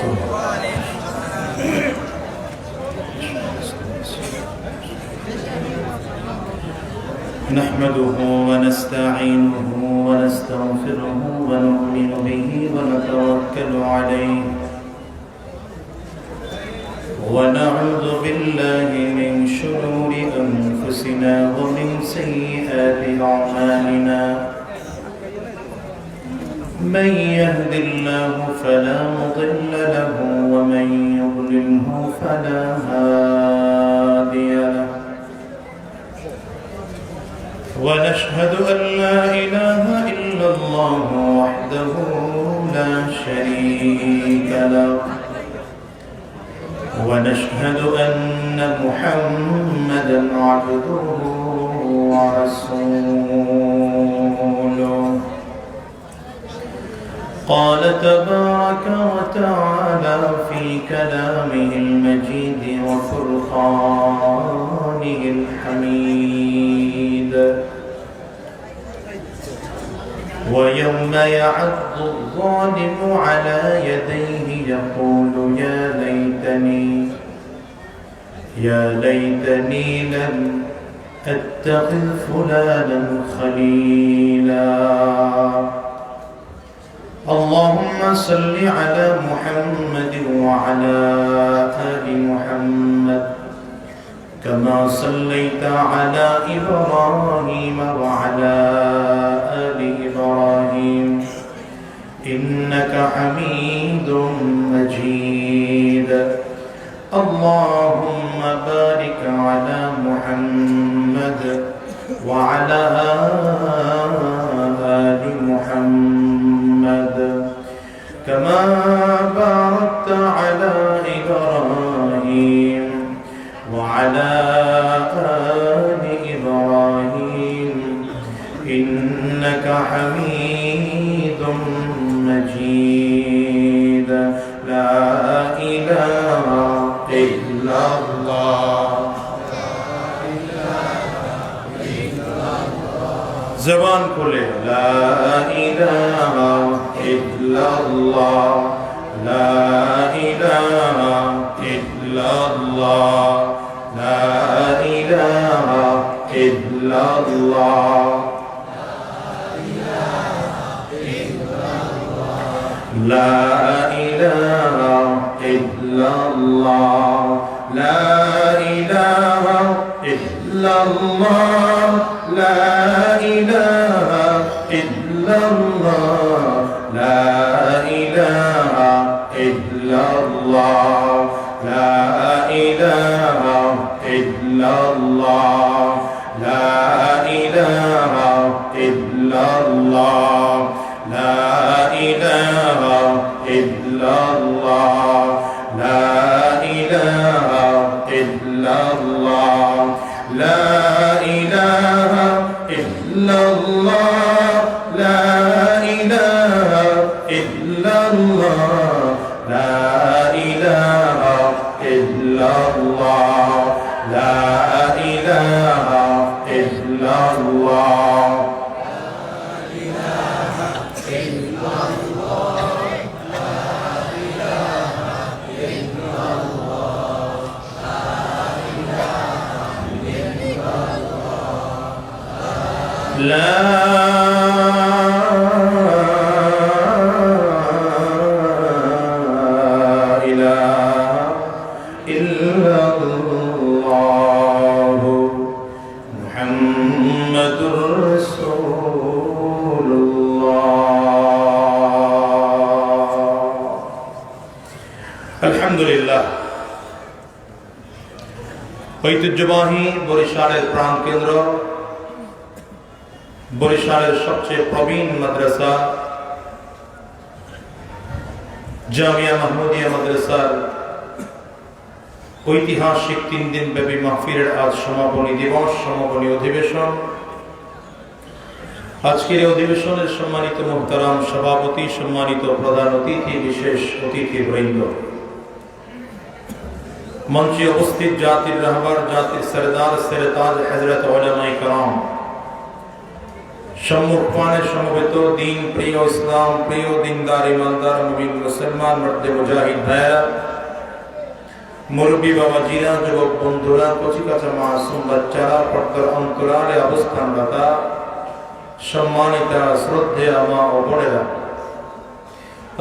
وبركاته. نحمده ونستعينه ونستغفره ونؤمن به ونتوكل عليه ونعوذ بالله من شرور أنفسنا ومن سيئات أعمالنا من يهد الله فلا مضل له ومن يضلله فلا هادي له ونشهد أن لا إله إلا الله وحده لا شريك له ونشهد أن محمدا عبده ورسوله قال تبارك وتعالى في كلامه المجيد وفرقانه الحميد ويوم يعض الظالم على يديه يقول يا ليتني لم أتخذ فلانا خليلا. اللهم صل على محمد وعلى آل محمد كما صليت على إبراهيم وعلى آل إبراهيم إنك حميد مجيد. اللهم بارك على محمد وعلى آل محمد كما باركت على إبراهيم وعلى آل إبراهيم إنك حميد مجيد. لا إله إلا الله زبان كله لا إله إلا الله لا إله إلا الله لا إله إلا الله لا إله إلا الله لا إله إلا الله لا إله إلا الله لا إله إلا الله لا إله إلا الله لا إله إلا الله لا إله إلا الله لا إله إلا الله لا إله إلا الله لا إله إلا الله لا إله إلا الله لا إله إلا الله لا إله إلا الله محمد رسول الله. الحمد لله ঐতিহ্যবাহী বরিশালের প্রাণকেন্দ্র বরিশালের সবচেয়ে প্রবীণ মাদ্রাসা জামিয়া মাহমুদিয়া মাদ্রাসার ঐতিহাসিক 3 দিন ব্যাপী মাহফিলের আজ সমাপনী দিবস, সমাপনী অধিবেশন। আজকের অধিবেশনের সম্মানিত মুহতারাম সভাপতি, সম্মানিত প্রধান অতিথি, বিশেষ অতিথিবৃন্দ, মঞ্চে উপস্থিত জাতির রাহবার, জাতির সরদার, সেরতাজ হযরত উলামায়ে কেরাম, সম্মুখপানে সমবেত দিন প্রিয় ইসলাম প্রিয় দিনদার ইমানদার মুমিন মুসলমান মর্দে মুজাহিদ ভাইরা, মুরব্বী বাবাজিরা, যুবক বন্ধুরা, কচিকাঁচা মাসুম বাচ্চারা, পর্দার অন্তরালে অবস্থানরতা, সম্মানিতা শ্রদ্ধেয়া মা ও বোনেরা,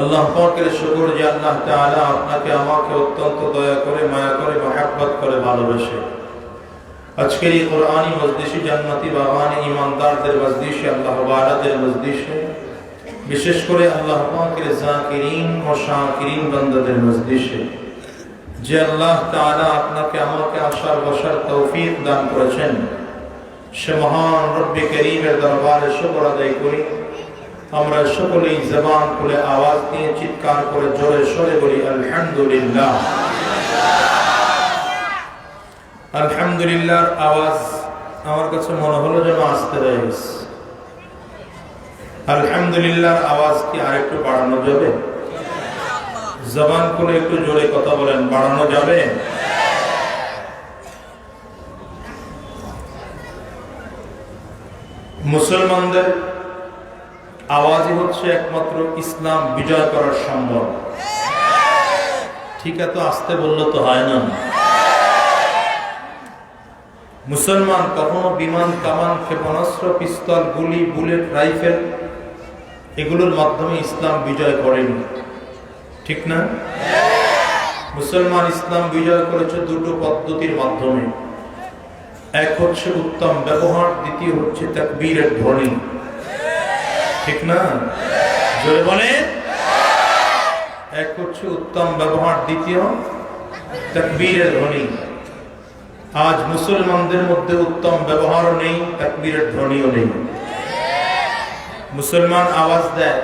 আল্লাহ পাকের শুকর যে আল্লাহ তাআলা আপনাকে আমাকে অত্যন্ত দয়া করে, মায়া করে, মহব্বত করে ভালোবাসে। আজকের এই কোরআনী মজলিসে, জান্নাতি বাগানে, ইমানদারদের মজলিসে, আল্লাহ ওয়ালাদের মজলিসে, বিশেষ করে আল্লাহ পাকের যাকিরিন ও শাকিরিন বান্দাদের মজলিসে যে আল্লাহ তাআলা আপনাকে আমাকে আসার বসার তৌফিক দান করেছেন, সে মহান রব্বে করিমের দরবারে শুকর আদায় করি। আমরা সকলেই জবান খুলে আওয়াজ দিয়ে চিৎকার করে জোরে সোরে বলি আলহামদুলিল্লাহ। আলহামদুলিল্লাহর আওয়াজ আমার কাছে মনে হলো যেন আসতে রয়েছে। আলহামদুলিল্লাহর আওয়াজ কি আরেকটু বাড়ানো যাবে? জবান খুলে একটু জোরে কথা বলেন, বাড়ানো যাবে? মুসলমানদের আওয়াজই হচ্ছে একমাত্র ইসলাম বিজয় করার সম্ভব। ঠিক আছে, আসতে বললে তো হয় না। মুসলমান কখনো বিমান, কামান, ক্ষেপণাস্ত্র, পিস্তল, গুলি, বুলেট, রাইফেল এগুলোর মাধ্যমে ইসলাম বিজয় করেনি, ঠিক না? মুসলমান ইসলাম বিজয় করেছে দুটো পদ্ধতির মাধ্যমে। এক হচ্ছে উত্তম ব্যবহার, দ্বিতীয় হচ্ছে তাকবীরের ধ্বনি, ঠিক না? জোরে বলে। এক হচ্ছে উত্তম ব্যবহার, দ্বিতীয় তাকবীরের ধ্বনি। আজ মুসলমানদের মধ্যে উত্তম ব্যবহারও নেই, তাকবীরের ধ্বনিও নেই। মুসলমান আওয়াজ দেয়,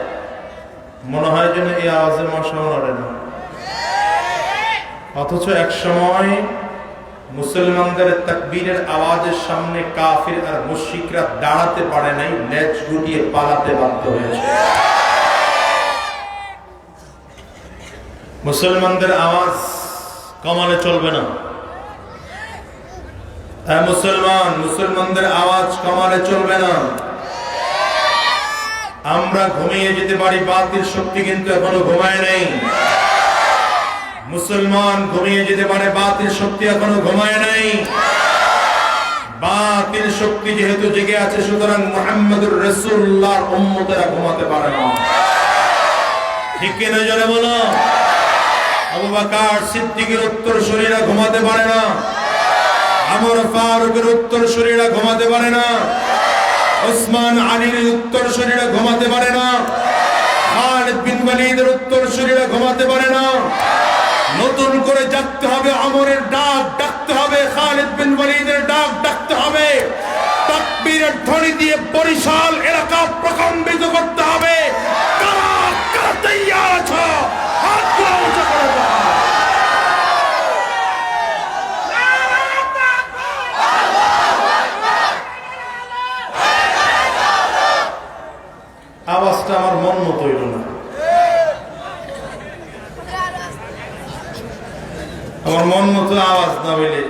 মনে হয় যেন এই আওয়াজে মশা নড়ে না, অথচ এক সময় মুসলমানদের তাকবীরের আওয়াজের সামনে কাফির আর মুশরিকরা দাঁড়াতে পারে নাই, লেজ গুটিয়ে পালাতে বাধ্য হয়েছে। মুসলমানদের আওয়াজ কমালে চলবে না। মুসলমানদের আওয়াজ কমালে চলবে না। আমরা ঘুমিয়ে যেতে পারি, বাতিল শক্তি কিন্তু এখনো ঘুমায় নাই। মুসলমান ঘুমিয়ে যেতে পারে, বাতিল শক্তি এখনো ঘুমায় নাই। বাতিল শক্তি যেহেতু জেগে আছে, সুতরাং মুহাম্মদুর রাসূলুল্লাহর উম্মতেরা ঘুমাতে পারে না, ঠিক কিনা? জোরে বলো। আবু বকর সিদ্দিকের উত্তরসূরিরা ঘুমাতে পারে না, ওমর ফারুকের উত্তরসূরিরা ঘুমাতে পারে না, ওসমান আলীর উত্তরসূরিরা ঘুমাতে পারে না, খালিদ বিন ওয়ালিদের উত্তরসূরিরা ঘুমাতে পারে না। নতুন করে জাগতে হবে, ওমরের ডাক ডাকতে হবে, খালিদ বিন ওয়ালিদের ডাক ডাকতে হবে, তাকবীরের ধ্বনি দিয়ে বরিশাল এলাকা প্রকম্পিত করতে হবে। কারা কারা তৈয়ার আছো? হাত উঁচু করে দাও। আওয়াজটা আমার মন মতো হইল না, আমার মন মতো আওয়াজ না হইলে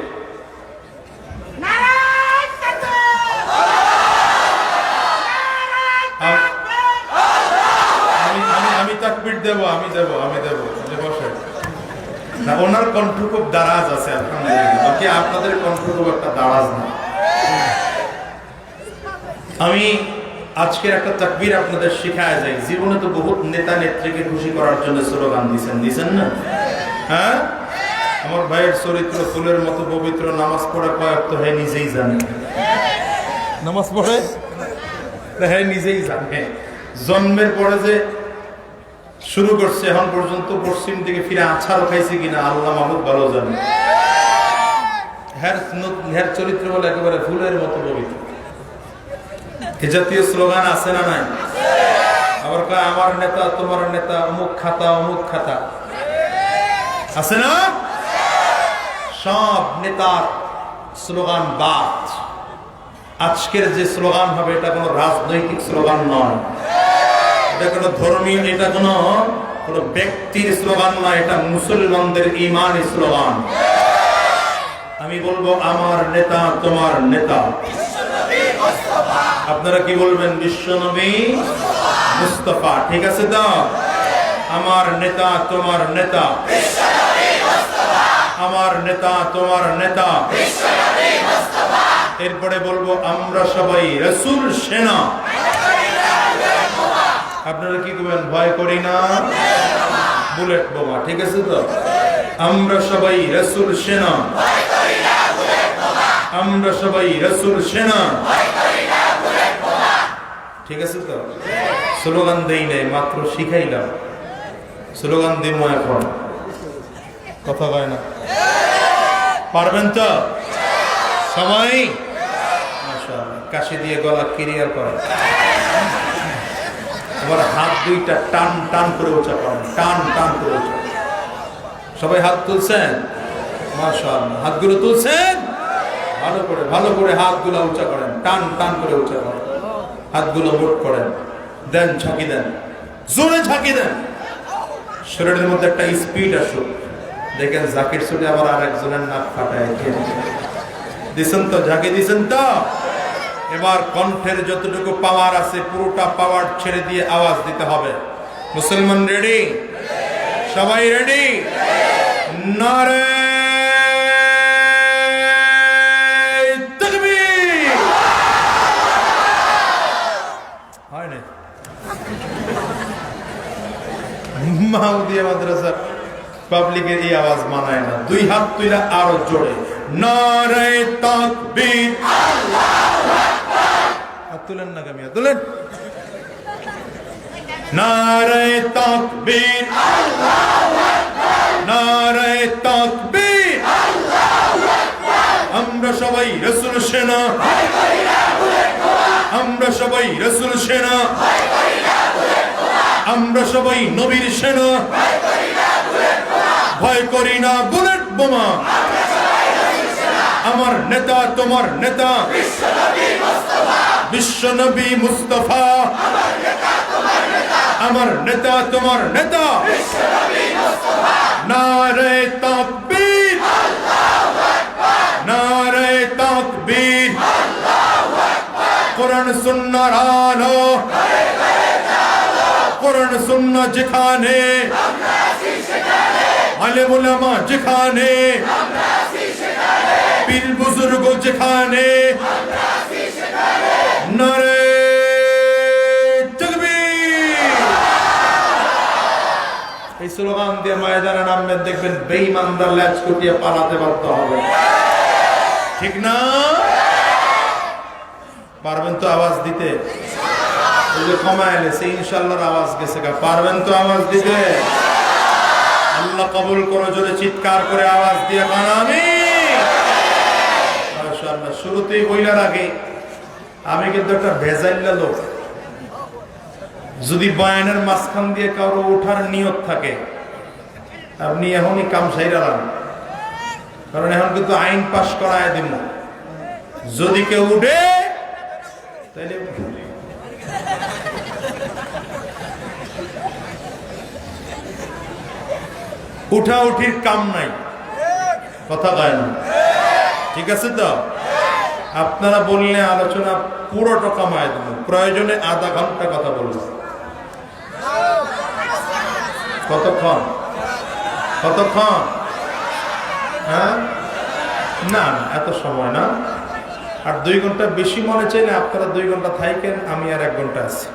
আমি তাকবীর দেব, আমি দেব বসে না। ওনার কণ্ঠ খুব দারাজ আছে, আলহামদুলিল্লাহ। বাকি আপনাদের কণ্ঠ খুব একটা দারাজ না। আমি আজকের একটা তাকবীর আপনাদের শেখায় যাই। জীবনে তো বহুত নেতা নেত্রীকে খুশি করার জন্য স্লোগান দিছেন না? হ্যাঁ, আমার ভাইয়ের চরিত্র ফুলের মতো পবিত্র, নামাজ পড়া কয়েক তো হ্যাঁ নিজেই জানে, নামাজ পড়ে হ্যাঁ নিজেই জানে। জন্মের পরে যে শুরু করছে, এখন পর্যন্ত পশ্চিম দিকে ফিরে আছাড় খাইছে কিনা আল্লাহ মাহমুদ ভালো জানে। হ্যার চরিত্র বলে একেবারে ফুলের মতো পবিত্র। এ জাতীয় স্লোগান আছে না নাই? আবার কয় আমার নেতা, তোমার নেতা, অমুক খাতা, অমুক খাতা, আছে না? সব নেতার স্লোগান বাদ। আজকের যে স্লোগান হবে, এটা কোনো রাজনৈতিক স্লোগান নয়, এটা কোনো ধর্মীয়, এটা কোনো ব্যক্তির স্লোগান নয়, এটা মুসলমানদের ঈমানি স্লোগান। আমি বলবো আমার নেতা, তোমার নেতা। আপনারা কি বলবেন? বিশ্বনবী মুস্তাফা। ঠিক আছে তো? আমার নেতা তোমার নেতা, আমার নেতা তোমার নেতা। এরপরে বলবো আমরা সবাই রাসূল সেনা। আপনারা কি করবেন? ভয় করি না বুলেট বোমা। ঠিক আছে তো? আমরা সবাই রাসূল সেনা, আমরা সবাই রাসূল সেনা। ঠিক আছে তো? স্লোগান দেই নাই, মাত্র শিখাইলাম। স্লোগান দিব এখন, কথা কয় না। পারবেন তো সবাই? মাশাআল্লাহ। কাশি দিয়ে গলা ক্লিয়ার করেন। এবার হাত দুইটা টান টান করে উঁচা করেন, টান টান করে উঁচা। সবাই হাত তুলছেন? মাশাআল্লাহ। হাতগুলো তুলছেন? ভালো করে হাতগুলো উঁচা করেন, টান টান করে উঁচা করেন। হাতগুলো মুঠ করেন, দেন ঝাঁকি দেন, জোরে ঝাঁকি দেন। শরীরের মধ্যে একটা স্পিড আসুক। দেখেন জাকির ছুটে আবার আরেকজনের নাক ফাটায় দিছেন তো, ঝাঁকি দিছেন তো। এবার কণ্ঠের যতটুকু পাওয়ার আছে পুরোটা পাওয়ার ছেড়ে দিয়ে আওয়াজ দিতে হবে। মুসলমান রেডি? সবাই রেডি? নারে তাকবীর! হয় না? মাউদিয়া মাদ্রাসা পাবলিকের এই আওয়াজ মানায় না। দুই হাত তুইলা আরো জোরে নারে তাকবীর! আল্লাহু আকবার! হাত তুলেন না কামিয়া, তুলেন। নারে তাকবীর! আল্লাহু আকবার! নারে তাকবীর! আল্লাহু আকবার! আমরা সবাই রাসূল সেনা, ভয় করি না বুলেট বোমা। আমরা সবাই রাসূল সেনা, ভয় করি না বুলেট বোমা। আমরা সবাই নবীর সেনা, ভয় করি না বুলেট বোমা। ভয় করি না বুলেট বোমা। আমরা সবাই রাসূল সেনা। আমার নেতা তোমার নেতা, বিশ্বনবী মুস্তাফা, বিশ্বনবী মুস্তাফা। আমার নেতা তোমার নেতা, আমার নেতা তোমার নেতা, বিশ্বনবী মুস্তাফা। নারে তাকবীর! আল্লাহু আকবার! নারে তাকবীর! আল্লাহু আকবার! কোরআন সুন্নাহর আলো ঘরে ঘরে জ্বালো। কোরআন সুন্নাহ যেখানে আমরা আছি সেখানে, আলেম ওলামা যেখানে আমরা আছি সেখানে, পীর বুজুর্গ যেখানে আমরা আছি সেখানে। নারে এই স্লোগান দিয়ে ময়দানে নামবেন, দেখবেন বেঈমানদের লেজ কুটিয়ে পালাতে বাধ্য হবে। ঠিক না? পারবেন তো আওয়াজ দিতে? ওই যে কমায় এলেছে ইনশাআল্লাহর আওয়াজ গেছে গা। পারবেন তো আওয়াজ দিতে? আল্লাহ কবুল করো। জোরে চিৎকার করে আওয়াজ দিয়ে কান আমিন। মাশাআল্লাহ। শুরুতেই বইলার আগে আমি কিন্তু একটা ভেজাইল্লা লোক। যদি বয়ানের মাঝখান দিয়ে কারো ওঠার নিয়ত থাকে, আপনি এখনই কাম সাইরা লান। কারণ এখন কিন্তু আইন পাশ করায় দিব। যদি কেউ উঠে তাহলে উঠা উঠির কাম নাই, কথা কয় না। ঠিক আছে তো? আপনারা বললে আলোচনা পুরোটা কমায় দেব, প্রয়োজনে আধা ঘন্টা কথা বলবো। কতক্ষণ? কতক্ষণ? হ্যাঁ, না এত সময় না। আর 2 ঘন্টা বেশি মনে চাইলে আপনারা 2 ঘন্টা থাকেন, আমি আর 1 ঘন্টা আছি।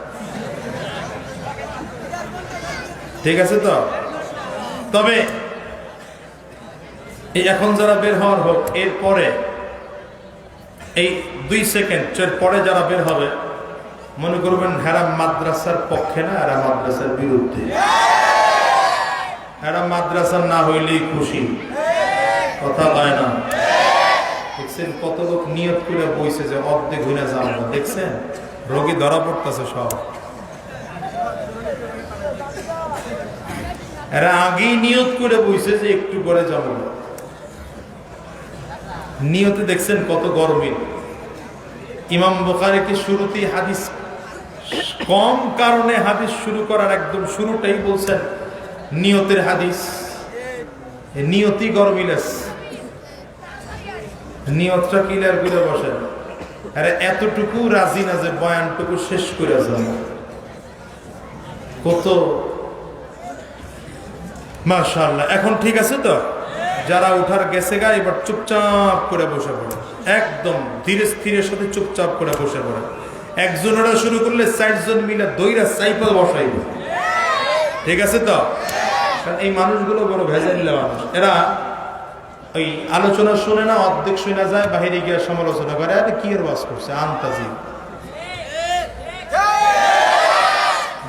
ঠিক আছে তো? তবে এই এখন যারা বের হওয়ার হোক, এরপরে এই 2 সেকেন্ড পরে যারা বের হবে মনে করবেন হেরা মাদ্রাসার পক্ষে না, এরা মাদ্রাসার বিরুদ্ধে। এরা মাদ্রাসার না হইলেই খুশি, কথা হয় না। দেখছেন কত লোক নিয়ত করে বইছে যে অর্ধেক ঘুরে যাবো। দেখছেন রোগী ধরা পড়তেছে সব। এরা আগেই নিয়ত করে বইছে যে একটু করে যাবো। নিয়তে দেখছেন কত গরমিল। ইমাম বুখারীকে শুরুতেই হাদিস কম কারণে হাদিস শুরু করার একদম শুরুটাই বলছেন নিয়তের হাদিস। নিয়তি গরমিল আছে, নিয়তটা ক্লিয়ার করে বসেন। আরে এতটুকু রাজি না যে বয়ানটুকু শেষ করে যাব। কত মাশাআল্লাহ। এখন ঠিক আছে তো? যারা উঠার গেছে গা এবার চুপচাপ করে বসে পড়ে, একদম ধীরে স্থিরের সাথে চুপচাপ করে বসে পড়ে। একজনেরা শুরু করলে 60 জন মিলে দইরা সাইকেল বসাইব। ঠিক আছে তো? কারণ এই মানুষগুলো বড় ভেজাইল্লা মানুষ। এরা ওই আলোচনা শুনে না, অর্ধেক শুনে যায়, বাহিরে গিয়ে সমালোচনা করে, আরে কি এর ওয়াজ করছে আনতাজি।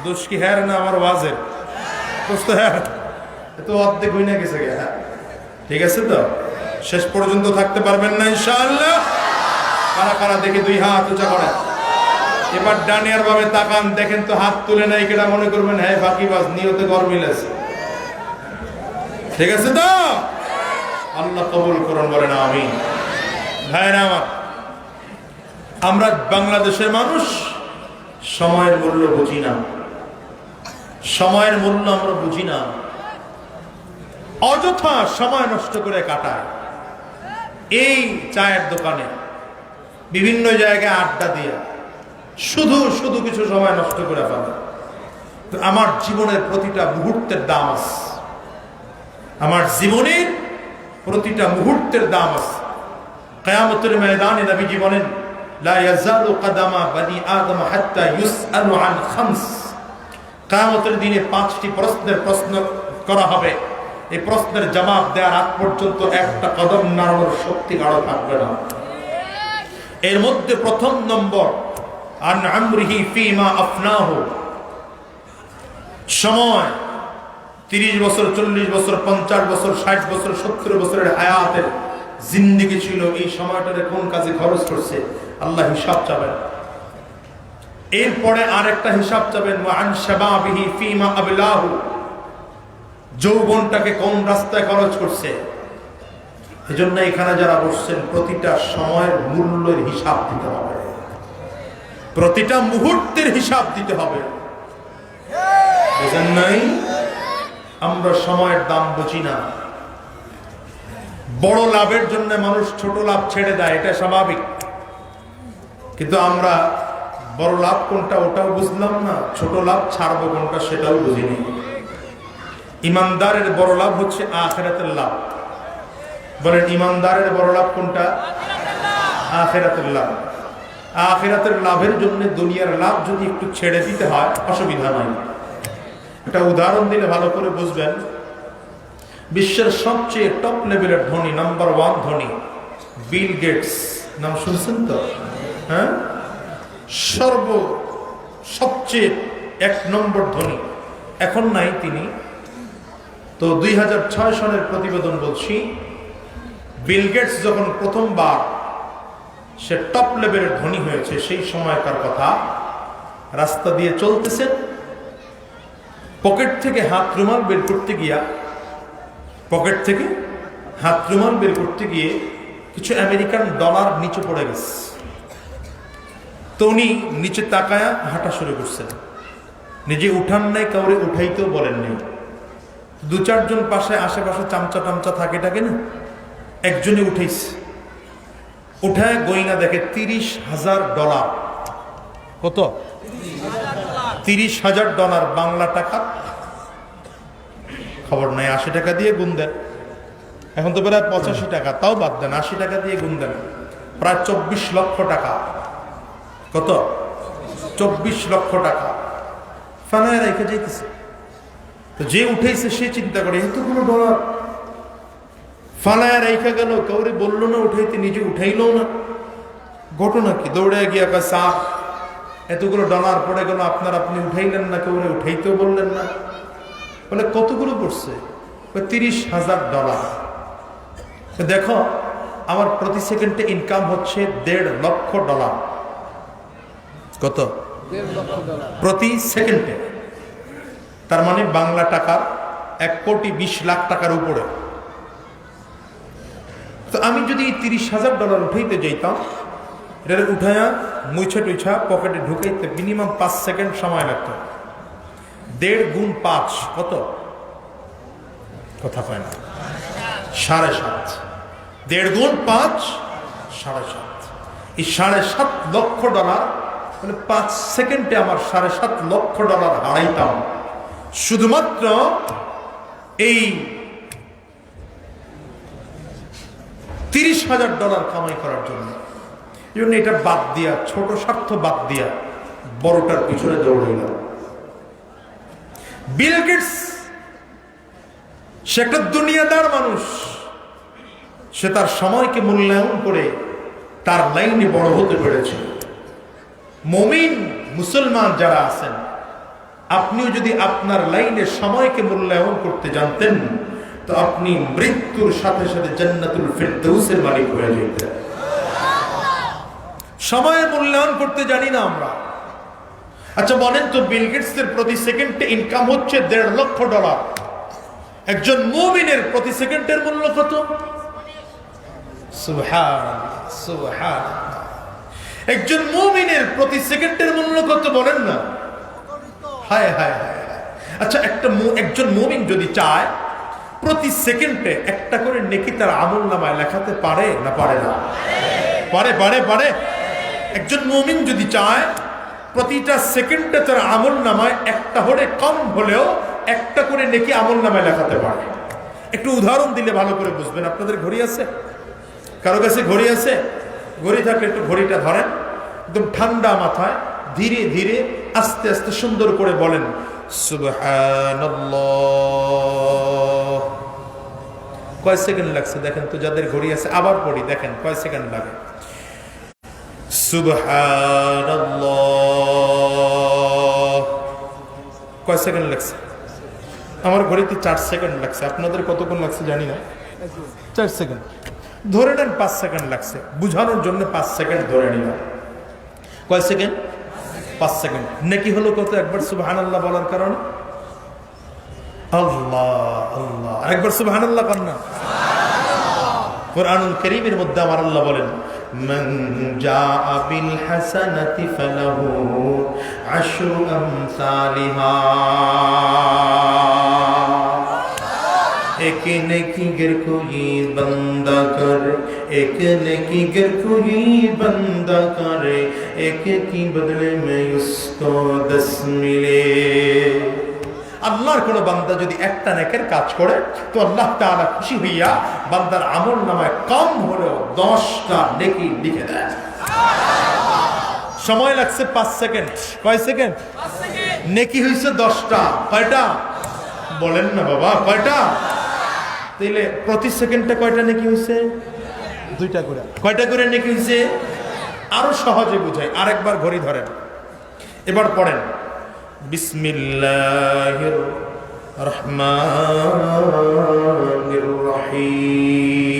দোষ কি হ্যাঁ না আমার ওয়াজের? হ্যাঁ, তো অর্ধেক হই না গেছে। হ্যাঁ ঠিক আছে তো? শেষ পর্যন্ত থাকতে পারবেন না ইনশাআল্লাহ? কারা কারা দেখে 2 হাত উঁচা করে। এবার ডানিয়ার ভাবে তাকান, দেখেন তো হাত তুলে নাই কেটা, মনে করবেন হ্যাঁ ফাঁকিবাজ, নিয়তে গরমিল আছে। ঠিক আছে তো? আল্লাহ কবুল করুন, বলেন আমিন। ভাইরা আমার, আমরা বাংলাদেশের মানুষ সময়ের মূল্য বুঝি না। সময়ের মূল্য আমরা বুঝি না, অযথা সময় নষ্ট করে কাটায়। এই চায়ের দোকানে, বিভিন্ন জায়গায় আড্ডা দিয়ে শুধু শুধু কিছু সময় নষ্ট করে ফেলে। আমার জীবনের প্রতিটা মুহূর্তের দাম আছে। আমার জীবনের প্রতিটা মুহূর্তের দাম আছে। কিয়ামতের ময়দানে নবীজি বলেন, লা ইয়াজালু কদামা বনি আদম হাত্তা ইউসআলু আন খামস। কিয়ামতের দিনে 5টি প্রশ্নের প্রশ্ন করা হবে। এই প্রশ্নের জবাব দেওয়ার আগ পর্যন্ত একটা কদম নাড়ানোর শক্তি কারো থাকবে না। এর মধ্যে প্রথম নম্বর, আন আমরিহি ফিমা আফনাহু। সময় 30 বছর, 40 বছর, 50 বছর, 60 বছর, 70 বছরের হায়াতের জিন্দেগি ছিল, এই সময়টারে কোন কাজে খরচ করছে আল্লাহ হিসাব চাবেন। এরপরে আরেকটা হিসাব চাবেন, ওয়া আন শাবাবিহি ফিমা আবলাহু। যৌবনটাকে কোন রাস্তায় খরচ করছে। এজন্য এখানে যারা বসছেন, প্রতিটা সময়ের মূল্যের হিসাব দিতে হবে, প্রতিটা মুহূর্তের হিসাব দিতে হবে। বুঝেন নাই? আমরা সময়ের দাম বুঝি না। বড় লাভের জন্য মানুষ ছোট লাভ ছেড়ে দেয়, এটা স্বাভাবিক। কিন্তু আমরা বড় লাভ কোনটা ওটাও বুঝলাম না, ছোট লাভ ছাড়বো কোনটা সেটাও বুঝিনি। ইমানদারের বড় লাভ হচ্ছে আখিরাতের লাভ। বলেন ইমানদারের বড় লাভ কোনটা? আখিরাতের লাভ। আখিরাতের লাভের জন্য দুনিয়ার লাভ যদি একটু ছেড়ে দিতে হয়, অসুবিধা নাই। একটা উদাহরণ দিলে ভালো করে বুঝবেন। বিশ্বের সবচেয়ে টপ লেভেলের ধনী, নাম্বার 1 ধনী বিল গেটস, নাম শুনছেন তো? হ্যাঁ, সবচেয়ে 1 নম্বর ধনী। এখন নাই তিনি। তো 2006 সনের প্রতিবেদন বলছি, বিল গেটস যখন প্রথমবার সে টপ লেভেলের ধনী হয়েছে, সেই সময়কার কথা। রাস্তা দিয়ে চলতেছেন, পকেট থেকে হাত রুমাল বের করতে গিয়ে কিছু আমেরিকান ডলার নিচে পড়ে গেছে। তো উনি নিচে তাকায়া হাঁটা শুরু করছেন। নিজে উঠান নাই, কাউরে উঠাইতেও বলেন নাই। 2-4 জন পাশে আশেপাশে চামচা টামচা থাকে না, একজনে উঠেছে। উঠায় গয়না দেখে $30,000। কত? $30,000 বাংলা টাকা খবর নাই। 80 টাকা দিয়ে গুণ দেন, এখন তো প্রায় 85 টাকা, তাও বাদ দেন, 80 টাকা দিয়ে গুণ দেন, প্রায় 24 লক্ষ টাকা। কত? 24 লক্ষ টাকা ফানায় রেখে যাইতেছে। তো যে উঠেছে সে চিন্তা করে, এতগুলো ডলার ফানায় রেখে গেল, কাউরে বললো না উঠাইতে, নিজে উঠাইলো না। ঘটনা কি? দৌড়ে গিয়ে কয়, স্যার এতগুলো ডলার পড়ে গেল, আপনি উঠাইলেন না, কাউরে উঠাইতেও বললেন না। বলে কতগুলো পড়ছে? $30,000। দেখো, আমার প্রতি সেকেন্ডে ইনকাম হচ্ছে $1.5 লক্ষ। কত? প্রতি সেকেন্ডে। তার মানে বাংলা টাকার 1,20,00,000 টাকার উপরে। তো আমি যদি $30,000 উঠাইতে যাইতাম, এটা উঠায়া মুছা পকেটে ঢুকাইতে মিনিমাম 5 সেকেন্ড সময় লাগতো। 1.5 গুণ 5 কত? কথা কয় না? 7.5। 1.5 গুণ 5 7.5। এই $7.5 মানে 5 সেকেন্ডে আমার $7.5 হারাইতাম শুধুমাত্র এই $30,000 কামাই করার জন্য। এই জন্য এটা বাদ দিয়া, ছোট স্বার্থ বাদ দিয়া বড়টার পিছনে দৌড়াইলাম। বিল গেটস সে একটা দুনিয়াদার মানুষ, সে তার সময়কে মূল্যায়ন করে তার লাইনে বড় হতে পেরেছে। মুমিন মুসলমান যারা আছেন, আপনিও যদি আপনার লাইনে সময়কে মূল্যায়ন করতে জানতেন তো আপনি মৃত্যুর সাথে সাথে জান্নাতুল ফিরদাউসের মালিক হয়ে যেতেন। সময়ের মূল্যায়ন করতে জানি না আমরা। আচ্ছা বলেন তো, বিল গেটসের প্রতি সেকেন্ডে ইনকাম হচ্ছে $1.5 লক্ষ। একজন মুমিনের প্রতি সেকেন্ডের মূল্য কত? সুবহানাল্লাহ, সুবহানাল্লাহ। একজন মুমিনের প্রতি সেকেন্ডের মূল্য কত বলেন না? হায় হায় হায়। আচ্ছা একজন মুমিন যদি চায় প্রতি সেকেন্ডে একটা করে নেকি তার আমলনামায় লেখাতে পারে না পারে না? পারে পারে পারে। একজন মুমিন যদি চায় প্রতিটা সেকেন্ডে তার আমলনামায় একটা হলে কম হলেও একটা করে নেকি আমলনামায় লেখাতে পারে। একটু উদাহরণ দিলে ভালো করে বুঝবেন। আপনাদের ঘড়ি আছে? কারো কাছে ঘড়ি আছে? ঘড়ি থাকলে একটু ঘড়িটা ধরেন, একদম ঠান্ডা মাথায় ধীরে ধীরে আস্তে আস্তে সুন্দর করে বলেন সুবহানাল্লাহ। কয় সেকেন্ড লাগছে দেখেন তো, যাদের ঘড়ি আছে। আবার পড়ি, দেখেন কয় সেকেন্ড লাগে। সুবহানাল্লাহ। কয় সেকেন্ড লাগছে? আমার ঘড়িতে 4 সেকেন্ড লাগছে। আপনাদের কতক্ষণ লাগছে জানি না। 4 সেকেন্ড ধরে নেন, 5 সেকেন্ড লাগছে। বুঝানোর জন্য 5 সেকেন্ড ধরে নিলাম। কয় সেকেন্ড? 5 সেকেন্ড। নেকি হলো কত একবার সুবহানাল্লাহ বলার কারণে? আল্লাহ আল্লাহ। আরেকবার সুবহানাল্লাহ কর না। কুরআনুল কারীমের মধ্যে আমার আল্লাহ বলেন, মান জাআ বিল হাসানাতি ফালাহু আশরু আমসালিহা। एक नेकी गर कोई बंदा कर, एक नेकी गर कोई बंदा करे, एक की बदले में उसको 10 मिले। আল্লাহর কোন বান্দা যদি একটা নেকের কাজ করে তো আল্লাহ তাআলা খুশি হইয়া বান্দার আমলনামায় কম হলেও 10টা নেকি লিখে দেয়। সময় লাগছে 5 সেকেন্ড। কয় সেকেন্ড? 5 সেকেন্ড। নেকি হইছে 10টা। কয়টা বলেন না বাবা, কয়টা? তাইলে প্রতি সেকেন্ডে কয়টা নেকি হইছে? 2টা করে। কয়টা করে নেকি হইছে? আরো সহজে বুঝাই, আরেকবার ঘড়ি ধরেন, এবার পড়েন বিসমিল্লাহির রহমানির রহিম।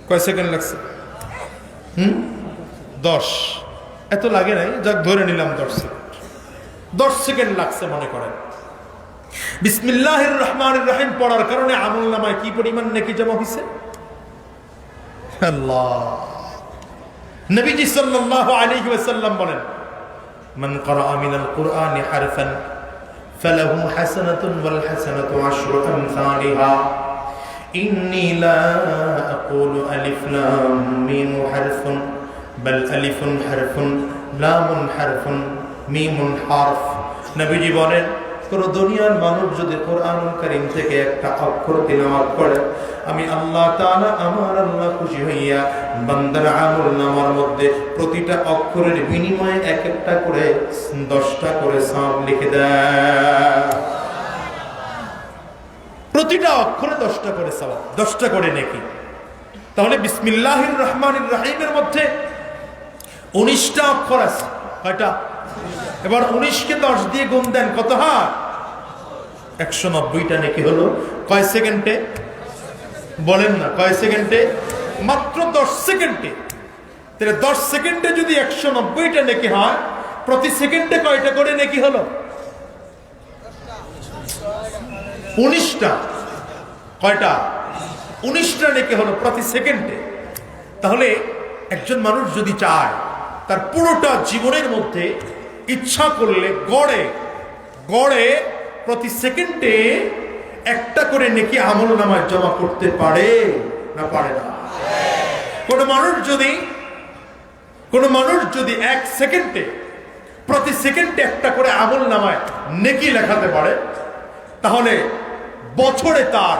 কয় সেকেন্ড লাগছে? 10। এত লাগে নাই, যাক ধরে নিলাম 10 সেকেন্ড। 10 সেকেন্ড লাগছে মনে করেন। বিসমিল্লাহির রহমানির রহিম পড়ার কারণে আমলনামায় কি পরিমাণ নেকি জমা হইছে? আল্লাহ। নবীজি সাল্লাল্লাহু আলাইহি ওয়াসাল্লাম বলেন, মান ক্বারাআ মিনাল কুরআনি হারফান ফালাহু হাসানাতুন ওয়াল হাসানাতু আশরু আমসালিহা। ইন্নী লা আকুলু আলিফ লাম মিম হারফুন বাল আলিফুন হারফুন লামুন হারফুন মিমুন হারফ। নবীজি বলেন, কোন দুনিয়ার মানুষ যদি কোরআনুল কারীম থেকে একটা অক্ষর তিলাওয়াত করে, আমি আল্লাহ তাআলা আমার আল্লাহ খুশি হইয়া বান্দার আমলনামার মধ্যে প্রতিটা অক্ষরের বিনিময়ে এক একটা করে 10টা করে সওয়াব লিখে দেয়। প্রতিটা অক্ষরে 10টা করে সওয়াব, 10টা করে নেকি। তাহলে বিসমিল্লাহির রহমানির রহিমের মধ্যে 19টা অক্ষর আছে। কয়টা? এবার 19কে 10 দিয়ে গুণ দেন, কত হয়? 190টা নেকি হলো। কয় সেকেন্ডে বলেন না? কয় সেকেন্ডে? মাত্র 10 সেকেন্ডে। তাহলে 10 সেকেন্ডে যদি 190টা নেকি হয়, প্রতি সেকেন্ডে কয়টা করে নেকি হলো? 19টা। কয়টা? 19টা নেকি হলো প্রতি সেকেন্ডে। তাহলে একজন মানুষ যদি চায় তার পুরোটা জীবনের মধ্যে ইচ্ছা করলে গড়ে গড়ে প্রতি সেকেন্ডে একটা করে নেকি আমলনামায় জমা করতে পারে না পারে না? কোনো মানুষ যদি এক সেকেন্ডে, প্রতি সেকেন্ডে একটা করে আমল নামায় নেকি লেখাতে পারে, তাহলে বছরে তার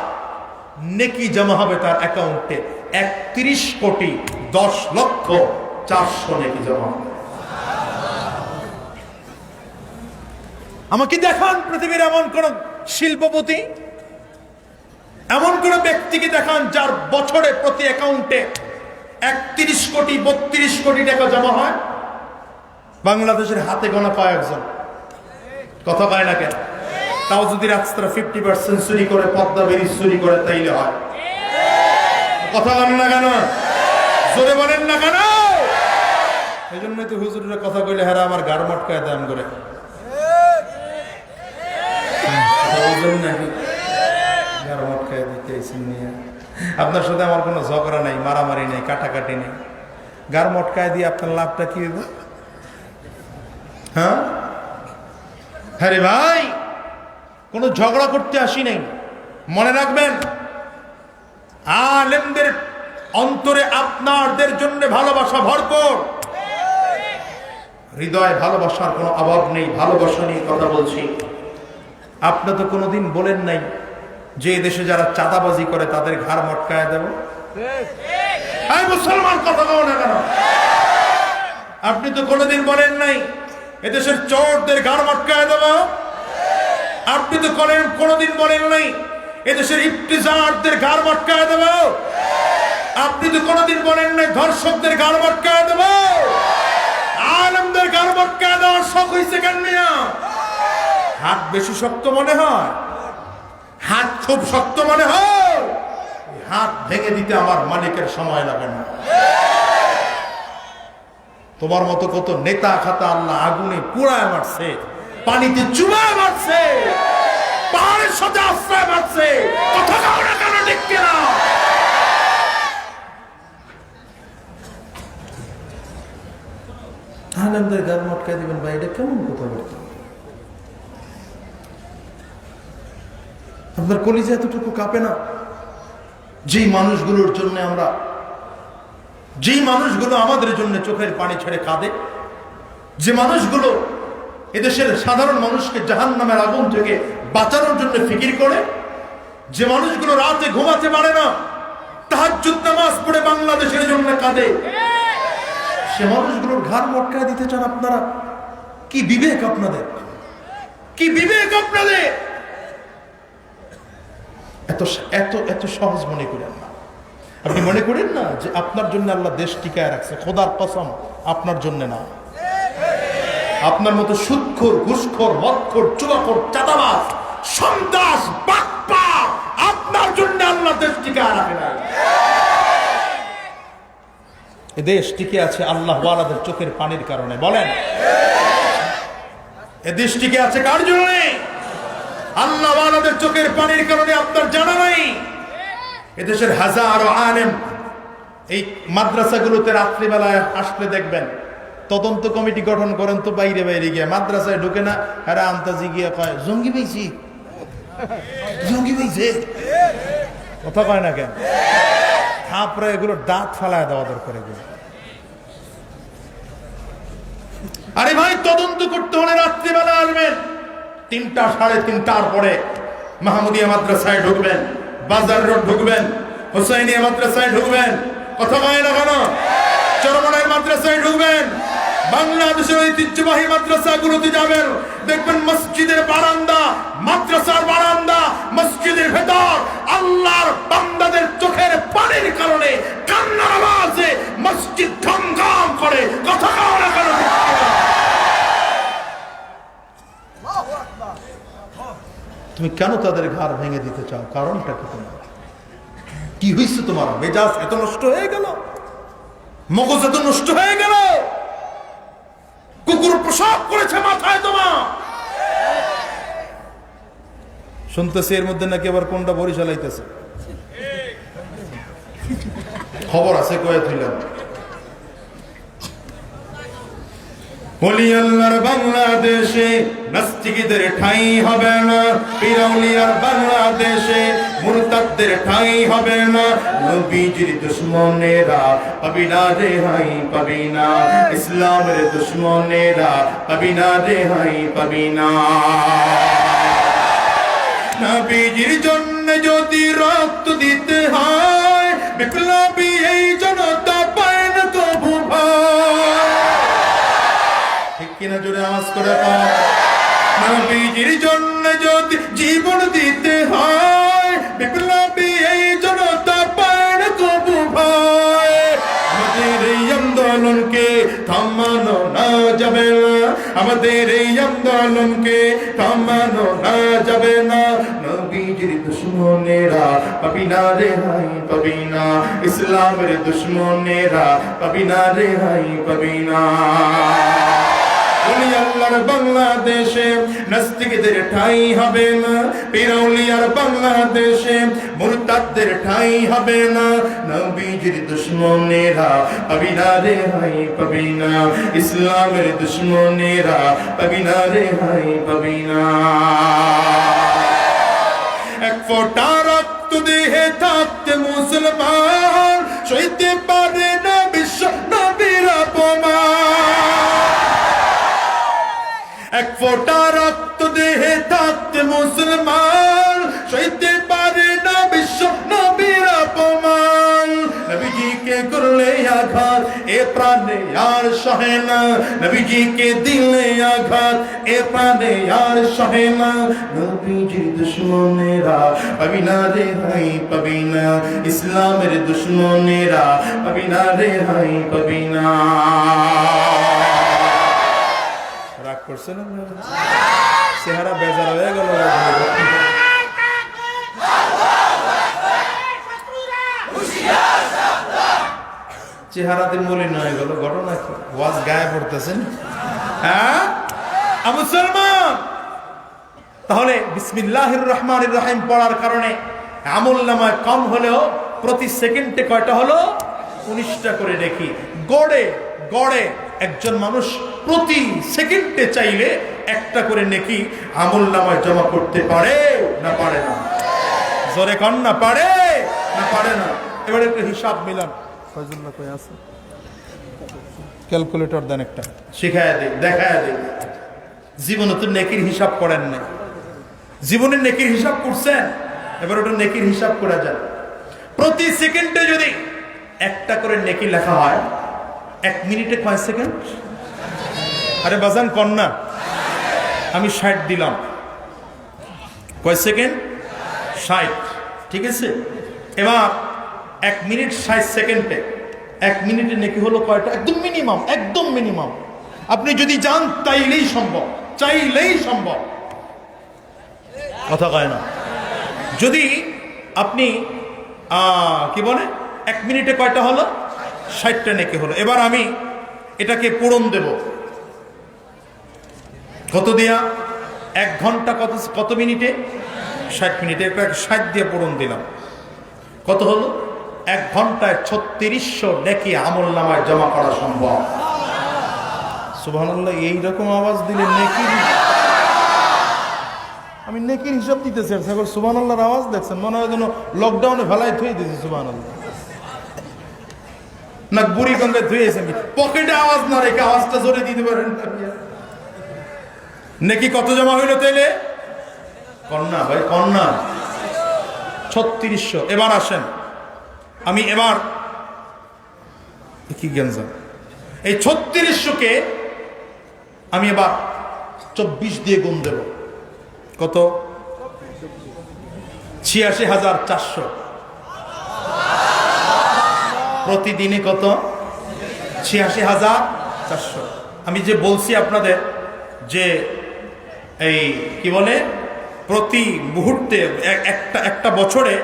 নেকি জমা হবে তার অ্যাকাউন্টে 31,10,04,00,000 নেকি জমা হবে। আমাকে দেখান পৃথিবীর এমন কোন শিল্পপতি, এমন কোন ব্যক্তিকে দেখান যার বছরে প্রতি অ্যাকাউন্টে 31,32,00,00,000 টাকা জমা হয়। বাংলাদেশের হাতে গোনা কয়েকজন, কথা পায় না কেন? তাও যদি রাস্তাটা 50% চুরি করে, পদ্মা ব্রিজ চুরি করে, তাইলে হয়। কথা বলেন না কেন? জোরে বলেন না কেন? এই জন্যই তো হুজুরের কথা কইলে হেরা আমার গাড় মটকায় দাম করে আপনার সাথে আমার কোনো ঝগড়া নাই, মারামারি নেই, কাটাকাটি নেই। গাড় মটকায় দিয়ে আপনার লাভটা কি হইব? হ্যাঁ রে ভাই, কোনো ঝগড়া করতে আসি নাই। মনে রাখবেন, আলেমদের অন্তরে আপনাদের জন্য ভালোবাসা ভরপুর, হৃদয়ে ভালোবাসার কোনো অভাব নেই। ভালোবাসা নিয়ে কথা বলছি। আপনি তো কোনোদিন বলেন নাই যে দেশে যারা চাঁদাবাজি করে তাদের ঘাড় মটকায় দেব। মুসলমান কথা বলো না কেন? আপনি তো কোনোদিন বলেন নাই এদেশের চোরদের ঘাড় মটকায় দেব। আপনি তো কোনোদিন বলেন নাই এদেশের ইফতিজারদের ঘাড় মটকায় দেব। আপনি তো কোনোদিন বলেন নাই ধর্ষকদের ঘাড় মটকায় দেব। আলেমদের ঘাড় মটকায় দেওয়ার শখ হয়েছে কেন মিয়া? হাত বেশি শক্ত মনে হয়? হাত খুব শক্ত মনে হয়? হাত ভেঙে দিতে আমার মালিকের সময় লাগে না। তোমার মতো কত নেতা খাতা আল্লাহ আগুনে পুড়ায় মারছে, পানিতে চুবায় মারছে, পাহাড়ের সাথে আশ্রয় মারছে। কথা কাও না কেন? ঠিক কিনা? আলেমদের গাল মটকায় দিবেন ভাই, এটা কেমন কথা বলতে? আপনার কলিজা এতটুকু কাঁপে না? যেই মানুষগুলোর জন্য যেই মানুষগুলো আমাদের জন্য চোখের পানি ছেড়ে কাঁদে, যে মানুষগুলো এদেশের সাধারণ মানুষকে জাহান্নামের আগুন থেকে বাঁচানোর জন্য ফিকির করে, যে মানুষগুলো রাতে ঘুমাতে পারে না, তাহাজ্জুদ নামাজ পড়ে বাংলাদেশের জন্য কাঁদে, সে মানুষগুলোর ঘাড় মটকায় দিতে চান আপনারা? কি বিবেক আপনাদের? কি বিবেক আপনাদের? এত এত এত সহজ মনে করেন না। আপনি মনে করেন না যে আপনার জন্য আল্লাহ দেশ টিকায় রাখছে? খোদার কসম, আপনার জন্য না। আপনার মতো সুদখোর, ঘুষখোর, মদখোর, চুয়াখোর, চাঁদাবাজ, সন্ত্রাস, বাটপার, আপনার জন্য আল্লাহ দেশ টিকায় রাখে না। এ দেশ টিকে আছে আল্লাহ ওয়ালাদের চোখের পানির কারণে। বলেন, এ দেশ টিকে আছে কার জন্য? আল্লাহ ওয়ালাদের চোখের পানির কারণে। আপনার জানা নাই এদেশের হাজারো আলেম এই মাদ্রাসাগুলোতে রাত্রিবেলায় আসলে দেখবেন তদন্ত কমিটি গঠন করেন, তো বাইরে বাইরে গিয়ে মাদ্রাসায় ঢুকে না, আরে আন্তাজি গিয়ে কয় জঙ্গি পাইছি, জঙ্গি পাইছে। কথা কয় না কেন? থাপড়ে এগুলোর দাঁত ফালায় দেওয়া দরকার এগুলো। আরে ভাই, তদন্ত করতে হলে রাত্রিবেলা আসবেন, 3টা 3:30 পরে মাহমুদিয়া মাদ্রাসায় ঢুকবেন, বাজার রোড ঢুকবেন, হোসাইনিয়া মাদ্রাসায় ঢুকবেন। কথা কয় না কেন? চরমনাই মাদ্রাসায় ঢুকবেন, বাংলাদেশের ঐতিহ্যবাহী মাদ্রাসাগুলোতে যাবেন, দেখবেন মসজিদের বারান্দা, মাদ্রাসার বারান্দা, মসজিদের ভেতর আল্লাহর বান্দাদের চোখের পানির কারণে কান্নার আওয়াজে মসজিদ ঝমঝম করে। কথা কয় না কেন? তুমি কেন তাদের ঘাড় ভেঙে দিতে চাও? কারণটা কি? তোমার কি হয়েছে? তোমার মেজাজ এত নষ্ট হয়ে গেল, মগজ এত নষ্ট হয়ে গেল, কুকুর প্রসাব করেছে মাথায় তোমার। শুনতেছি এর মধ্যে নাকি আবার কোনটা বরিশাল আইতেছে, খবর আছে কয়ে দিলাম। ওলি আল্লাহর বাংলাদেশে নাস্তিকদের ঠাঁই হবে না পিরাউলিয়ার বাংলাদেশে, মুরতাদদের ঠাঁই হবে না নবীজির দুশমনেরা, পাবি না রেহাই পাবি না, ইসলামের দুশমনেরা পাবি না রেহাই পাবি না। নবীজির জন্য যদি রক্ত দিতে হয়, বিপ্লবী এই জনতা পায় না কবু ভয়। ঠিক কিনা জোরে আওয়াজ করে পাও। নবীজির জন্য যদি জীবন দিতে হয়, বিপ্লবী এই জনতা পায় না কবু ভয়। আমাদের এই আন্দোলনকে থামানো না যাবে না, আমাদের এই আন্দোলনকে থামানো না যাবে না। নবীজির দুশমনেরা পাবি না রেহাই পাবি না, ইসলামের দুশমনেরা পাবি না রেহাই পাবি না। আল্লাহর বাংলাদেশে নাস্তিকদের ঠাঁই হবে না, পিরাউলিয়ার বাংলাদেশে মুরতাদদের ঠাঁই হবে না। নবীজির দুশমনেরা পাবি না রেহাই পাবি না, ইসলামের দুশমনেরা পাবি না রেহাই পাবি না। এক ফোঁটা রক্ত দেহে থাকতে মুসলমান সইতে পারে না বিশ্ব নবীর অপমান। এক ফোঁটা রক্ত দেহে থাকতে মুসলমান সইতে পারে না বিশ্ব নবীর অপমান। নবীজিকে করলে আঘাত এ প্রাণে আর সহে না, নবীজিকে দিলে আঘাত এ প্রাণে আর সহে না। নবীজির দুশমনেরা পাবি না রেহাই পাবি না, ইসলামের দুশমনেরা পাবি না রেহাই পাবি না। রাগ করছেন চেহারা বেজার হয়ে গেল। চেহারাতে মলিন হয়ে গেল, ঘটনা কি? ওয়াজ গায়ে পড়তেছেন হ্যাঁ মুসলমান। তাহলে বিসমিল্লাহির রহমানির রহিম পড়ার কারণে আমলনামায় কম হলেও প্রতি সেকেন্ডে কয়টা হলো? 19টা করে দেখি। গড়ে গড়ে একজন মানুষ প্রতি সেকেন্ডে চাইলে একটা করে নেকি আমলনামায় জমা করতে পারে না পারে না? জোরে কন না পারে না পারে না? এবারে একটা হিসাব মিলান। ফয়জুল্লাহ কই আছে? ক্যালকুলেটর দেন একটা, শিখায় দেই, দেখায় দেই। জীবনে তো নেকির হিসাব করেন না, জীবনের নেকির হিসাব করছেন, এবার ওটা নেকির হিসাব করা যায়। প্রতি সেকেন্ডে যদি একটা করে নেকি লেখা হয়, 1 মিনিটে কয় সেকেন্ড? আরে বাজান কন্যা, আমি 60 দিলাম, কয় সেকেন্ড? 60, ঠিক আছে। এবার 1 মিনিট 60 সেকেন্ডে 1 মিনিটে নেকি হলো কয়টা? একদম মিনিমাম, একদম মিনিমাম। আপনি যদি যান তাইলেই সম্ভব, চাইলেই সম্ভব, কথা কয় না। যদি আপনি কি বলে 1 মিনিটে কয়টা হলো? 60টা নেকি হলো। এবার আমি এটাকে পূরণ দেব কত দিয়া? 1 ঘন্টা কত মিনিটে? 60 মিনিটে। একটা 60 দিয়ে পূরণ দিলাম, কত হলো? 1 ঘন্টায় 3600 নেকি আমলনামায় জমা করা সম্ভব। সুবহানাল্লাহ। এইরকম আওয়াজ দিলে নেকি, আমি নেকির হিসাব দিতেছি। সুবহানাল্লাহর আওয়াজ দেখছেন, মনে হয় যেন লকডাউনে ফেলাই থুয়ে দিয়েছি। সুবহানাল্লাহ। না বুড়ি গঙ্গে ধুয়েছেন, পকেটে আওয়াজ না রেখে আওয়াজটা জোরে দিতে পারেন। নেকি কত জমা হইল তাইলে? কন্যা ভাই, কন্যা 3600। এবার আসেন, আমি এবার কি জ্ঞান এই 3600-কে আমি এবার 24 দিয়ে গুণ দেব। কত? 86,400। প্রতিদিনে কত? 86,400। আমি যে বলছি আপনাদের যে এই কি বলে প্রতি মুহূর্তে একটা বছরে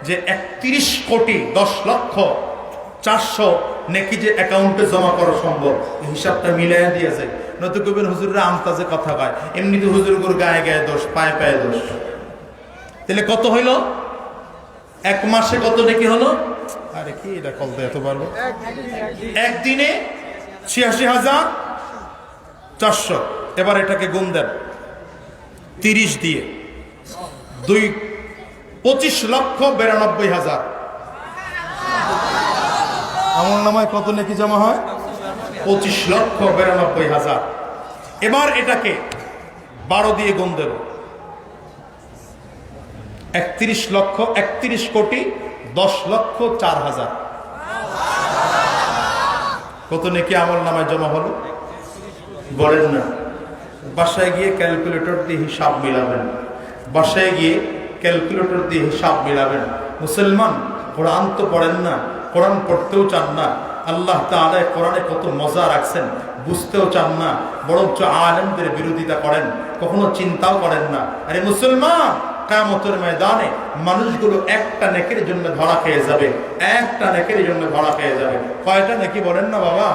যে 31,10,04,000 নেকি যে অ্যাকাউন্টে জমা করা সম্ভব, হিসাবটা মিলাই দিয়ে যায়। নয়তো কবেন হুজুররা আমতাজে কথা কয়, এমনিতে হুজুরগুর গায়ে গায়ে দোষ, পায়ে পায়ে দোষ। তাহলে কত হইল? 1 মাসে কত নেকি হলো? আরে কি এটা কল এত পারবো? একদিনে 86,400। এবার এটাকে গুণ দেন, 30 দিয়ে 25,92,000। আমলনামায় কত নেকি জমা হয়? 25,92,000। এবার এটাকে 12 দিয়ে গুণ দেব, 31,31,10,04,000। কত নেকি আমলনামায় জমা হলো বলেন না? বাসায় গিয়ে ক্যালকুলেটর দিয়ে হিসাব মিলাবেন, বাসায় গিয়ে ক্যালকুলেটর দিয়ে হিসাব মিলাবেন। মুসলমান, কোরআন তো পড়েন না, কোরআন পড়তেও চান না, আল্লাহ তাআলা কোরআনে কত মজা রাখছেন বুঝতেও চান না, বরঞ্চ আলেমদের বিরোধিতা করেন, কখনো চিন্তাও করেন না। আরে মুসলমান, কিয়ামতের ময়দানে মানুষগুলো একটা নেকির জন্য ধরা খেয়ে যাবে, একটা নেকির জন্য ধরা খেয়ে যাবে। কয়টা নেকি বলেন না বাবা?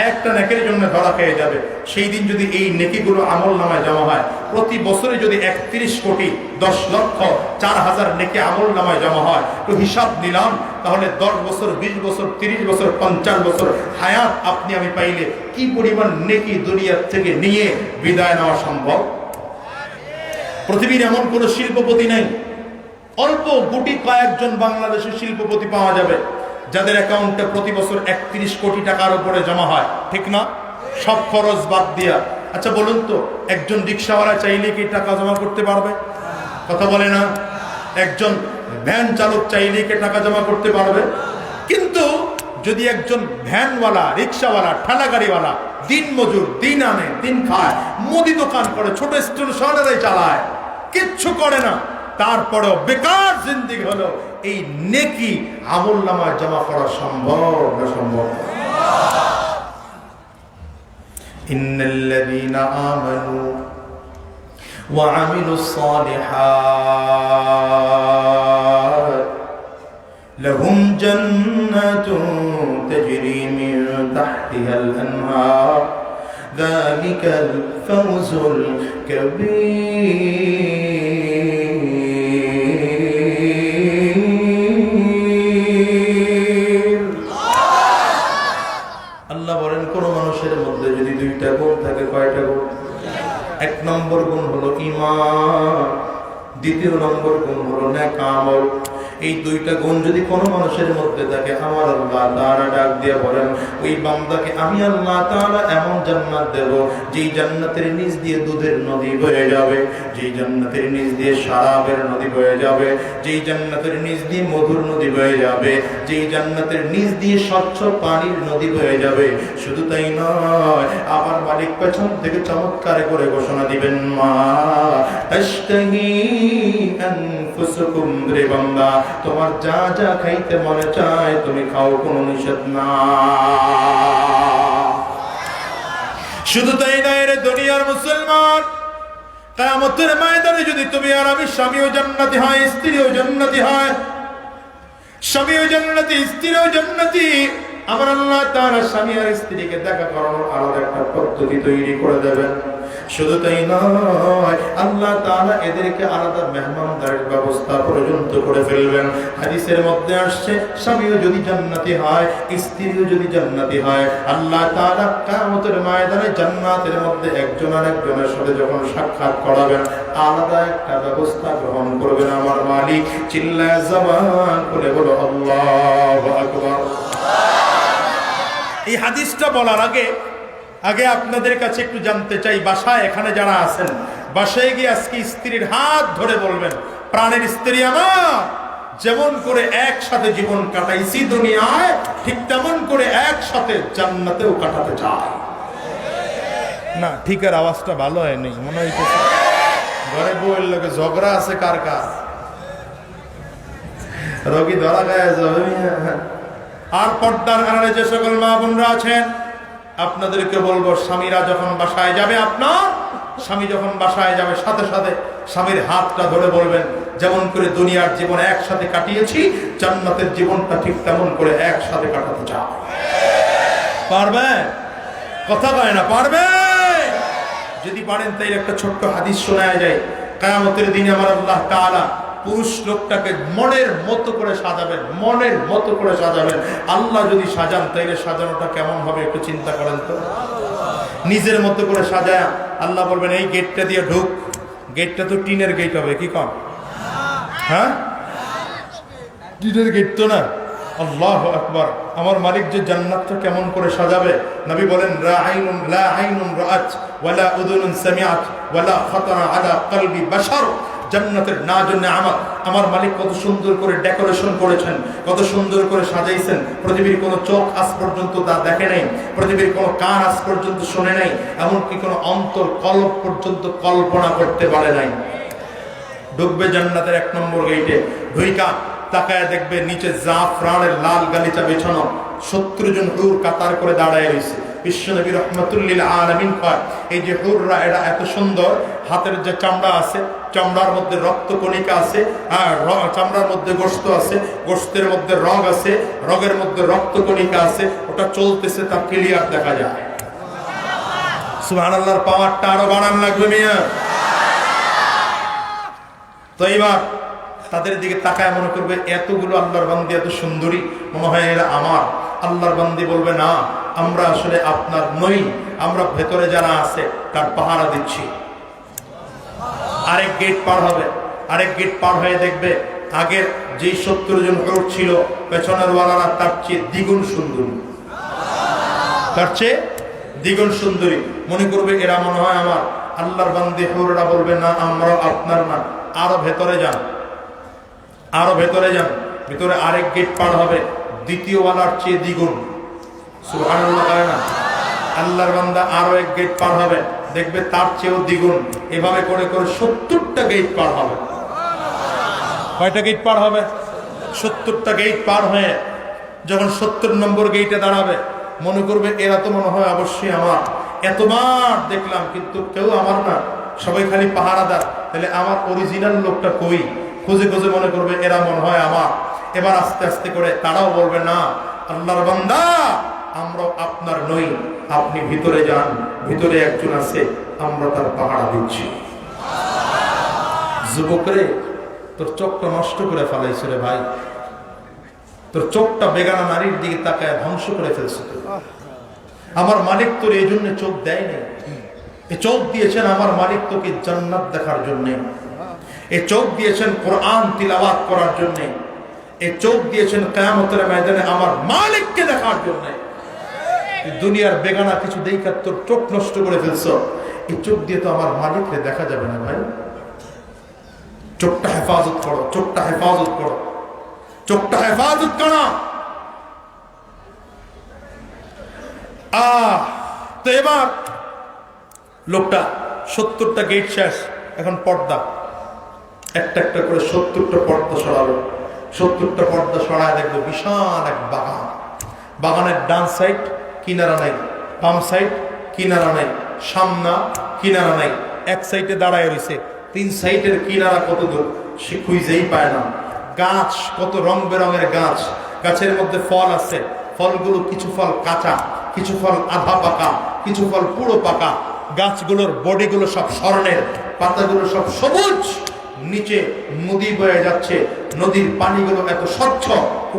একটা নেকির জন্য ধরা খেয়ে যাবে। সেই দিন যদি এই নেকিগুলো আমলনামায় জমা হয়, প্রতি বছরে যদি 31,10,04,000 নেকি আমলনামায় জমা হয়, তো হিসাব নিলাম, তাহলে 10 বছর, 20 বছর, 30 বছর, 50 বছর হায়াত আপনি আমি পাইলে কি পরিমাণ নেকি দুনিয়ার থেকে নিয়ে বিদায় নেওয়া সম্ভব? পৃথিবীর এমন কোন শিল্পপতি নাই, অল্প গুটি কয়েকজন বাংলাদেশের শিল্পপতি পাওয়া যাবে যাদের অ্যাকাউন্টে প্রতি বছর 31 কোটি টাকার উপরে জমা হয়, ঠিক না? সব খরচ বাদ দিয়া। আচ্ছা বলুন তো, একজন রিক্সাওয়ালা চাইলে কি টাকা জমা করতে পারবে? কথা বলে না? একজন ভ্যান চালক চাইলে কি টাকা জমা করতে পারবে? কিন্তু যদি একজন ভ্যানওয়ালা, রিক্সাওয়ালা, ঠেলা গাড়িওয়ালা, দিন মজুর, দিন আনে দিন খায়, মুদি দোকান করে, ছোট স্টেশনারি চালায়, কিচ্ছু করে না, তারপরেও বেকার জিন্দেগি হলো, এই নেকি আমলনামায় জমা করা সম্ভব না? সম্ভব। ইন্নাল্লাযীনা আমানু ওয়া আমিলুস সালিহাত লাহুম জান্নাতুন তাজরি মিন তাহতিহাল আনহার যালিকাল ফাওজুল কাবীর। আল্লাহ বলেন, কোন মানুষের মধ্যে যদি 2টা গুণ থাকে, কয়টা গুণ? 1 নম্বর গুণ হলো ঈমান, 2য় নম্বর গুণ হলো নেক আমল। এই 2টা গুণ যদি কোনো মানুষের মধ্যে থাকে, আমার আল্লাহ তাআলা ডাক দিয়ে বলেন, ওই বান্দাকে আমি আল্লাহ তাআলা এমন জান্নাত দেব, যেই জান্নাতের নিচ দিয়ে দুধের নদী বয়ে যাবে, যেই জান্নাতের নিচ দিয়ে শরাবের নদী বয়ে যাবে, যেই জান্নাতের নিচ দিয়ে মধুর নদী বয়ে যাবে, যেই জান্নাতের নিচ দিয়ে স্বচ্ছ পানির নদী বয়ে যাবে। শুধু তাই নয়, আবার মালিক পেছন থেকে চমৎকার করে ঘোষণা দিবেন, মা তাশতাহি আনফুসুকুম, রে বান্দা, তোমার যা যা খাইতে মনে চায় তুমি খাও, কোনো নিষেধ না। শুধু তাই নয় রে দুনিয়ার মুসলমান, কিয়ামতের ময়দানে যদি তুমি আর আমি, স্বামীও জান্নাতি হয়, স্ত্রীও জান্নাতি হয়, স্বামীও জান্নাতি, স্ত্রীও জান্নাতি, আমার আল্লাহ তাআলা স্বামী আর স্ত্রীকে দেখা করানোর আলাদা একটা পদ্ধতি তৈরি করে দেবেন। শুধু তাই নয়, আল্লাহ তাআলা এদেরকে আলাদা মেহমানদারির ব্যবস্থা পর্যন্ত করে ফেলবেন। হাদিসের মধ্যে আসছে, স্বামীও যদি জান্নাতি হয়, স্ত্রীও যদি জান্নাতি হয়, আল্লাহ তাআলা কিয়ামতের ময়দানে জান্নাতের মধ্যে একজন আরেকজনের সাথে যখন সাক্ষাৎ করাবেন, আলাদা একটা ব্যবস্থা গ্রহণ করবেন আমার মালিক। চিল্লায় জবান করে বলো আল্লাহু আকবার। এই হাদিসটা বলার আগে আপনাদের কাছে একটু জানতে চাই, বাসায় এখানে যারা আছেন, বাসায় গিয়ে আজকে স্ত্রীর হাত ধরে বলবেন, প্রাণের স্ত্রী আমার, যেমন করে একসাথে জীবন কাটাইছি দুনিয়ায়, ঠিক তেমন করে একসাথে জান্নাতেও কাটাতে চাই। না, ঠিক আর আওয়াজটা ভালো হয়নি, মনে হইতেছে ঘরে বউয়ের লোকে ঝগড়া আছে কার কার, রোগী ধরা গায়ে যাবে। আর পর্দার আড়ালে যে সকল মা বোনরা আছেন, আপনাদেরকে বলবো, স্বামীরা যখন বাসায় যাবে, আপনার স্বামী যখন বাসায় যাবে, সাথে সাথে স্বামীর হাতটা ধরে বলবেন, যেমন করে দুনিয়ার জীবন একসাথে কাটিয়েছি, জান্নাতের জীবনটা ঠিক তেমন করে একসাথে কাটাতে চাও। পারবে? কথা কয় না, পারবে? যদি পারেন তাই একটা ছোট্ট হাদিস শোনা যায়। কিয়ামতের দিনে আমার আল্লাহ তাআলা পুরুষ লোকটাকে মনের মতো করে সাজাবেন, মনের মতো করে সাজাবেন। আল্লাহ যদি সাজান, তাইলে সাজানোটা কেমন হবে একটু চিন্তা করেন তো। নিজের মতো করে সাজায় আল্লাহ বলবেন, এই গেটটা দিয়ে ঢুক, গেটটা তো টিনের গেট হবে, কি কন? হ্যাঁ, টিনের গেট তো না। আল্লাহু আকবার। আমার মালিক যে জান্নাতটা কেমন করে সাজাবে, নবী বলেন লা আইনুন রাআত ওয়ালা উযুনুন সামিআত ওয়ালা খাতারা আলা কলবি বাশার। জান্নাতের না জন্য আমার মালিক কত সুন্দর করে ডেকোরেশন করেছেন, কত সুন্দর করে সাজাইছেন। পৃথিবীর কোনো চোখ আজ পর্যন্ত তা দেখে নাই, পৃথিবীর কোনো কান আজ পর্যন্ত শোনে নাই, এমনকি কোনো অন্তর কল্প পর্যন্ত কল্পনা করতে পারে নাই। ঢুকবে জান্নাতের 1 নম্বর গেটে, ঢুইকা তাকায় দেখবে নিচে জাফরানের লাল গালিচা বিছানো, 70 জন হুর কাতার করে দাঁড়ায় রয়েছে। বিশ্বনবী রাহমাতুল লিল আলামিন কয়, এই যে হুররা এরা এত সুন্দর, হাতের যে চামড়া আছে, চামড়ার মধ্যে রক্ত কণিকা আছে, আর চামড়ার মধ্যে গোশত আছে, গোশতের মধ্যে রগ আছে, রগের মধ্যে রক্ত কণিকা আছে, ওটা চলতেছে, তা ক্লিয়ার দেখা যায়। সুবহানাল্লাহর পাওয়ারটা আরো বাড়ান লাগবে মিয়া। তো এবার তাদের দিকে তাকায় মনে করবে এতগুলো আল্লাহর বান্দি এত সুন্দরী, মনে হয় এরা আমার। আল্লাহর বান্দি বলবে না, আমরা আসলে আপনার নই, আমরা ভেতরে যারা আছে তার পাহারা দিচ্ছি। আরেক গেট পার হবে, আরেক গেট পার হয়ে দেখবে আগের যেই 70 জন হুর ছিল, পেছনের ওয়ালারা তার চেয়ে দ্বিগুণ সুন্দরী, তার চেয়ে দ্বিগুণ সুন্দরী। মনে করবে এরা মনে হয় আমার। আল্লাহর বান্দি হুররা বলবে না, আমরা আপনার না, আরো ভেতরে যান, আরো ভেতরে যান। ভিতরে আরেক গেট পার হবে, দ্বিতীয় ওয়ালার চেয়ে দ্বিগুণ। সুবহানাল্লাহ কয় না? আল্লাহর বান্দা আরো এক গেট পার হবে, দেখবে তার চেয়েও দ্বিগুণ। এভাবে করে করে 70টা গেট পার হবে। কয়টা গেট পার হবে? 70টা গেট পার হয়ে যখন 70 নম্বর গেটে দাঁড়াবে, মনে করবে এরা তো মনে হয় অবশ্যই আমার। এতবার দেখলাম কিন্তু কেউ আমার না, সবাই খালি পাহারাদার, তাহলে আমার অরিজিনাল লোকটা কই? খুঁজে খুঁজে মনে করবে এরা মনে হয় আমার। এবার আস্তে আস্তে করে তারাও বলবে না, আল্লাহর বান্দা আমরা আপনার নই, আপনি ভিতরে যান, ভিতরে একজন আছে, আমরা তার পাহারা দিচ্ছি। যুবকরে, তোর চোখটা নষ্ট করে ফেলাইছে রে ভাই, তোর চোখটা বেগানা নারীর দিকে তাকায় ধ্বংস করে ফেলছে। আমার মালিক তোর এই জন্য চোখ দেয়নি, এই চোখ দিয়েছেন আমার মালিক তোকে জান্নাত দেখার জন্য, এই চোখ দিয়েছেন কোরআন তিলাওয়াত করার জন্য, এই চোখ দিয়েছেন কিয়ামতের ময়দানে আমার মালিককে দেখার জন্য। দুনিয়ার বেগানা কিছু দেখা তোর চোখ নষ্ট করে ফেলছো, এই চোখ দিয়ে তো আমার মালিককে দেখা যাবে না ভাই। চোখটা হেফাজত করো, চোখটা হেফাজত করো, চোখটা হেফাজত করো। তো এবার লোকটা 70টা গেট শেষ, এখন পর্দা একটা একটা করে 70টা পর্দা সরালো। 70টা পর্দা সরায় দেখবো বিশাল এক বাগান। বাগানের ডান সাইড কিনারা নাই, বাম সাইড কিনারা নাই, সামনা কিনারা নাই, এক সাইডে দাঁড়ায় রয়েছে, 3 সাইডের কিনারা কত দূর সে খুঁজেই পায় না। গাছ কত রং বেরঙের গাছ, গাছের মধ্যে ফল আছে, ফলগুলো কিছু ফল কাঁচা, কিছু ফল আধা পাকা, কিছু ফল পুরো পাকা। গাছগুলোর বডিগুলো সব স্বর্ণের, পাতাগুলো সব সবুজ। নিচে নদী বয়ে যাচ্ছে, নদীর পানিগুলো এত স্বচ্ছ,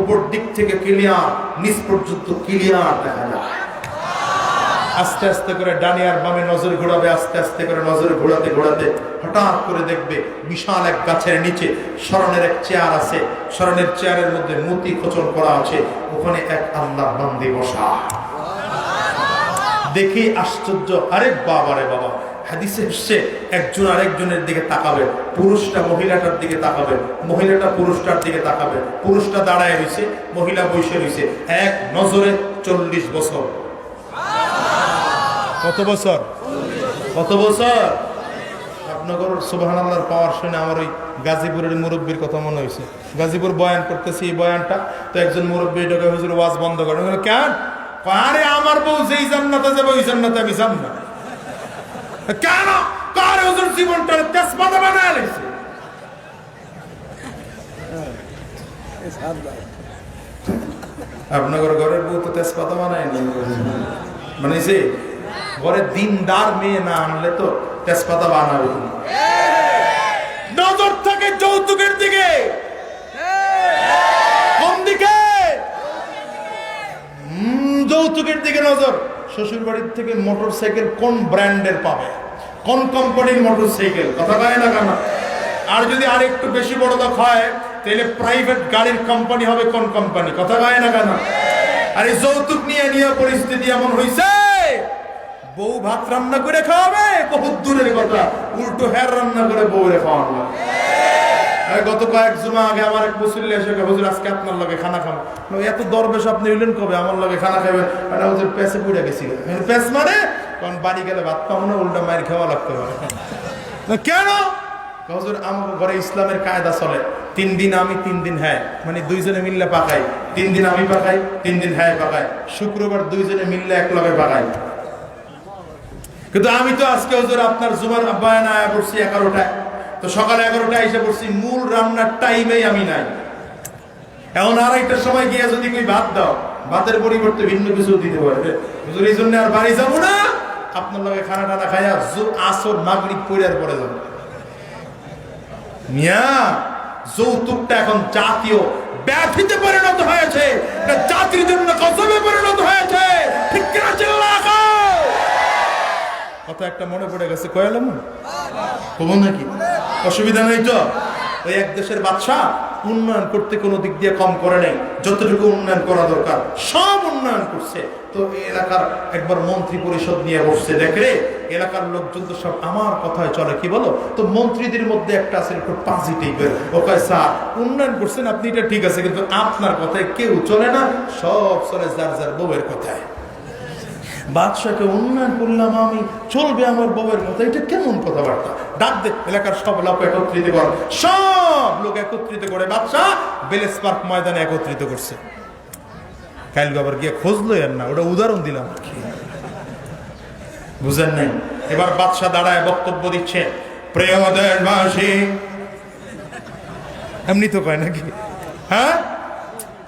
উপর দিক থেকে ক্লিয়ার, নিচ পর্যন্ত ক্লিয়ার দেখা যায়। আস্তে আস্তে করে ডানে আর বামে নজর ঘোরাবে, আস্তে আস্তে করে নজর ঘোরাতে ঘোরাতে হঠাৎ করে দেখবে বিশাল এক গাছের নিচে স্বর্ণের এক চেয়ার আছে, স্বর্ণের চেয়ারের মধ্যে মতি খোঁচন করা আছে, ওখানে এক আল্লাহর বান্দী বসা। দেখি আশ্চর্য, আরে বাবা রে বাবা, হাদিসে এসেছে একজন আরেকজনের দিকে তাকাবে, পুরুষটা মহিলাটার দিকে তাকাবে, মহিলাটা পুরুষটার দিকে তাকাবে, পুরুষটা দাঁড়ায় রয়েছে, মহিলা বসে রয়েছে, এক নজরে 40 বছর। কত বছর? কত বছর? আপনাদের সুবহানাল্লাহর পাওয়ার শুনে আমার ওই গাজীপুরের মুরব্বীর কথা মনে হয়েছে। গাজীপুর বয়ান করতেছি, এই বয়ানটা তো একজন মুরব্বী ঢোকে, হুজুর ওয়াজ বন্ধ করেন। কেন? আরে আমার বউ যেই জান্নাতে যাবে ওই জান্নাতে আমি যাব না। কেন? কারে হুজুর জীবনটা তেজপাতা বানায় লেছে। আপনাদের ঘরের বউ তো তেজপাতা বানায় নি, মানে যে ঘরে দিনদার মেয়ে না আনলে তো তেজপাতা বানাবে। নজর থাকে যৌতুকের দিকে। কোন দিকে? যৌতুকের দিকে নজর। শ্বশুর বাড়ির থেকে মোটরসাইকেল কোন ব্র্যান্ডের পাবে, কোন কোম্পানির মোটরসাইকেল, কথা কয় না কেন? আর যদি আর একটু বেশি বড় লোক হয় তাহলে প্রাইভেট গাড়ির কোম্পানি হবে কোন কোম্পানি, কথা কয় না কেন? আর এই যৌতুক নিয়ে নিয়ে পরিস্থিতি এমন হয়েছে, বউ ভাত রান্না করে খাওয়াবে বহুত দূরের কথা, উল্টো হ্যার রান্না করে বউরে খাওয়ানো। গত কয়েক জুমা আগে আমার এক মুসল্লি এসে হুজুর আজকে আপনার লগে খানা খাবো। এত দরবেশ আপনি হইলেন কবে আমার লগে খানা খাবেন? মানে হুজুর পেছে পুড়ে গেছিল। পেছ মানে কারণ বাড়ি গেলে ভাত পাবো না, উল্টা মায়ের খাওয়া লাগতে পারে। কেন? হুজুর আমার ঘরে ইসলামের কায়দা চলে, 3 দিন আমি 3 দিন হ্যাঁ, মানে দুইজনে মিললে পাকাই, 3 দিন আমি পাকাই 3 দিন হ্যাঁ পাকাই, শুক্রবার দুইজনে মিললে এক লগে পাকাই। কিন্তু আমি তো আজকে হুজুর আপনার জুমার বয়ান আয়া পড়ছি 11টায়, তো সকালে 11টায় এসে পড়ছি, মূল রান্নার টাইমেই আমি নাই। এখন 2:30টার সময় গিয়ে যদি কই ভাত দাও, ভাতের পরিবর্তে ভিন্ন কিছু দিতে পারবে হুজুর, এই জন্য আর বাড়ি যাবো না, আপনার লগে খানা টানা খাইয়া আসর মাগরিব পড়ার পরে যাবো। মিয়া যৌতুকটা এখন জাতীয় ব্যাধিতে পরিণত হয়েছে, জাতির জন্য কসমে পরিণত হয়েছে, ঠিক কিনা? চিল্লা খাও। কথা একটা মনে পড়ে গেছে, কয়ালাম কমন নাকি? অসুবিধা নেই তো? ওই এক দেশের বাদশাহ উন্নয়ন করতে কোনো দিক দিয়ে কম করে নেই, যতটুকু উন্নয়ন করা দরকার সব উন্নয়ন করছে। তো এই এলাকার একবার মন্ত্রী পরিষদ নিয়ে বসছে, দেখে এলাকার লোকজন তো সব আমার কথায় চলে, কি বলো? তো মন্ত্রীদের মধ্যে একটা আছে একটু পাজি টাইপের, ও কয় স্যার উন্নয়ন করছেন আপনি, এটা ঠিক আছে, কিন্তু আপনার কথায় কেউ চলে না, সব চলে যার যার বউয়ের কথায়। বাদশাকে উন্নয়ন করলাম আমি, চলবে আমার বউয়ের কথা, এটা কেমন কথাবার্তা? ডাক দে এলাকার সব লোক একত্রিত কর। সব লোক একত্রিত করে বাদশাহ বেলেস পার্ক ময়দানে একত্রিত করছে। কালকে আবার গিয়ে খুঁজলো এর না, ওটা উদাহরণ দিলাম, বুঝেন নাই? এবার বাদশাহ দাঁড়ায় বক্তব্য দিচ্ছে, প্রিয় দেশবাসী, এমনি তো কয় নাকি? হ্যাঁ,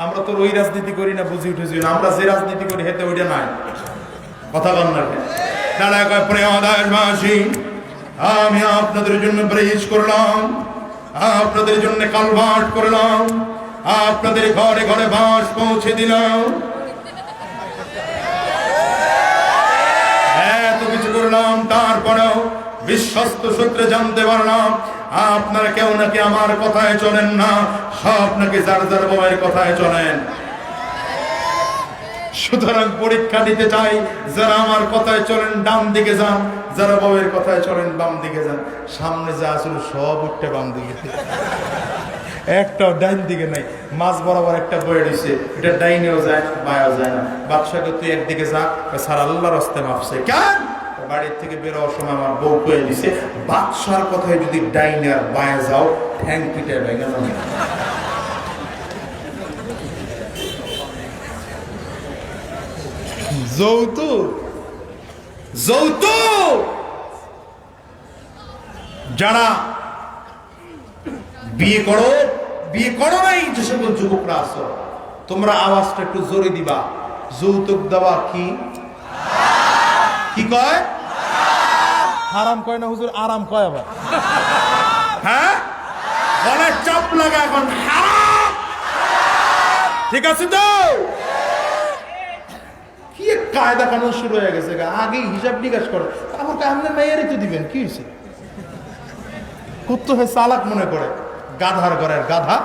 আমরা তো ওই রাজনীতি করি না, বুঝি উঠেছি না, আমরা যে রাজনীতি করি হেতে ওইটা নাই, কথা বল না। দাঁড়ায় কয়, প্রিয় দেশবাসী, আমি আপনাদের জন্য ব্রিজ করলাম, আপনাদের জন্য কালভার্ট করলাম, আপনাদের ঘরে ঘরে বাস পৌঁছে দিলাম, এত কিছু করলাম, তারপরেও বিশ্বস্ত সূত্রে জানতে পারলাম আপনারা কেউ নাকি আমার কথায় চলেন না, সব নাকি যার যার বউয়ের কথায় চলেন। সুতরাং পরীক্ষা দিতে চাই, যারা আমার কথায় চলেন ডান দিকে যান, যারা বউয়ের কথায় চলেন বাম দিকে যান। সামনে যা আসলে সব উঠতে বাম দিকে, একটাও ডাইন দিকে নাই, মাঝ বরাবর একটা বয়ে দিছে, এটা ডাইনেও যায় না বায়াও যায় না। বাদশাকে তুই একদিকে যা, সার আল্লাহর রাস্তে মাপছে কেন? বাড়ির থেকে বেরোয়ার সময় আমার বউ কয়ে দিছে, বাদশার কথায় যদি ডাইনে আর বায়া যাও ঠ্যাং পিটে ভেঙে যাবে। যৌতুক, যৌতুক। যারা বিয়ে করো, বিয়ে করো নাই যে সকল যুবকরা আছো, তোমরা আওয়াজটা একটু জোরে দিবা। যৌতুক দেওয়া কি কি কয়? হারাম কয় না হুজুর, আরাম কয় আবার। হ্যাঁ, গলায় চাপ লাগা এখন হারাম, ঠিক আছে তো? কি কায়দা কানুন শুরু হয়ে গেছে, আগে হিসাব নিকাশ করে, আমাকে আপনি মেয়েরই তো দিবেন, কি হয়েছে? কত হয় চালাক মনে করে, গাধার ঘরের গাধা,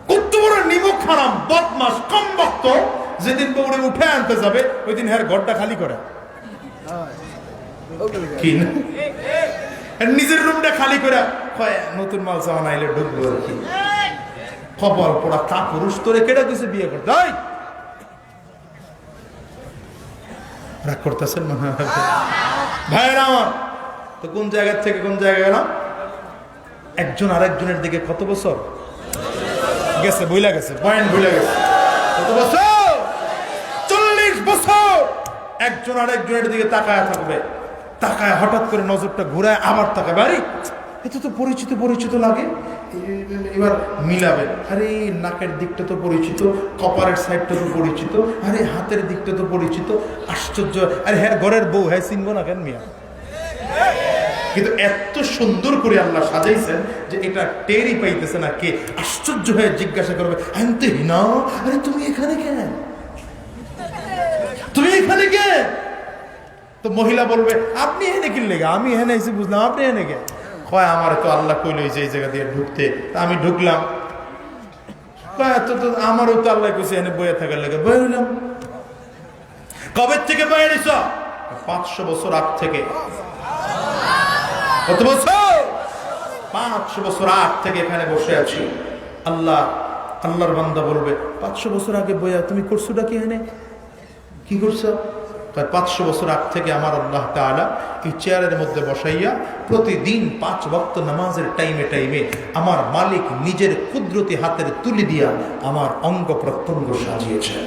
কত বড় নিমক হারাম বদমাস কম বক্ত। যেদিন বউরে উঠে আনতে যাবে ওই দিন হ্যাঁ ঘরটা খালি করে, কি না নিজের রুমটা খালি করে নতুন মাল চাওয়া আইলে ঢুকবো আর কি। খবর পড়া তা পুরুষ তোরে কেটে দিছে বিয়ে করতে, রাগ করতেছেন ভাইয়েরা আমার। তো কোন জায়গা থেকে কোন জায়গায় গেলাম? একজন আরেকজনের দিকে কত বছর গেছে, ভুলে গেছে, পয়েন্ট ভুলে গেছে। কত বছর? 40 বছর একজন আরেকজনের দিকে তাকায় থাকবে, তাকায় হঠাৎ করে নজরটা ঘুরায় আবার তাকাবে, আরে এটা তো পরিচিত পরিচিত লাগে, এবার মিলাবে, আরে নাকের দিকটা তো পরিচিত, কপারের সাইডটা তো পরিচিত, আরে হাতের দিকটা তো পরিচিত, আশ্চর্য, আরে হ্যাঁ ঘরের বউ, হ্যাঁ চিনবো না কেন মিয়া? কিন্তু এত সুন্দর করে আল্লাহ সাজাইছেন যে এটা টেরই পাইতেছে না কে। আশ্চর্য হয়ে জিজ্ঞাসা করবে, আনতে হিনা, আরে তুমি এখানে কেন, তুমি এখানে কে? তো মহিলা বলবে আপনি এনে কিনলে গে, আমি এনে এসে বুঝলাম আপনি এনে গে, কয় আমার তো আল্লাহ কইল যে এই জায়গা দিয়ে ঢুকতে, তা আমি ঢুকলাম। কয় তো আমারও তো আল্লাহ কইছে এনে বইয়ে থাকার লেগে, বয়ে হইলাম। কবে থেকে বয়ে নিছ? 500 বছর আগ থেকে। কত বছর? 500 বছর আগ থেকে এখানে বসে আছি। আল্লাহর বান্দা বলবে 500 বছর আগে বইয়া তুমি করছোটা কি এনে, কি করছো? 500 বছর আগ থেকে আমার আল্লাহ তাআলা এই চেয়ারের মধ্যে বসাইয়া প্রতিদিন 5 ওয়াক্ত নামাজের টাইমে টাইমে আমার মালিক নিজের কুদরতি হাতের তুলি দিয়া আমার অঙ্গ প্রত্যঙ্গ সাজিয়েছেন।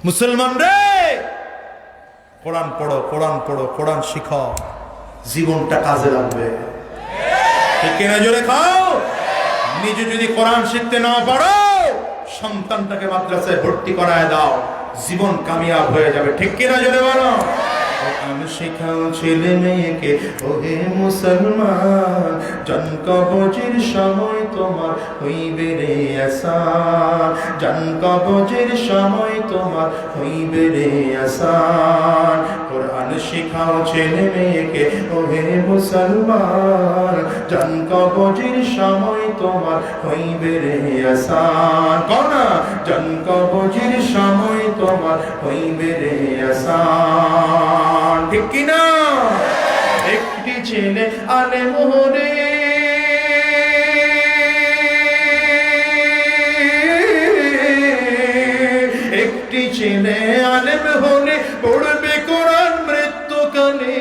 মুসলমান রে, কোরআন পড়ো, কোরআন পড়ো, কোরআন শিখো, জীবনটা কাজে লাগবে। ঠিক কিনা জোরে খাও। নিজে যদি কোরআন শিখতে না পারো, সন্তানটাকে মাদ্রাসায় ভর্তি করায় দাও, জীবন কামিয়াব হয়ে যাবে। ঠিক কিনা জোরে বলো। আমি শেখাও ছেলে মেয়েকে, ওহে মুসলমান, জান কবজের সময় তোমার হইবে রে আসান, জান কবজের সময় তোমার হইবে রে আসান। কোরআন শেখাও ছেলে মেয়েকে, ওহে মুসলমান, জান কবজের সময় তোমার হইবে রে আসান। কোনা জান কবজের সময় তোমার হইবে রে আসান। ঠিক কিনা? একটি ছেলে আলেম হলে, একটি ছেলে আলেম হলে পড়বে কোরআন মৃত্যুকালে,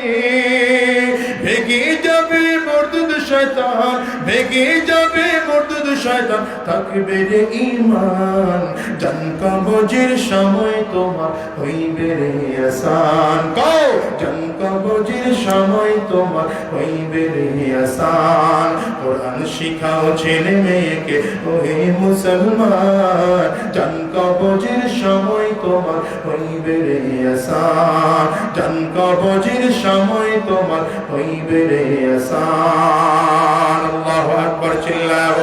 ভেগে যাবে মরদুদ শয়তান, ভেগে যাবে মরদুদ শয়তান, থাকবে রে ঈমান, জান কবজের সময় তোমার হইবে রে আসান। কও জান কবজের সময় তোমার হইবে রে আসান। কোরআন শিখাও ছেলে মেয়েকে, ওহে মুসলমান, জান কবজের সময় তোমার হইবে রে আসান, জান কবজের সময় তোমার হইবে রে আসান। আল্লাহু আকবার চিল্লাও।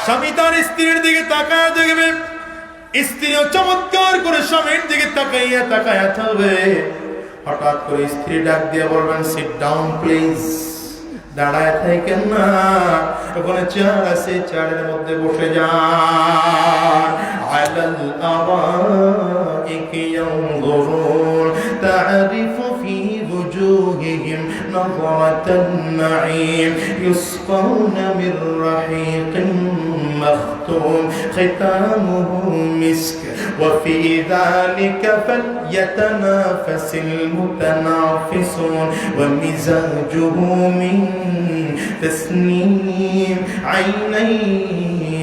স্বামী তার স্ত্রীর দিকে তাকায় দেখবে, স্ত্রীও চমৎকার করে স্বামীর দিকে তাকাইয়া তাকাইয়া থাকবে। হঠাৎ করে স্ত্রী ডাক দিয়ে বলবেন, সিট ডাউন প্লিজ, দাঁড়ায় থাকেন না, ওখানে চেয়ার আছে, চেয়ারের মধ্যে বসে যান। আলাল আওয়াইকি ইয়ানজুরুন তা'রিফু ফি وجوههم نظرة النعيم يسقون من رحيق مختوم ختامه مسك وفي ذلك فليتنافس المتنافسون ومزاجه من تسنيم عينا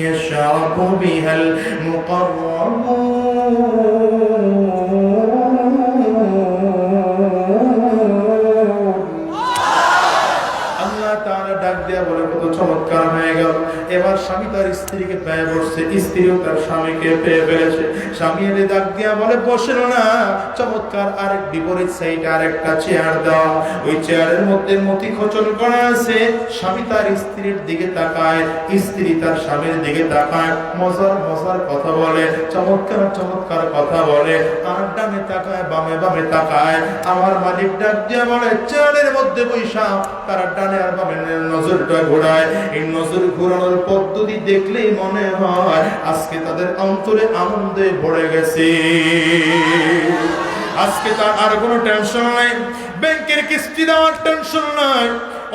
يشرب بها المقربون। চমৎকার হয়ে গেল। এবার স্বামী তার স্ত্রীকে পেয়ে বসছে, স্ত্রীও তার স্বামীকে পেয়ে ফেলেছে। স্বামী এলে ডাক দিয়া বলে, বসেন না, চমৎকার আরেক বিপরীত সাইডে আরেকটা চেয়ার দেওয়া, ওই চেয়ারের মধ্যে মতি খোঁচন করা আছে। স্বামী তার স্ত্রীর দিকে তাকায়, স্ত্রী তার স্বামীর দিকে তাকায়, মজার মজার কথা বলে, চমৎকার চমৎকার কথা বলে। আর ডানে তাকায়, বামে বামে তাকায়। আমার মালিক ডাক দিয়া বলে, চেয়ারের মধ্যে বৈশা তার ডানে আর বামে নজরটা ঘোরায়। এই নজর ঘোরানোর পদ্ধতি দেখলেই মনে হয় আজকে তাদের অন্তরে আনন্দে ভরে গেছে। আজকে তার আর কোনো টেনশন নাই, ব্যাংকের কিস্তি দেওয়ার টেনশন নাই,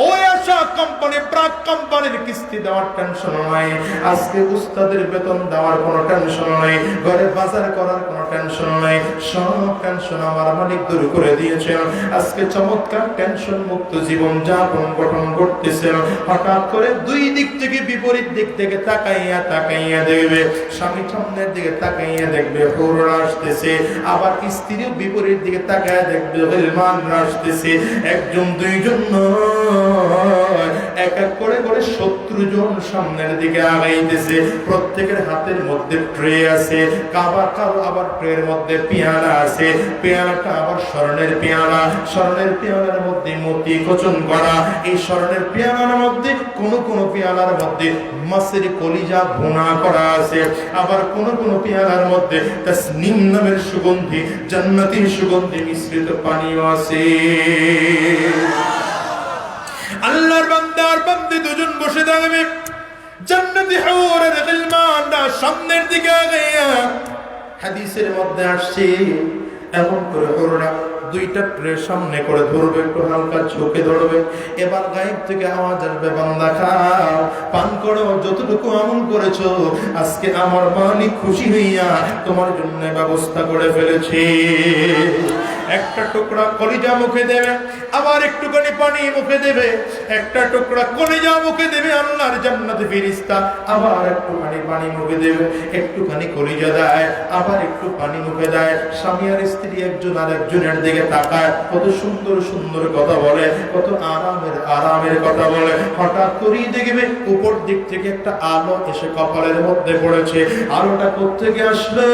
ওই আশা কোম্পানি প্রাক কোম্পানির কিস্তি দেওয়ার টেনশন নাই, আজকে উস্তাদের বেতন দেওয়ার কোনো টেনশন নাই, ঘরে বাজার করার কোনো টেনশন নাই। সব টেনশন আমার মালিক দূর করে দিয়েছেন। আজকে চমৎকার টেনশন মুক্ত জীবন যাপন গঠন করতেছেন। হঠাৎ করে দুই দিক থেকে বিপরীত দিক থেকে তাকাইয়া তাকাইয়া দেখবে, স্বামী সামনের দিকে তাকাইয়া দেখবে হুররা আসতেছে, আবার স্ত্রীও বিপরীত দিকে তাকাইয়া দেখবে মেহমান আসতেছে। একজন দুইজন নয়, এক এক করে করে 70 জন সামনের দিকে আগাইতেছে। প্রত্যেকের হাতের মধ্যে ট্রে আছে, কারো আবার ট্রের মধ্যে পেয়ালা আছে, পেয়ালাটা আবার স্বর্ণের পেয়ালা, স্বর্ণের পেয়ালার মধ্যে মতি খোচন করা, এই স্বর্ণের পেয়ালার মধ্যে কোন কোন পেয়ালার মধ্যে মাছের কলিজা ভুনা করা আছে, আবার কোন কোন পেয়ালার মধ্যে তাসনিম নামের সুগন্ধি জান্নাতি সুগন্ধি মিশ্রিত পানিও আছে। আল্লাহর বান্দা আর বান্দি দুজন বসে থাকবে, জান্নাতি হুরের গিলমানরা সামনের দিকে আগাইয়া। হাদিসের মধ্যে আসছে এমন করে হুররা দুইটা ট্রে সামনে করে ধরবে, একটু হালকা ঝুঁকে ধরবে। এবার গায়েব থেকে আওয়াজ আসবে, বান্দা খাও, পান করো, যতটুকু আমল করেছো আজকে আমার মালিক খুশি হইয়া তোমার জন্য ব্যবস্থা করে ফেলেছে। একটা টুকরা কলিজা মুখে দেবে, আবার একটুখানি পানি মুখে দেবে, একটা টুকরা কলিজা মুখে দেবে আল্লাহর জান্নাতে ফেরেশতা, আবার একটুখানি পানি মুখে দেবে, একটুখানি কলিজা দেয়, আবার একটু পানি মুখে দেয়। স্বামী আর স্ত্রী একজন আর একজনের দিকে তাকায়, কত সুন্দর সুন্দর কথা বলে, কত আরামের কথা বলে। হঠাৎ করেই দেখবে উপর দিক থেকে একটা আলো এসে কপালের মধ্যে পড়েছে। আলোটা কোত্থেকে আসলো?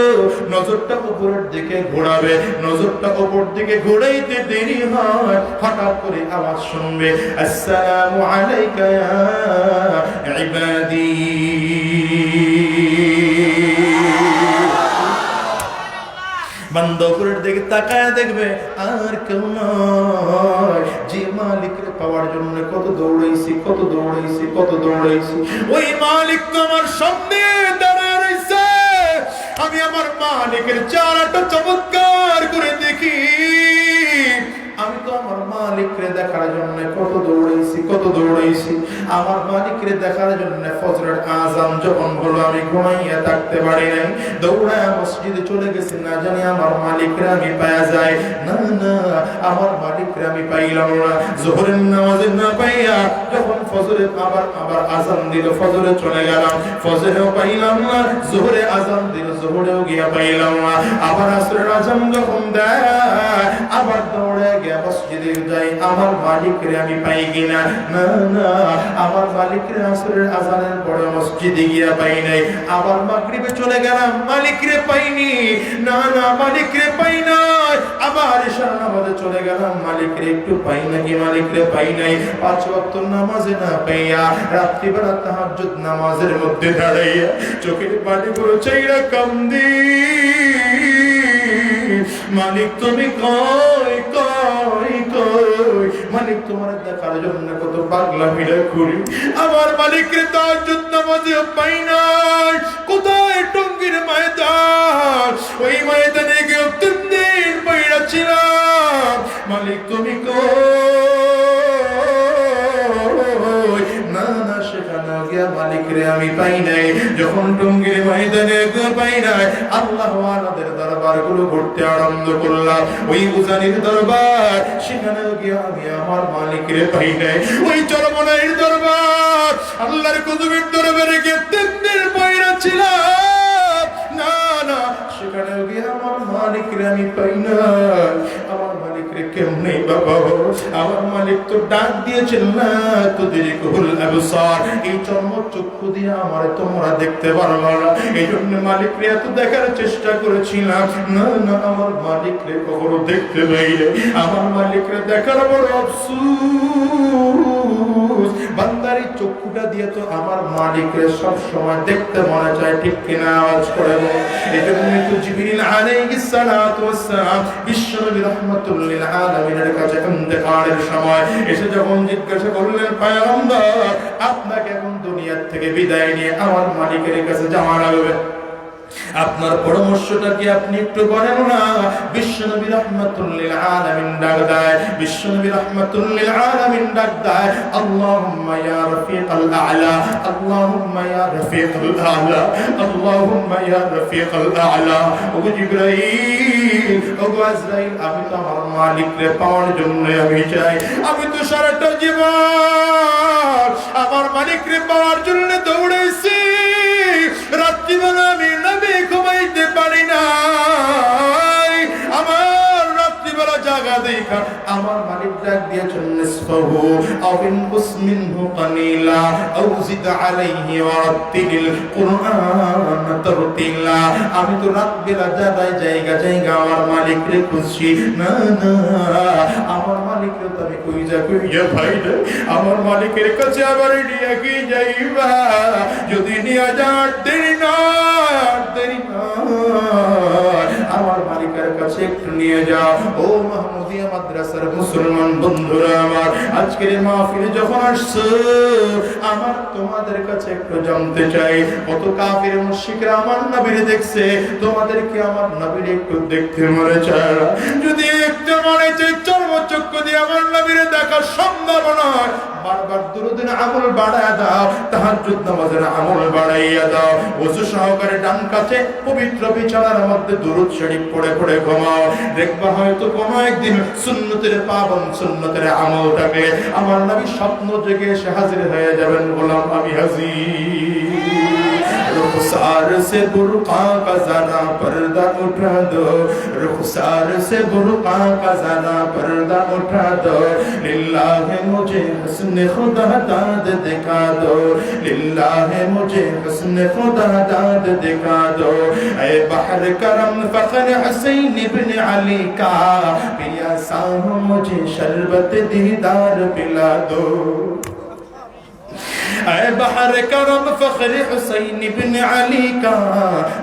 নজরটা উপরের দিকে ঘোরাবে, নজরটা উপর দিকে ঘুরাইতে দেরি হয়, হঠাৎ করে আওয়াজ শুনবে, আসসালামু আলাইকা ইয়া ইবাদি। বান্দা উপরের দিকে তাকায় দেখবে আর কেউ নয়, যে মালিকের পাওয়ার জন্য কত দৌড়াইছি, কত দৌড়াইছি, কত দৌড়াইছি, ওই মালিক তো আমার সামনে দাঁড়ায় রয়েছে। আমি আমার মালিকের চেহারাটা চমৎকার করে দেখি। আমি তো আমার মালিককে দেখার জন্য কত দৌড়াইছি, কত দৌড়াইছি। আমার মালিককে দেখার জন্য ফজরের আযান যখন হলো আমি ঘুমাইয়া থাকতে পারি নাই, দৌড়ায় মসজিদে চলে গেছি, না জানি আমার মালিককে আমি পাওয়া যায় না। না, আমার মালিককে আমি পাইলাম না। যোহরের নামাজে না পাইয়া যখন ফজরে আবার আযান দিল, ফজরে চলে গেলাম, ফজরেও পাইলাম না। যোহরে আযান দিল, যোহরেও গিয়া পাইলাম না। আবার আসরের আযান যখন দেয়, আবার দৌড়ে গিয়া মসজিদে যাই, আমার মালিককে আমি পাই কিনা। না না, আমার মালিককে আসরের আযানের পরে মসজিদে গিয়া পাই নাই। আবার মাগরিবে চলে গেলাম, মালিককে পাইনি। না না, মালিককে পাই নাই। আবার ইশার নামাজে চলে গেলাম, মালিককে একটু পাই নাকি, মালিককে পাই নাই। 5 ওয়াক্ত নামাজে না পাইয়া রাত্রিবেলা তাহাজ্জুদ নামাজের মধ্যে দাঁড়াইয়া চোখের পানি পুরো চাইরা কান্দি, মালিক তুমি কই কই কই, মালিক তোমার দেখার জন্য কত পাগলা মিলে ঘুরি। আমার মালিকের তাহাজ্জুদ নামাজে পাই নাই। কোথায়? টঙ্গীর ময়দান, ওই ময়দানে গিয়ে 3 দিন পয়রা ছিলাম। মালিক তুমি কই? না না, সেখানে গিয়া মালিকরে আমি পাই নাই। যখন টঙ্গীর ময়দানে পাই নাই, আল্লাহ ওয়ালাদের দরবার গুলো ঘুরতে আরম্ভ করলাম। ওই উজানির দরবার, সেখানে গিয়া আমি আমার মালিকরে পাই নাই। ওই চরমনাইয়ের দরবার, আল্লাহর কুতুবের দরবারে গিয়ে 3 দিন পয়রা ছিলাম। না না, সেখানে গিয়া আমার মালিকরে আমি পাই নাই। আমার মালিকরে কেমনে বাবা, আমার মালিক তো ডাক দিয়েছেন না তুদরিকুল আবসার, এই চর্ম চক্ষু দিয়ে আমার তোমরা দেখতে পারবে না। এই জন্য মালিকরে এত দেখার চেষ্টা করেছিলাম। না না, আমার মালিকরে কখনো দেখতে পাইলে আমার মালিকরে দেখার বড় আফসোস। বান্দার এই চক্ষুটা দিয়ে তো আমার মালিকরে সব সময় দেখতে মনে চায়, ঠিক কিনা? আওয়াজ করে বল। এই জন্য তো জিবরিল আলাইহিস সালাতু ওয়াস সালাম বিশ্বনবী রাহমাতুল লিল আলামিনের কাছে ইন্তেকালের সময় এসে যখন জিজ্ঞাসা করলেন, পয়গম্বর আপনাকে এখন দুনিয়া থেকে বিদায় নিয়ে আমার মালিকের কাছে যাওয়া লাগবে, আপনার পরামর্শটা কি আপনি একটু বলেন না? বিশ্বনবী রাহমাতুল লিল আলামিন ডাক দেয়, বিশ্বনবী রাহমাতুল লিল আলামিন ডাক দেয়, আল্লাহুম্মা ইয়া রাফিকাল আ'লা, আল্লাহুম্মা ইয়া রাফিকাল আ'লা, আল্লাহুম্মা ইয়া রাফিকাল আ'লা। ও জিবরাইল, ও আজরাইল, আমি তো আমার মালিককে পাওয়ার জন্য আমি চাই। আমি তো সারাটা জীবন আমার মালিককে পাওয়ার জন্য দৌড়াইছি। রাত্রিবেলা আমি নবী ঘুমাইতে পারি না। আমার রাত্রিবেলা জাগা দেখা আমার মালিক ডাক দিয়েছেন নিসফাহু আও ইনকুস মিনহু কালিলা আও জিদ আলাইহি ওয়ারাত্তিলিল কুরআন তারতিলা। আমি তো রাত বেলা যাই জায়গা জায়গা আমার মালিকরে খুঁজছি, না না আমার মালিকরে তো আমি কইজা ভাই রে, আমার মালিকের কাছে আবার নিয়ে কি যাইবা, যদি নিয়ে যাওয়ার দেরি না আমার মালিকের কাছে একটু নিয়ে যাও। ও মাহমুদিয়া মাদ্রাসার মুসলমান বন্ধুরা আমার, আজকের এই মাহফিলে যখন আসছো আমার তোমাদের কাছে একটু জানতে চাই, কত কাফির মুশরিকরা আমার নবীরে দেখছে, তোমাদেরকে আমার নবীরে একটু দেখতে মনে চায় না? যদি একটু মনে চাই চর্মচক্ষু দিয়ে আমার নবীরে দেখা সম্ভব নয়, বারবার দুরুদের আমল বাড়ায়া দাও, তাহাজ্জুদ নামাজের আমল বাড়াইয়া দাও, ওযু সহকারে ডান কাছে পবিত্র বিছানার মধ্যে দুরূদ শরীফ পড়ে পড়ে ঘুমাও। দেখবা হয়তো কোনো একদিন সুন্নতের পাবন সুন্নতের আমল থাকে, আমার নবী স্বপ্ন জেগে এসে হাজির হয়ে যাবেন, গোলাম আমি হাজির। रुखसार से बुरका का ज़रा पर्दा उठा दो, रुखसार से बुरका का ज़रा पर्दा उठा दो, लिल्लाह मुझे हुस्न खुदा दाद दिखा दो, लिल्लाह मुझे हुस्न खुदा दाद दिखा दो। ऐ बहर करम फख्र हुसैन इब्न अली का, पियासा हूँ मुझे शरबत दीदार पिला दो। ऐ बहर करम फख्र हुसैन इब्न अली का,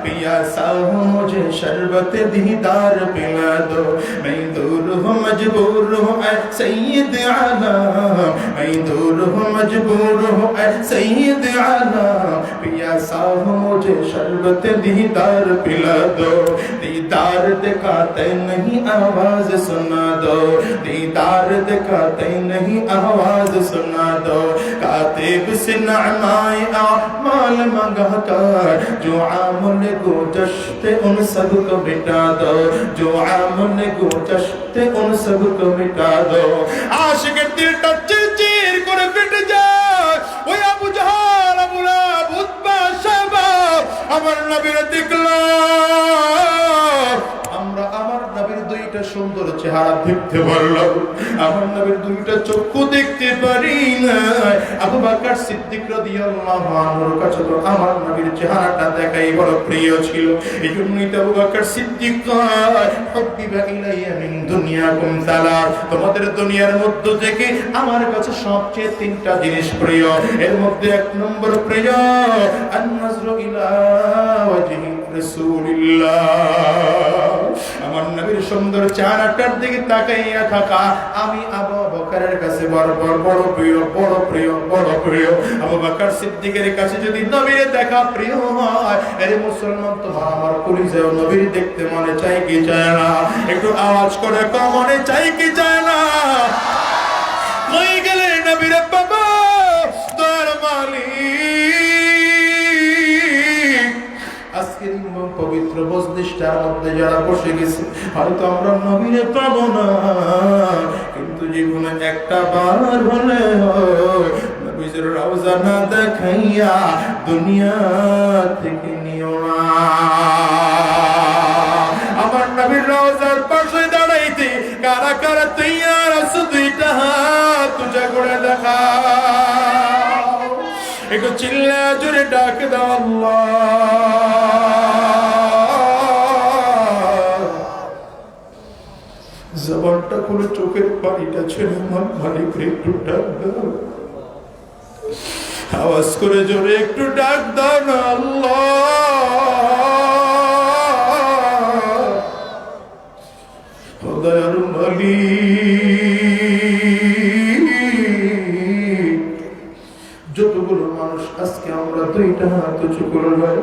पियासा हूँ मुझे शरबत दीदार पिला दो। मैं दूर हूँ मजबूर हूँ ऐ सैयद आलम, मैं दूर हूँ मजबूर हूँ ऐ सैयद आलम, पियासा हूँ मुझे शरबत दीदार पिला दो। दीदार दिखाते नहीं आवाज सुना दो, दीदार दिखाते नहीं आवाज सुना दो। कातिब से नअमाए आमाल मंगा कर, जो आमुल गुज़श्ते उन सब को मिटा दो, जो आमुल गुज़श्ते उन सब को मिटा दो। आशिक़ दिलटा चिर করে ফেটে যায়, ওই আবু জাহাল আবু লাহাব উতবা সাইবা আমার নবীর দেখলো, আমরা আমার নবীর দুইটা সুন্দর চেহারা দেখতে পারলাম, আমার নবীর দুইটা চক্ষু দেখতে পারি না। আবু বকর সিদ্দিক রাদিয়াল্লাহু আনহুর কাছে তো আমার নবীর চেহারাটা দেখাই বড় প্রিয় ছিল, এইজন্যই তো আবু বকর সিদ্দিক কয় হুব্বিবা ইলাইয়া মিন দুনিয়াকুম সালাস, তোমাদের দুনিয়ার মধ্য থেকে আমার কাছে সবচেয়ে তিনটা জিনিস প্রিয়, এর মধ্যে এক নম্বর প্রিয় আন-নাজরু ইলা ওয়াজহি রাসূলিল্লাহ, আমার নবীর সুন্দর চেহারাটার দিকে তাকাইয়া থাকা। আমি আবু বকরের কাছে বরাবর বড় প্রিয় বড় প্রিয় বড় প্রিয়। আবু বকর সিদ্দিকের কাছে যদি নবীর দেখা প্রিয় হয়, এর মুসলমান তোমার আমার কলিজায় নবীর দেখতে মনে চাই কি চায় না? একটু আওয়াজ করে কও মনে চাই কি চায় না? কই গেলে নবীর বাবা তোর মালিক? আজকের পবিত্র মজলিসটার মধ্যে যারা বসে গেছে, হয়তো আমরা নবীরে পাবো না, কিন্তু জীবনে একটা বার হলে নবীর রওজা না দেখাইয়া দুনিয়া থেকে নিও না। আমার নবীর রওজার পাশে দাঁড়াইতে কারা কারা তৈয়ার আছো? দুইটা হাত তুজা করে দেখা, একটু চিল্লা জোরে ডাক দাও আল্লাহ। জবানটা খুলে চোখের পানিটা ছেড়ে আমার মালিকরে একটু ডাক দাও, আওয়াজ করে জোরে একটু ডাক দাও না আল্লাহ। দয়ার মালিক, যতগুলো মানুষ আজকে আমরা দুইটা হাত উঁচু করলাম,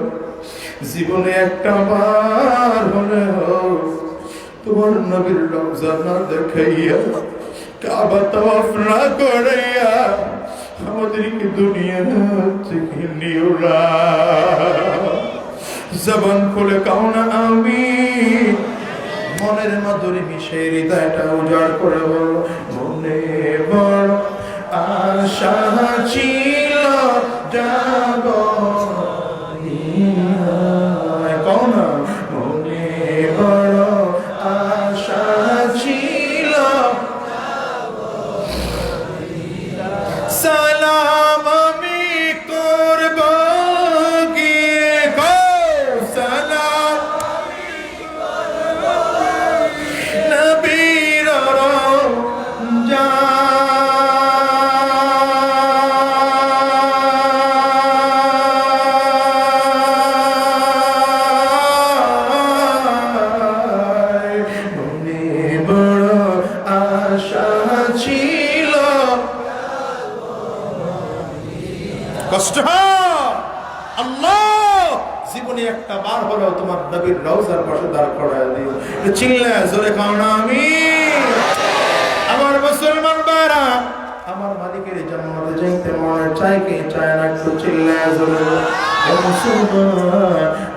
জীবনে একটা বার হলে তোমার নবীর রওজা না দেখাইয়া কাবা তাওয়াফ না করাইয়া আমাদেরকে দুনিয়া থেকে নিও না। জবান খুলে কাও না আমিন, মনের মাধুরী মিশে হৃদয়টা উজাড় করে বলো মনে বড় আশা ছিল যাব কোন, মনে বড় আশা ছিল কষ্ট হয়। আল্লাহ জীবনে একটা বার হলেও তোমার নবীর রওজার পাশে দাঁড় করায় দিও। চিল্লায় জোরে কাও না আমিন। আমার মুসলমান ভাইরা, আমার মালিকের জান্নাতে যাইতে মনে চায় কে চায় না? একটু চিল্লায় জোরে।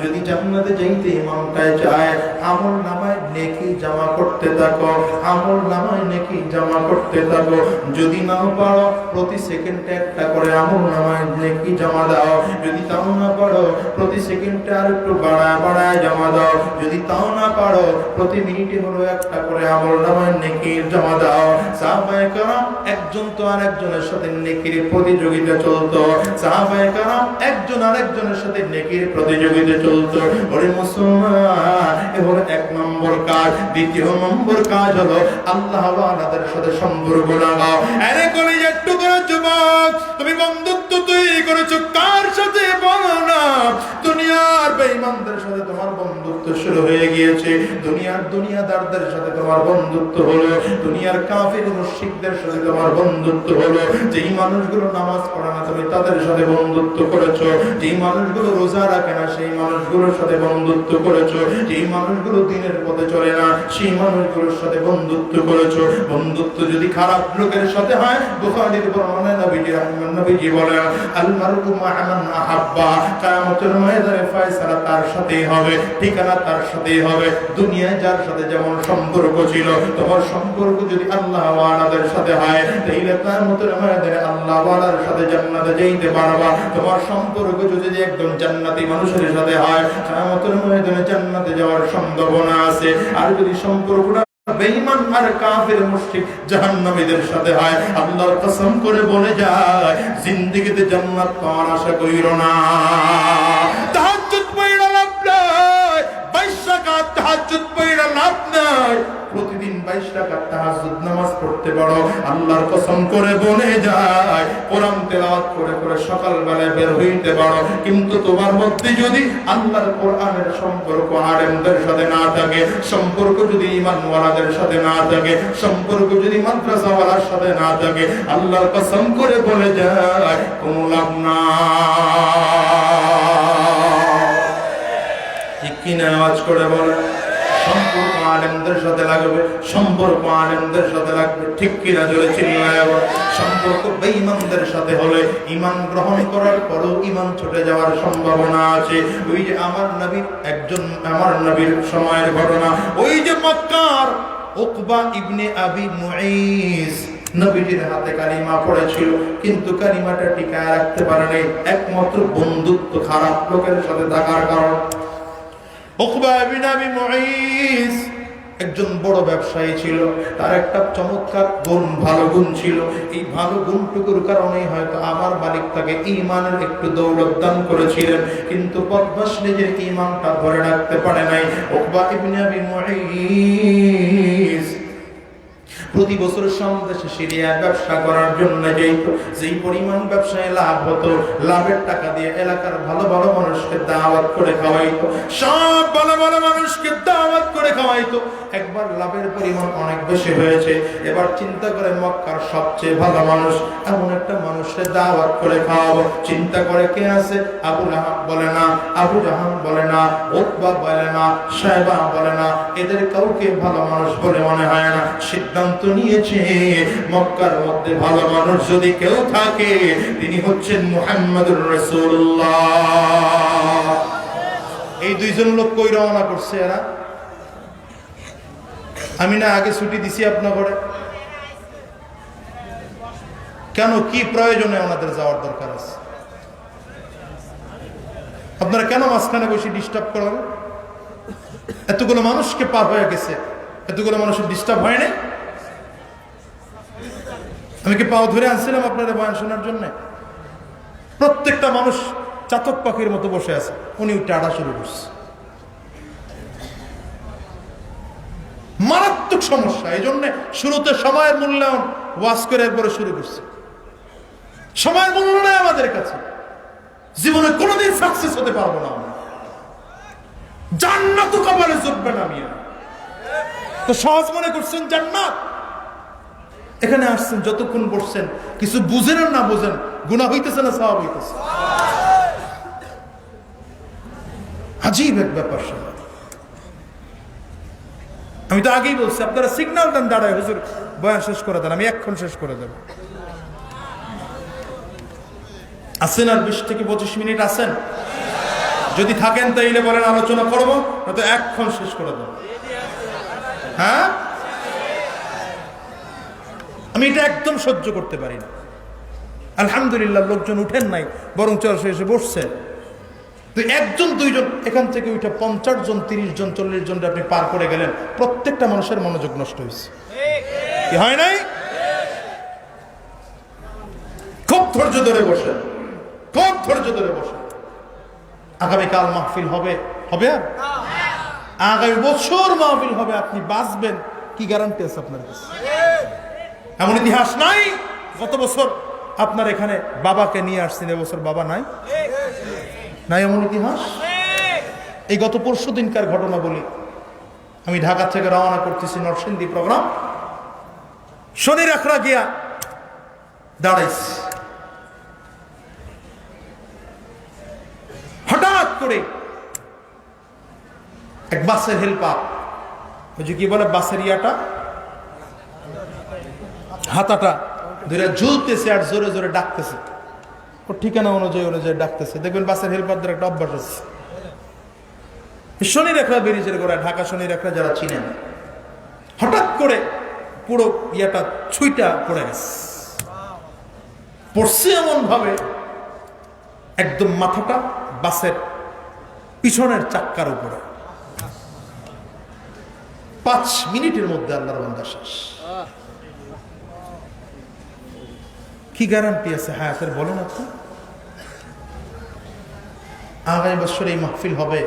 যদি জান্নাতে যাইতে মনটায় চায়, আমল নামায় নেকি জমা করতে থাকো, আমল নামায় নেকি জমা করতে থাকো। যদি নাও পারো প্রতি সেকেন্ডে একটা করে আমল নামায় নেকি জমা দাও। যদি তাও না পারো প্রতি সেকেন্ডে আর একটু বাড়ায় বাড়ায় জমা দাও। যদি তাও না পারো প্রতি মিনিটে হলো একটা করে আমল নামায় নেকি জমা দাও। সাহাবায়ে কেরাম একজন তো আরেকজনের সাথে নেকির প্রতিযোগিতা চলতো। সাহাবায়ে কেরাম একজন আরেকজনের সাথে নেকির প্রতিযোগিতা চলতো। ওরে মুসলমান, এ হলো এক নম্বর কাজ। দ্বিতীয় নম্বর কাজ হলো আল্লাহ ওয়ালাদের সাথে সম্পর্ক লাগাও। আরে কলিজা একটু করে যুবক, তুমি বন্ধুত্ব তৈরি করেছো কার সাথে বলো না? দুনিয়ার বেঈমানদের সাথে তোমার বন্ধুত্ব শুরু হয়ে গিয়েছে। দুনিয়াদারদের সাথে তোমার বন্ধুত্ব হলো। দুনিয়ার কাফির মুশরিকদের সাথে তোমার বন্ধুত্ব হলো। যেই মানুষগুলো নামাজ পড়ে না তুমি তাদের সাথে বন্ধুত্ব করেছো। যেই মানুষগুলো রোজা রাখে না সেই মানুষগুলোর সাথে বন্ধুত্ব করেছো। যেই মানুষগুলো দ্বীনের পথে চলে না সেই মানুষগুলোর সাথে বন্ধুত্ব করেছো। বন্ধুত্ব যদি খারাপ লোকের সাথে হয়, বুখারীর বর্ণনায় নবীজি বলেন, আল মারউ মা'a মান আহাব্বা, কিয়ামতের ময়দানে ফয়সালা তার সাথেই হবে, ঠিকানা তার সাথেই হবে। দুনিয়ায় যার সাথে যেমন সম্পর্ক ছিল, তোমার সম্পর্ক যদি আল্লাহ ওয়ালাদের সাথে হয়, তাহলে কিয়ামতের ময়দানে আল্লাহ ওয়ালার সাথে জান্নাতে যাইতে পারবা। তোমার সম্পর্ক যদি একদম জান্নাতি মানুষের সাথে হয়, কিয়ামতের ময়দানে জান্নাতে যাওয়ার সম্ভাবনা আছে। আর যদি সম্পর্কটা বেঈমান আর কাফির মুশরিক জাহান্নামীদের সাথে হয়, আল্লাহর কসম করে বলে যায় জিন্দেগিতে জান্নাত পাওয়ার আশা কইরো না। তাহাজ্জুদ পড়া লাভ নাই, 22 রাকাত তাহাজ্জুদ পড়া লাভ নাই। প্রতিদিন 22 রাকাত তাহাজ্জুদ নামাজ পড়তে পারো, আল্লাহর কসম করে বলে যায় কোরআন তেলাওয়াত করে করে সকাল বেলায় বের হইতে পারো। কিন্তু তোমার মধ্যে যদি আল্লাহর কোরআনের সম্পর্ক আলেমদের সাথে না থাকে, সম্পর্ক যদি ঈমানওয়ালাদের সাথে না থাকে, সম্পর্ক যদি মাদ্রাসাওয়ালার সাথে না থাকে, আল্লাহর কসম করে বলে যায় কোনো লাভ না। ঠিক কিনা? আওয়াজ করে বলে। সম্পর্ক আলেমদের সাথে লাগবে, সম্পর্ক আলেমদের সাথে লাগবে। ঠিক কিনা? জোরে চিল্লায়। সম্পর্ক বেঈমানদের সাথে হলে ঈমান গ্রহণ করার পরেও ঈমান ছুটে যাওয়ার সম্ভাবনা আছে। ওই যে আমার নবীর সময়ের ঘটনা, ওই যে মক্কার উকবা ইবনে আবি মুঈজ নবীজির হাতে কালিমা পড়েছিল, কিন্তু কালিমাটা টিকায় রাখতে পারে নাই একমাত্র বন্ধুত্ব খারাপ লোকের সাথে থাকার কারণ। উকবা ইবনে আবি মুঈজ একজন বড় ব্যবসায়ী ছিল। তার একটা চমৎকার গুণ, ভালো গুণ ছিল। এই ভালো গুণটুকুর কারণেই হয়তো আমার মালিক তাকে ঈমানের একটু দৌলত দান করেছিলেন, কিন্তু বদমাশ নিজের ঈমানটা ধরে রাখতে পারে নাই। উকবা ইবনে আবি মুঈজ প্রতি বছর দেশে সিরিয়ায় ব্যবসা করার জন্য যেত। যেই পরিমাণ ব্যবসায় লাভ হতো, লাভের টাকা দিয়ে এলাকার ভালো ভালো মানুষকে দাওয়াত করে খাওয়াইতো। সব ভালো ভালো মানুষকে দাওয়াত করে খাওয়াইতো। একবার লাভের পরিমাণ অনেক বেশি হয়েছে, এবার চিন্তা করে মক্কার সবচেয়ে ভালো মানুষ এমন একটা মানুষকে দাওয়াত করে খাওয়াবো। চিন্তা করে কে আছে? আবু লাহাব বলে না, আবু জাহাল বলে না, উতবা বলে না, শায়বা বলে না, এদের কাউকে ভালো মানুষ বলে মনে হয় না। সিদ্ধান্ত নিয়েছে মক্কার মধ্যে ভালো মানুষ যদি কেউ থাকে তিনি হচ্ছেন মুহাম্মদুর রাসূলুল্লাহ। এই দুইজন লোক কই রওনা করছে এরা? আমি না আগে ছুটি দিছি আপনাদের? কেন, কি প্রয়োজনে ওনাদের যাওয়ার দরকার আছে? আপনারা কেন মাঝখানে বসে ডিস্টার্ব করেন? এতগুলো মানুষকে পার হয়ে গেছে, এতগুলো মানুষের ডিস্টার্ব হয় না? আমি কি পাও ধরে আনছিলাম আপনাদের বয়ান শোনার জন্য? প্রত্যেকটা মানুষ চাতক পাখির মতো বসে আছে, উনি উঠে আড়া শুরু করছে। মারাত্মক সমস্যা। এই জন্য শুরুতে সময়ের মূল্যায়ন ওয়াজ করে এরপরে শুরু করছে। সময়ের মূল্য নেই আমাদের কাছে, জীবনে কোনোদিন সাকসেস হতে পারবো না আমরা। জান্নাত কপালে জুটবে না। মিয়া তো সহজ মনে করছেন জান্নাত? এখানে আসছেন, যতক্ষণ বসছেন কিছু বুঝেন আর না বুঝেন, গুনাহ হইতেছে না সওয়াব হইতেছে? আজীব এক ব্যাপার স্যাপার। আমি তো আগেই বলছি, আপনারা সিগন্যাল দেন দাঁড়ায়, হুজুর বয়ান শেষ করে দেন, আমি এক্ষণ শেষ করে দেব। আছেন আর 20 থেকে 25 মিনিট আছেন? যদি থাকেন তাইলে বলেন আলোচনা করবো, নয়তো এক্ষণ শেষ করে দেব। হ্যাঁ, আমি এটা একদম সহ্য করতে পারি না। আলহামদুলিল্লাহ লোকজন উঠেন নাই, বরং চরসে এসে বসছে। তো একজন দুইজন এখান থেকে উঠে 50 জন 30 জন 40 জন আপনি পার করে গেলেন, প্রত্যেকটা মানুষের মনোযোগ নষ্ট হয়েছে, কি হয় নাই? খুব ধৈর্য ধরে বসেন, খুব ধৈর্য ধরে বসেন। আগামীকাল মাহফিল হবে, হবে আর আগামী বছর মাহফিল হবে, আপনি বাঁচবেন কি গ্যারান্টি আছে আপনার কাছে? এমন ইতিহাস নাই গত বছর আপনার এখানে বাবাকে নিয়ে আসছেন, এবছর বাবা নাই, নাই এমন ইতিহাস। এই গত পরশু দিনকার ঘটনা বলি। আমি ঢাকা থেকে রওনা করতেছি নরসিংদী প্রোগ্রাম, শনি রাখরা গিয়া দাঁড়াইছি। হঠাৎ করে এক বাসের হেল্পার, ওই যে কি বলে বাসের ইয়াটা, হাতাটা ধরে ঝুলতেছে আর জোরে জোরে ডাকতেছে, ওর ঠিকানা অনুযায়ী অনুযায়ী ডাকতেছে। দেখবেন বাসের হেল্পারদের একটা অভ্যাস আছে, শনি রেখা ব্রিজের গোড়ায়, ঢাকা শনি রেখা যারা চিনেন, হঠাৎ করে পুরো ইয়াটা ছুঁইটা পড়ে গেছে। পড়ছে এমন ভাবে একদম মাথাটা বাসের পিছনের চাক্কার উপরে। 5 মিনিটের মধ্যে আল্লাহর বান্দা শেষ। কি গ্যারান্টি আছে হায়াতের বলেন আপনি? আগামী বছর এই মাহফিল হবে,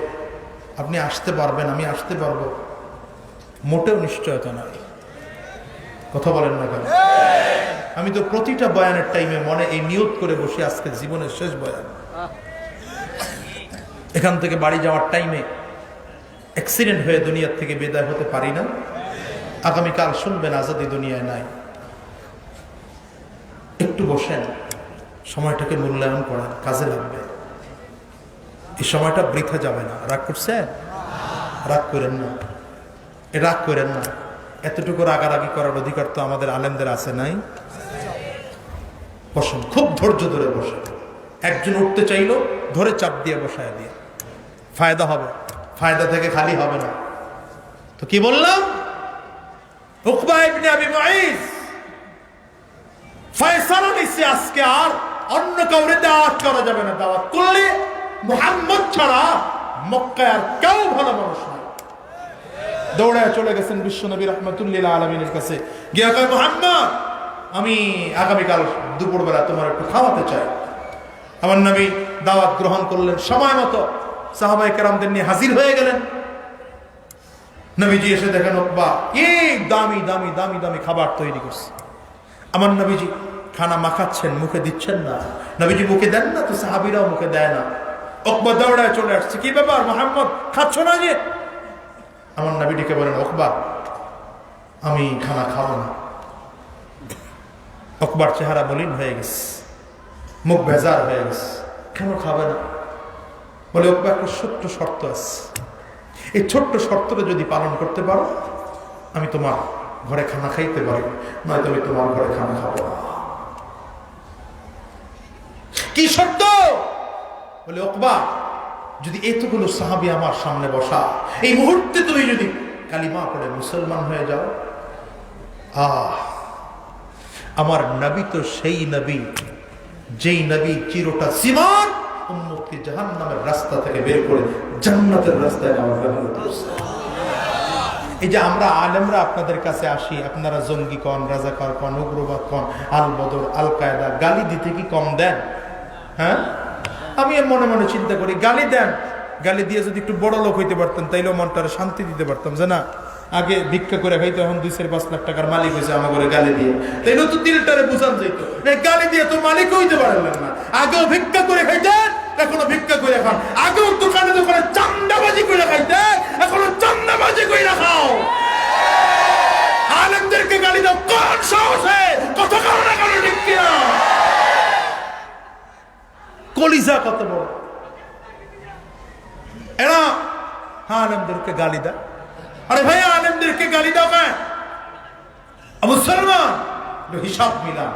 আপনি আসতে পারবেন, আমি আসতে পারবো, মোটেও নিশ্চয়তা নাই। কথা বলেন না কেন? আমি তো প্রতিটা বয়ানের টাইমে মনে এই নিয়ত করে বসে, আজকে জীবনের শেষ বয়ান। এখান থেকে বাড়ি যাওয়ার টাইমে অ্যাক্সিডেন্ট হয়ে দুনিয়ার থেকে বিদায় হতে পারি না। আগামীকাল শুনবেন আজাদি দুনিয়ায় নাই। একটু বসেন, সময়টাকে মূল্যায়ন করেন, কাজে লাগবে। এই সময়টা বৃথা যাবে না। রাগ করছেন? রাগ করেন না, রাগ করেন না। এতটুকু রাগারাগি করার অধিকার তো আমাদের আলেমদের আছে, নাই? বসেন, খুব ধৈর্য ধরে বসেন। একজন উঠতে চাইলো, ধরে চাপ দিয়ে বসায় দিয়ে, ফায়দা হবে, ফায়দা থেকে খালি হবে না। তো কি বললাম? উকবা ইবনে আবি মুঈজ ফয়সালা নিচ্ছে, আজকে আর অন্য কাউরে দাওয়াত করা যাবে না। দাওয়াত করলে মুহাম্মদ ছাড়া মক্কায় আর কেউ ভালো মানুষ নাই। দৌড়ায় চলে গেছেন বিশ্বনবী রাহমাতুল্লিল আলামিনের কাছে, গিয়া কয়, মুহাম্মদ, আমি আগামীকাল দুপুরবেলা তোমার একটু খাওয়াতে চাই। আমার নবী দাওয়াত গ্রহণ করলেন, সময় মতো সাহাবায়ে কেরামদের নিয়ে হাজির হয়ে গেলেন। নবীজি এসে দেখেন উকবা এই দামি দামি দামি দামি খাবার তৈরি করছে। আমার নবীজি খানা মাখাচ্ছেন, মুখে দিচ্ছেন না। নবীজি মুখে দেন না তো সাহাবীরাও মুখে দেয় না। উকবা দৌড়ায় চলে আসছে, কি ব্যাপার মুহাম্মদ, খাচ্ছ না যে? আমার নবী ডেকে বলেন, উকবা, আমি খানা খাবো না। উকবার চেহারা মলিন হয়ে গেছে, মুখ ভেজার হয়ে গেছে। কেন খাবে না? বলে, উকবা, একটা ছোট্ট শর্ত আছে, এই ছোট্ট শর্তটা যদি পালন করতে পারো আমি তোমার ঘরে খানা খাইতে পারি, নয়তো আমি তোমার ঘরে খানা খাবো না। কি শর্ত? বলে, উকবা, যদি এতগুলো সাহাবী আমার সামনে বসা, এই মুহূর্তে তুমি যদি কালিমা পড়ে মুসলমান হয়ে যাও, আমার নবী তো সেই নবী, যেই নবী চিরটা জীবন উম্মতকে জাহান্নামের রাস্তা থেকে বের করে জান্নাতের রাস্তায় নেওয়ার ব্যবস্থা করছে। এই যে আমরা আলেমরা আপনাদের কাছে আসি, আপনারা জঙ্গি কন, রাজাকার কন, উগ্রবাদ কন, আল বদর, আল কায়দা, গালি দিতে কি কম দেন? হ্যাঁ, আমি মনে মনে চিন্তা করি, গালি দেন, গালি দিয়ে যদি একটু বড় লোক হইতে পারতেন তাইলেও মনটারে শান্তি দিতে পারতাম, যে না আগে ভিক্ষা করে খাইতো, এখন 2-5 লাখ টাকার মালিক হয়েছে আমার করে গালি দিয়ে, তাইলেও তো দিলটারে বুঝান যেত। গালি দিয়ে তো মালিক হইতে পারলেন না। আগেও ভিক্ষা করে খাইতেন, এখনো ভিক্ষা করে খান। আগেও দোকানে দোকানে চান্দাবাজি করে খাইতেন, এখনো চান্দাবাজি করে খাও। আলেমদেরকে গালি দাও কোন সাহসে? কথা কারো না কারো ঠিক কিনা? কলিজা কত বড়! এরা আলেমদেরকে গালি দেয়। আরে ভাই, আলেমদেরকে গালি দাও কেন? মুসলমান হিসাব মিলা।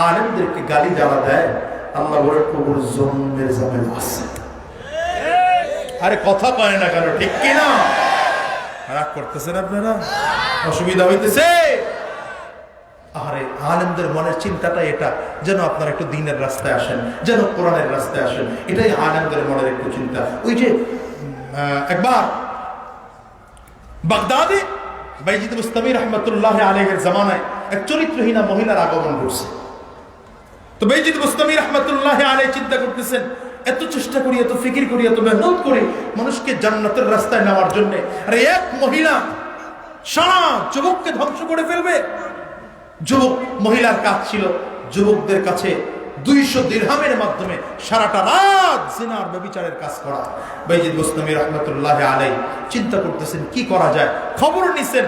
আলেমদেরকে গালি যারা দেয়, আল্লাহ বলে কবুল জন্মের জামেল আছে। আরে কথা কয় না কেন ঠিক কিনা? রাগ করতেছেন আপনারা? অসুবিধা হইতেছে? আরে আলেমদের মনের চিন্তাটা এটা, যেন আপনারা একটু দ্বীনের রাস্তায় আসেন, যেন কোরআনের রাস্তায় আসেন। এটাই আলেমদের মনের একটু চিন্তা। ওই যে একবার বাগদাদে বাইজিদ বুস্তামি রহমতুল্লাহ আলাইহির জামানায় এক চরিত্রহীনা মহিলার আগমন ঘটছে। তো বাইজিদ বুস্তামি রহমতুল্লাহ আলাইহি চিন্তা করতেছেন, এত চেষ্টা করি, এত ফিকির করি, এত মেহনত করি মানুষকে জান্নাতের রাস্তায় নেওয়ার জন্য, আরে এক মহিলা সারা যুবককে ধ্বংস করে ফেলবে। যুবক মহিলার কাজ ছিল যুবকদের কাছে 200 দিরহামের মাধ্যমে সারাটা রাত জিনার ব্যভিচারের কাজ করা। বাইজিদ বুস্তামি রহমতুল্লাহ আলাইহি চিন্তা করতেছেন কি করা যায়। খবর নিছেন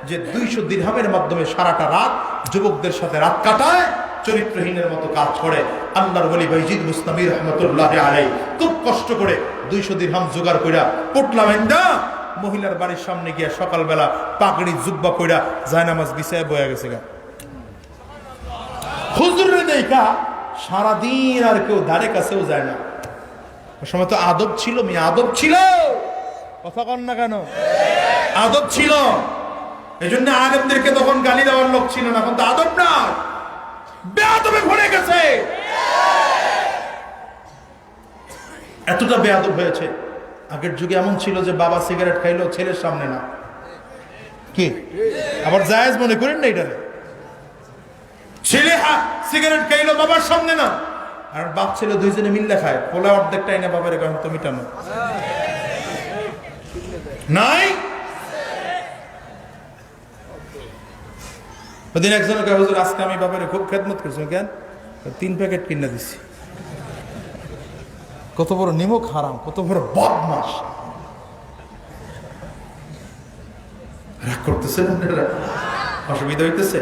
যে 200 দিরহামের মাধ্যমে সারাটা রাত যুবকদের সাথে রাত কাটায়, চরিত্রহীনের মতো কাজ করে। আল্লাহর ওলি বাইজিদ বুস্তামি রহমতুল্লাহ আলাইহি খুব কষ্ট করে 200 দিরহাম জোগাড় কইরা পোটলা বান্দা মহিলার বাড়ির সামনে গিয়া সকালবেলা পাগড়ি জুব্বা কইরা জায়নামাজ বিছায় বয়া গেছে গা। হুজুরে দেখা সারাদিন আর কেউ ধারে কাছেও যায় না। ওই সময় তো আদব ছিল, মেয়ে আদব ছিল। কথা কন না কেন? আদব ছিল। এই জন্য আলেমদেরকে তখন গালি দেওয়ার লোক ছিল না। এখন তো আদব না, বেয়াদবে ভরে গেছে। এতটা বেয়াদব হয়েছে। আগের যুগে এমন ছিল যে বাবা সিগারেট খাইলো ছেলের সামনে না, কি আবার জায়েজ মনে করেন না? এটা ছেলে সিগারেট খাইলো বাবার সামনে না, আর বাপ ছেলে দুইজনে মিললে খায়। পোলা অর্ধেকটা এনে বাবার এখন তো মিটানো নাই। ওদিন একজন হুজুর আজকে আমি বাবারে খুব খেদমত করছি, কেন 3 প্যাকেট কিনে দিচ্ছি। কত বড় নিমক হারাম, কত বড় বদমাশ! রাগ করতেছেন? অসুবিধা হইতেছে?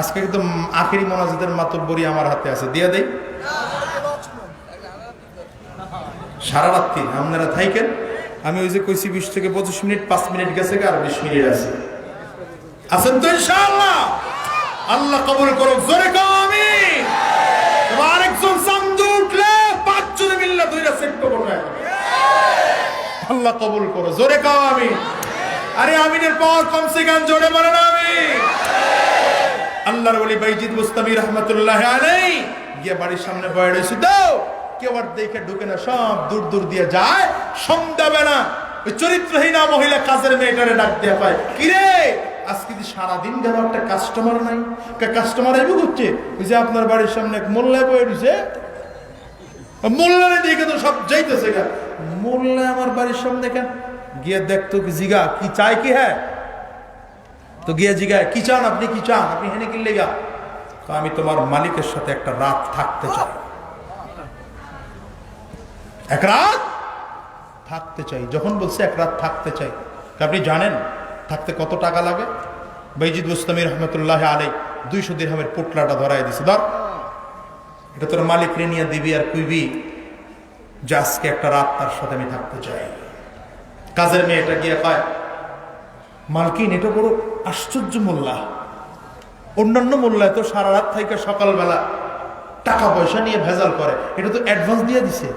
আজকে একদম আখেরি মোনাজাতের মাতব্বরি আমার হাতে আছে, দিয়া দেই। সারা রাত্রি আপনারা থাইকেন। আমি ওই যে কইছি 20 থেকে 25 মিনিট, 5 মিনিট গেছে, আর 20 মিনিট আছে। আছেন তো ইনশাআল্লাহ? আল্লাহ কবুল করুক। জোরে কও আমিন। আরেকজন সামনে উঠলে 5 জনে মিল্লা দুইটা সেট করবে। আল্লাহ কবুল করো। জোরে কও আমিন। আরে আমিনের পর কমসে কম জোরে বলেন আমিন। আল্লাহর ওলি বাইজিদ বুস্তামি রহমতুল্লাহ আলাইহি গিয়ে বাড়ির সামনে বয়ে রয়েছে। দাও কেউ আর দেখে ঢুকে না, সব দূর দূর দিয়ে যায়। সন্ধ্যাবেলা ওই চরিত্রহীনা মহিলা কাজের মেয়েটারে ডাক দিয়ে পায়, কিরে আজকে কি সারাদিন গেল একটা কাস্টমার নাই? কাস্টমার আইব করছে। ওই যে আপনার বাড়ির সামনে এক মোল্লায় বয়ে রয়েছে, মোল্লারে দেখে তো সব যাইতেছে গা। মোল্লা আমার বাড়ির সামনে কেন? গিয়ে দেখতো জিগা কি চাই কি? হ্যাঁ তো গিয়ে জিগায় কি চান আপনি? কি চান আপনি? হেনে কিনলে গা? আমি তোমার মালিকের সাথে একটা রাত থাকতে চাই। এক রাত থাকতে চাই। যখন বলছে এক রাত থাকতে চাই, আপনি জানেন থাকতে কত টাকা লাগে? বাইজিদ বুস্তামি রহমতুল্লাহ আলাইহি 200 দিরহামের পোটলাটা ধরাই দিছে। ধর এটা তোর মালিক রে নিয়ে দিবি, আর কইবি যে আজকে একটা রাত তার সাথে আমি থাকতে চাই। কাজের মেয়েটা গিয়ে কয়, মালকিন এটা বড় আশ্চর্য মোল্লা। অন্যান্য মোল্লায় তো সারা রাত থেকে সকালবেলা টাকা পয়সা নিয়ে ভেজাল করে, এটা তো অ্যাডভান্স দিয়ে দিছে।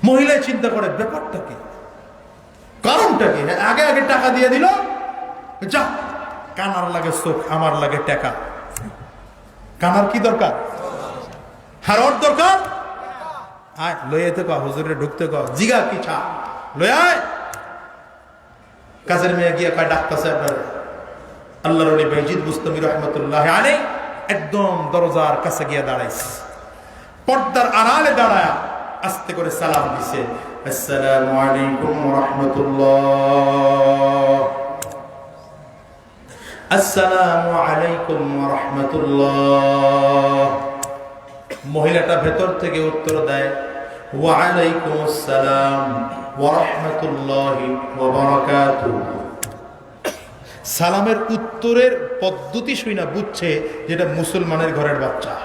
মহিলায় চিন্তা করে ব্যাপারটা কি, কারণটা কি? আগে আগে টাকা দিয়ে দিল, যা কানার লাগে চোখ, আমার লাগে টাকা। কানার কি দরকার? হারর দরকার। আয় লইয়া তো কা হুজুরে ঢুকতে কা জিগা কি ছা লয় আয়। কাজের মেয়ে গিয়া কয় ডাকতেছে আপনার। আল্লাহর ওলি বাইজিদ বুস্তামি রহমতুল্লাহ আলাইহি একদম দরজার কাছে গিয়া দাঁড়াইছে। পর্দার আড়ালে দাঁড়ায়া আস্তে করে সালাম দিছে, আসসালামু আলাইকুম ওয়া রাহমাতুল্লাহ, আসসালামু আলাইকুম ওয়া রাহমাতুল্লাহ। মহিলাটা ভেতর থেকে উত্তর দেয়, ওয়া আলাইকুম আসসালাম ওয়া রাহমাতুল্লাহি ওয়া বারাকাতুহু। সালামের উত্তরের পদ্ধতি শুইনা বুঝছে যেটা মুসলমানের ঘরের বাচ্চা।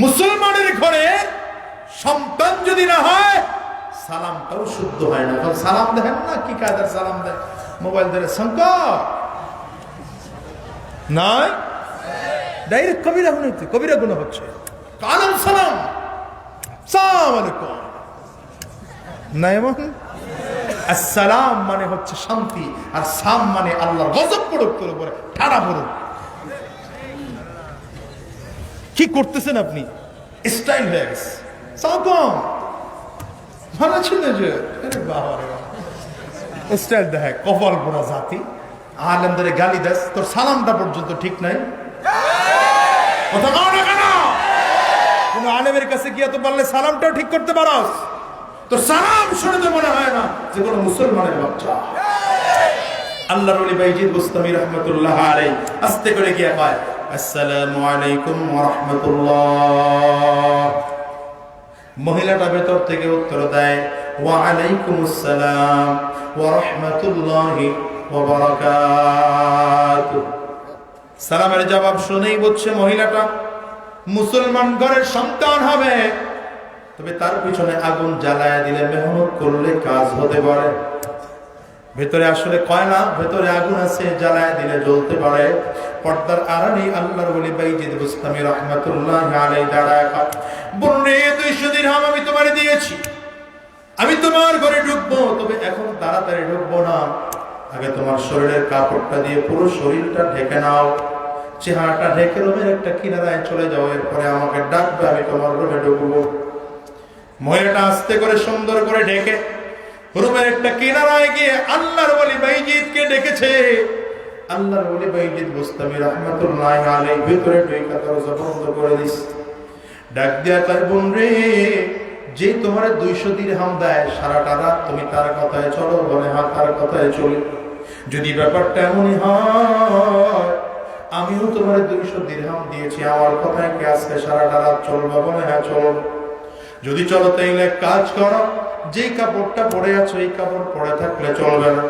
মুসলমানের ঘরে সন্তান যদি না হয় সালামটাও শুদ্ধ হয় না। কারণ সালাম দেখেন না কি কায়দার সালাম দেয়, মোবাইল ধরে শঙ্কর নাই, ডাইরেক্ট কবিরা গুণ হচ্ছে, কবিরা গুণ হচ্ছে। কালাম সালাম সালাম আলাইকুম না, এমন আসসালাম মানে হচ্ছে শান্তি, আর সাম মানে আল্লাহর গজব পড়ুক তোর উপরে, ঠাড়া পড়ুক। কি করতেছেন আপনি? স্টাইল হয়ে গেছে। সালাম ভালো ছিল যে স্টাইল দেখে, কপাল পোড়া জাতি, আলেমদের গালি দেশ, তোর সালামটা পর্যন্ত ঠিক নাই। কথা কও না কেন? কোন আলেমের কাছে গিয়ে তো বললে সালামটাও ঠিক করতে পারস? তোর সালাম শুনে তো মনে হয় না যে কোনো মুসলমানের বাচ্চা। আল্লাহর ওলি বাইজিদ বুস্তামি রাহমাতুল্লাহ আলাইহি আস্তে করে গিয়ে কয়, আসসালামু আলাইকুম ওয়া রাহমাতুল্লাহ। মহিলাটা ভেতর থেকে উত্তর দেয়, ওয়া আলাইকুমুস সালাম ওয়া রাহমাতুল্লাহি ওয়া বারাকাতুহু। সালামের জবাব শুনেই বুঝছে মহিলাটা মুসলমান ঘরের সন্তান হবে। তবে তার পিছনে আগুন জ্বালায় দিলে, মেহনত করলে কাজ হতে পারে। ভেতরে আসলে কয়লা, ভেতরে আগুন আছে, জ্বালায় দিলে জ্বলতে পারে। পর্দার আড়ালে আল্লাহর ওলি বাইজিদ বুস্তামি রাহমাতুল্লাহ আলাইহি দাঁড়ায় কয়, বোন রে, 200 দিরহাম আমি তোমারে দিয়েছি, আমি তোমার ঘরে ঢুকবো, তবে এখন তাড়াতাড়ি ঢুকবো না। আগে তোমার শরীরের কাপড়টা দিয়ে পুরো শরীরটা ঢেকে নাও, চেহারাটা ঢেকে রুমের একটা কিনারায় চলে যাও, এরপরে আমাকে ডাকবে, আমি তোমার রুমে ঢুকবো। মহিলাটা আস্তে করে সুন্দর করে ঢেকে রুমের একটা কিনারায় গিয়ে আল্লাহর ওলি বাইজিদকে ডেকেছে। আল্লাহর ওলি বাইজিদ বুস্তামি রাহমাতুল্লাহ আলাইহি ভিতরে ঢুকে দরজা বন্ধ করে দিস। ডাক দিয়া কয়, বোন রে, যে তোমার 200 দিরহাম দেয়, সারাটা রাত তুমি তার কথায় চলো? বলে, হ্যাঁ, তার কথায় চলি। যদি ব্যাপারটা এমনই হয়, আমিও তোমার 200 দিরহাম দিয়েছি, আমার কথায় কি আজকে সারাটা রাত চলবা? বলে, হ্যাঁ চলো। যদি চলো তাইলে কাজ করো, যেই কাপড়টা পরে আছো এই কাপড় পরে থাকলে চলবে না।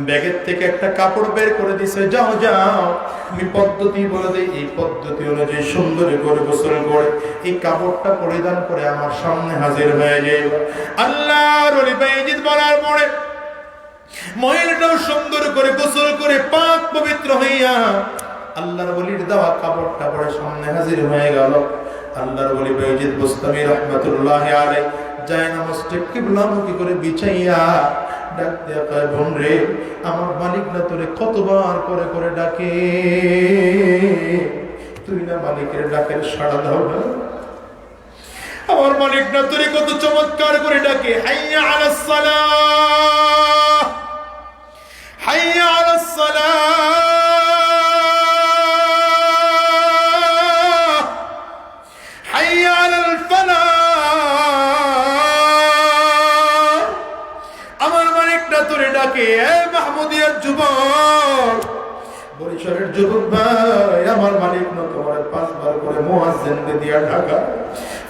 ব্যাগের থেকে একটা কাপড় বের করে দিছে, যাও যাও, আমি পদ্ধতি বলে দিই, এই পদ্ধতি অনুযায়ী সুন্দর করে গোসল করে এই কাপড়টা পরিধান করে আমার সামনে হাজির হয়ে যাইব। আল্লাহর ওলি বাইজিদ বলার পরে মহিলাটাও সুন্দর করে গোসল করে পাক পবিত্র হইয়া আল্লাহর ওলির দেওয়া কাপড়টা পরে সামনে হাজির হয়ে গেল। আল্লাহর ওলি বাইজিদ বুস্তামি রাহমাতুল্লাহ আলাইহি যায় নামাজটা কিবলামুখী করে বিছাইয়া ডাক দিয়া কয়, বোন রে, আমার মালিক না তোরে কতবার করে করে ডাকে, তুই না মালিকের ডাকের সাড়া দাও না? আমার মালিক না তোরে কত চমৎকার করে ডাকে, হাইয়া আলাস সালাহ, হাইয়া আলাস সালাহ, হাইয়া আলাল ফালাহ। আমার মালিকটা তোরে ডাকে, এ মাহমুদিয়ার যুবক, বরিশালের যুবক ভাই, আমার মালিক না তোমার 5 বার করে মুয়াজ্জিনকে দিয়া ঢাকা।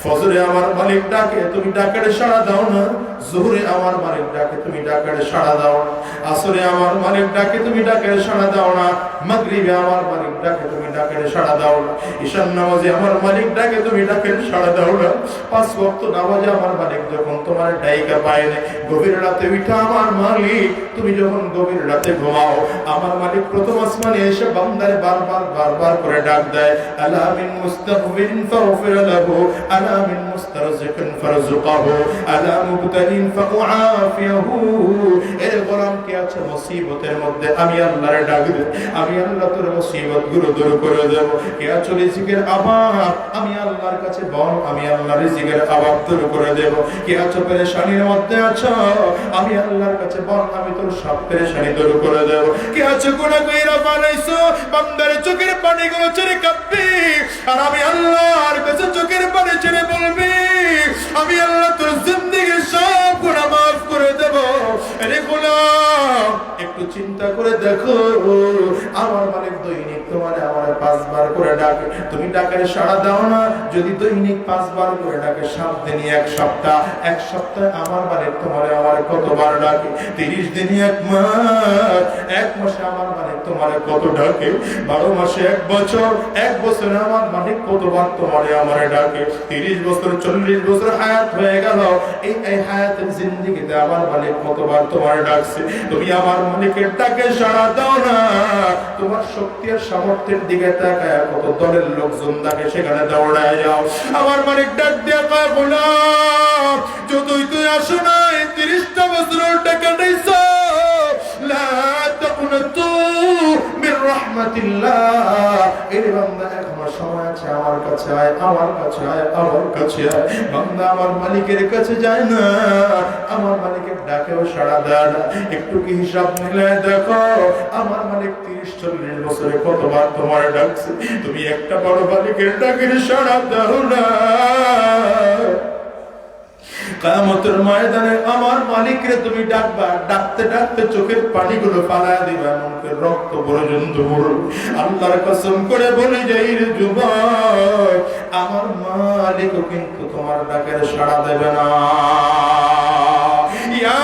ফজরে আমার মালিক ডাকে, তুমি ডাকারে সাড়া দাও না। জোহরে আমার মালিক ডাকে, তুমি ডাকারে সাড়া দাও না। আসরে আমার মালিক ডাকে, তুমি ডাকারে সাড়া দাও না। মাগরিবে আমার মালিক ডাকে, তুমি ডাকারে সাড়া দাও না। ঈশান নামাজে আমার মালিক ডাকে, তুমি ডাকারে সাড়া দাও না। 5 ওয়াক্ত নামাজে আমার মালিক যখন তোমার ডাইকা পায় না, গভীর রাতে উঠা আমার মালিক, তুমি যখন গভীর রাতে ঘুমাও, আমার মালিক প্রথম আসমানে এসে বান্দারে বারবার বারবার করে ডাক দেয়, আলা মিন মুস্তাগফিরিন ফাগফির লাহু, আলা মিন মুস্তারজিকিন ফারজুকহু, আলা মুবতালিন ফাউআফিহু। এর গোলাম কে আছে মুসিবতের মধ্যে, আমি আল্লাহর ডাক দেব, আমি আল্লাহ তোর মুসিবত গুলো দূর করে দেব। কে আছে রিজিকের অভাব, আমি আল্লাহর কাছে বল, আমি আল্লাহর রিজিকের অভাব দূর করে দেব। কে আছে পেরেশানির মধ্যে আছো, আমি আল্লাহর কাছে বল, আমি তোর সব পেরেশানি দূর করে দেব। কে আছে গুনাহ কইরা বানাইছো, বান্দার চোখের পানিগুলো ছেড়ে কাঁদবি, আর আমি আল্লাহর কাছে চোখের পানি ছেড়ে বলবি, আমি আল্লাহ তোর জিন্দেগীর সব গুনাহ মাফ করে দেব। আরে গোলাম, একটু চিন্তা করে দেখো, আমার মালিক দৈনিক তোমার আমার 5 বার করে ডাকে, তুমি ডাকের সাড়া দাও না। যদি দৈনিক 5 বার করে ডাকে, 7 দিনে 1 সপ্তাহ, 1 সপ্তাহে আমার মালিক তোমার আমার কতবার ডাকে? 30 দিনে 1 মাস, 1 মাসে আমার মালিক তোমার কত ডাকে? 12 মাসে 1 বছর, 1 বছরে আমার মালিক কতবার তোমার আমার ডাকে? 30 বছর 40 বছর হায়াত হয়ে গেল, এই হায়াতের জিন্দেগিতে আমার মালিক কতবার তোমার ডাকছে? তুমি আমার মালিকের ডাকে সাড়া দাও না। তোমার শক্তি আর সামর্থ্যের দিকে তাকায় কত দলের লোকজন ডাকে, সেখানে দৌড়ায় যাও। আমার মালিক ডাক দিয়ে কয়, গোলাম যতই তুই আসো না, 30টা বছরের টাকা দিছ, লা তাকুনাতু মির রাহমাতিল্লাহ। এর বান্দা এখনো সময় আছে, আমার কাছে আয়, আমার কাছে আয়, আমার কাছে আয়। বান্দা আমার মালিকের কাছে যায় না, আমার মালিকের ডাকেও সাড়া দেয় না। একটু কি হিসাব মিলে দেখো, আমার মালিক 30-40 বছরে কতবার তোমার ডাকছে? তুমি একটা বড় মালিকের ডাকের সাড়া দাও না। কিয়ামতের ময়দানে আমার মালিকরে তুমি ডাকবা, ডাকতে ডাকতে চোখের পানিগুলো ফালায়া দিবা, মুখের রক্ত পর্যন্ত পড়বে। আল্লাহর কসম করে বলে যাই রে যুবক, আমার মালিকও কিন্তু তোমার ডাকের সাড়া দেবে না। ইয়া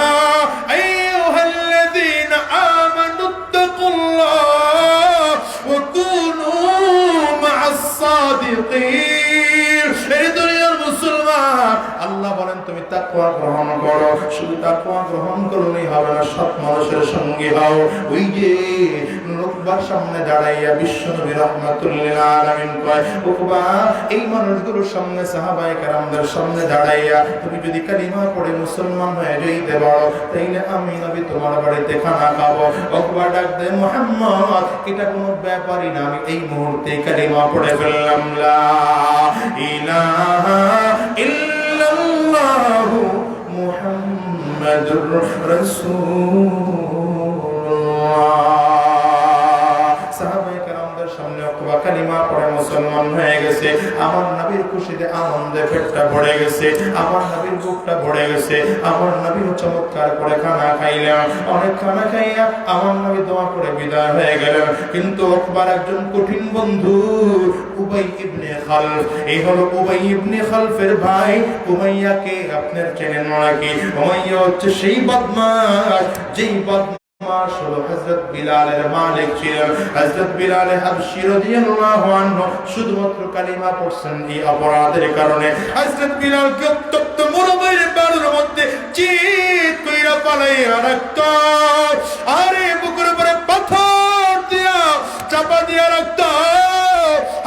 আইয়ুহাল্লাযীনা আমানুত্তাকুল্লাহ ওয়া কুনু মা'আস সাদিকিন। এই দুনিয়ার মুসলমান, আল্লাহ বলেন তুমি তাকওয়া গ্রহণ করো। শুধু তাকওয়া গ্রহণ করলেই হবে না, সৎ মানুষের সঙ্গী হও। ওই যে লোকবার সামনে দাঁড়াইয়া বিশ্বনবী রাহমাতুল লিল আলামিন কয়, ওকবা এই মানুষগুলোর সামনে, সাহাবায়ে কেরামদের সামনে দাঁড়াইয়া তুমি যদি কালিমা পড়ে মুসলমান হয়ে যাইতে পারো, তাইলে আমি নবী তোমার বাড়িতে খানা খাবো। ওকবা ডাক দেয়, মুহাম্মদ এটা কোনো ব্যাপারই না, আমি এই মুহূর্তে কালিমা পড়ে ফেললাম, লা ইলাহা ইল্লাল্লাহু মুহাম্মাদুর রাসূলুল্লাহ। সাহাবায়ে কেরামদের সামনে ওকবা কালিমা পড়ে মুসলমান হয়ে গেছে। আমার নবীর খুশিতে আনন্দে পেটটা ভরে গেছে, আমার নবীর বুকটা ভরে গেছে। আমার নবী চমৎকার করে খানা খাইলেন। অনেক খানা খাইয়া আমার নবী দোয়া করে বিদায় হয়ে গেলেন। কিন্তু ওকবার একজন কঠিন বন্ধু, উবাই ইবনে খালফ, এই হলো উবাই ইবনে খালফের ভাই। উমাইয়াকে আপনার চেনেন নাকি? উমাইয়া হচ্ছে সেই বদমাশ, যেই বদমাশ হলো হযরত বিলালের মালিক ছিলেন। হযরত বিলাল হাবশী রাদিয়াল্লাহু আনহু শুধুমাত্র কালিমা পড়ছেন এই অপরাধের কারণে। হযরত বিলালকে উত্তপ্ত মরুভূমির বালুর মধ্যে চিৎ কইরা পালাইয়া রাখতো, আরে বুকের উপরে পাথর দিয়া চাপা দিয়া রাখতো।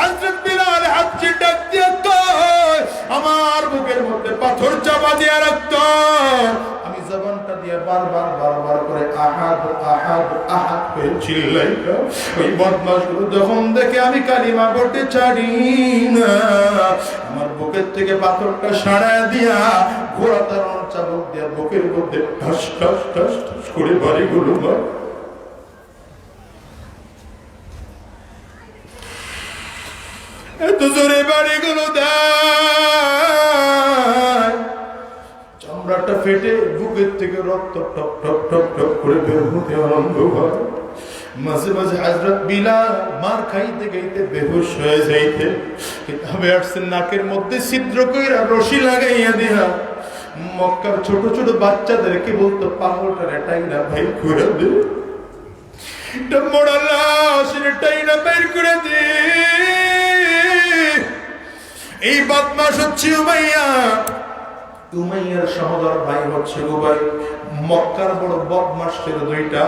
হযরত বিলাল হাবশী ডাক দিয়া কয়, আমার বুকের মধ্যে পাথর চাপা দিয়া রাখতো। আমি জবানটা দিয়ে বারবার বারবার করে আহাদ আহাদ আহাদ করে চিল্লাইতাম। ওই বদমাশগুলো যখন দেখে আমি কালিমা পড়তে ছাড়ি না, আমার বুকের থেকে পাথরটা সরায় দিয়া ঘোড়া তাড়ানোর চাবুক দিয়া বুকের মধ্যে ঠাস ঠাস ঠাস ঠাস করে বাড়িগুলো মার। এত জোরে বাড়িগুলো দেয়, চামড়াটা ফেটে বুকের থেকে রক্ত টপ টপ টপ টপ করে বের হতে আরম্ভ হয়। মাঝে মাঝে হযরত বিলাল মার খাইতে খাইতে বেহুশ হয়ে যাইতে, কিতাবে আসছে নাকের মধ্যে ছিদ্র কইরা রশি লাগাইয়া দিয়া মক্কার ছোট ছোট বাচ্চাদেরকে বলতো, পাগলটারে টাইনা ভাই করে দে, এটা মোড়া লাশ, এটা টাইনা বের করে দে। এই বদমাশ হচ্ছে উমাইয়া, উমাইয়ার সহোদর ভাই হচ্ছে উবাই। মক্কার বড় বদমাশ ছিল দুইটা,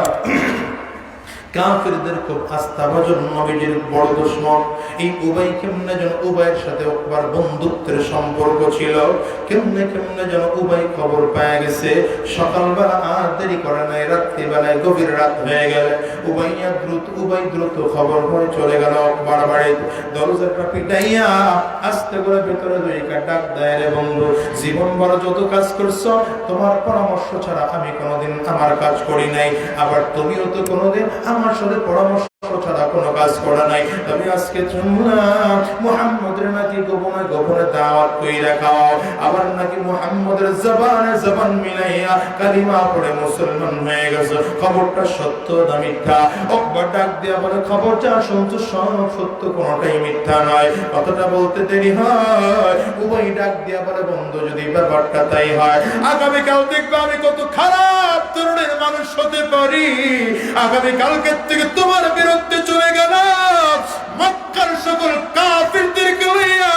কাফিরদের খুব আস্থাভাজন, নবীজির বড় দুশমন। এই উবাই কেমনে যেন উবাইয়ের সাথে একবার বন্ধুত্বের সম্পর্ক ছিল। কেমনে কেমনে যেন উবাই খবর পেয়ে গেছে। সকালবেলা আর দেরি করে নাই, রাত্রিবেলায় গভীর রাত হয়ে গেলে উবাই দ্রুত খবর হয়ে চলে গেল একবার বাড়িতে। দরজাটা পিটাইয়া আস্তে করে ভেতরে দুইটা ডাক দেয়, রে বন্ধু, জীবন বড় যত কাজ করছো, তোমার পরামর্শ ছাড়া আমি কোনোদিন আমার কাজ করি নাই, আবার তুমিও তো কোনোদিন আমার সাথে পরামর্শ ছাড়া কোনো কাজ করে নাই। তবে আজকে শুনলাম মুহাম্মদের নাকি গোপনে গোপনে দাওয়াত কইরা খাও, আবার নাকি মুহাম্মদের জবান মিলাইয়া কালিমা পড়ে মুসলমান হয়ে গেছে। খবরটা সত্য না মিথ্যা? উকবা ডাক দিয়া বলে, খবর যা শুনছো সব সত্য, কোনোটাই মিথ্যা নয়। কথাটা বলতে দেরি হয়, উভয় ডাক দিয়া বলে, বন্ধু যদি ব্যাপারটা তাই হয়, আগামীকাল দেখবে আমি কত খারাপ ধরনের মানুষ হতে পারি। আগামীকালকের থেকে তোমার বিরুদ্ধে চলে গেলাম, মক্কার সকল কাফিরদেরকে লইয়া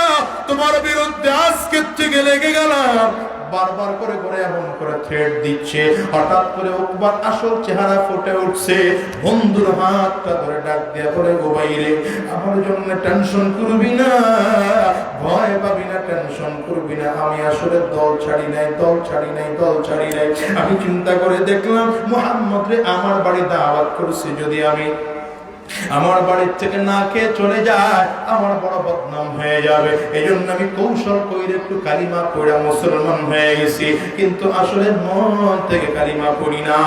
তোমার বিরুদ্ধে আজকের থেকে লেগে গেলাম। বারবার করে করে এমন করে থ্রেট দিচ্ছে। হঠাৎ করে উকবার আসল চেহারা ফুটে উঠছে। বন্ধুর হাতটা ধরে ডাক দিয়া বলে, ও ভাইরে, আমার জন্য টেনশন করবি না, ভয় পাবি না, টেনশন করবি না। আমি আসলে দল ছাড়ি নাই। আমি চিন্তা করে দেখলাম মুহাম্মদ রে আমার বাড়ি দাওয়াত করছে, যদি আমি আমার বাড়ির থেকে না খেয়ে চলে যায় আমার বড় বদনাম হয়ে যাবে। এই জন্য আমি কৌশল করে একটু কালিমা পড়া মুসলমান হয়ে গেছি, কিন্তু আসলে মন থেকে কালিমা পড়ি না।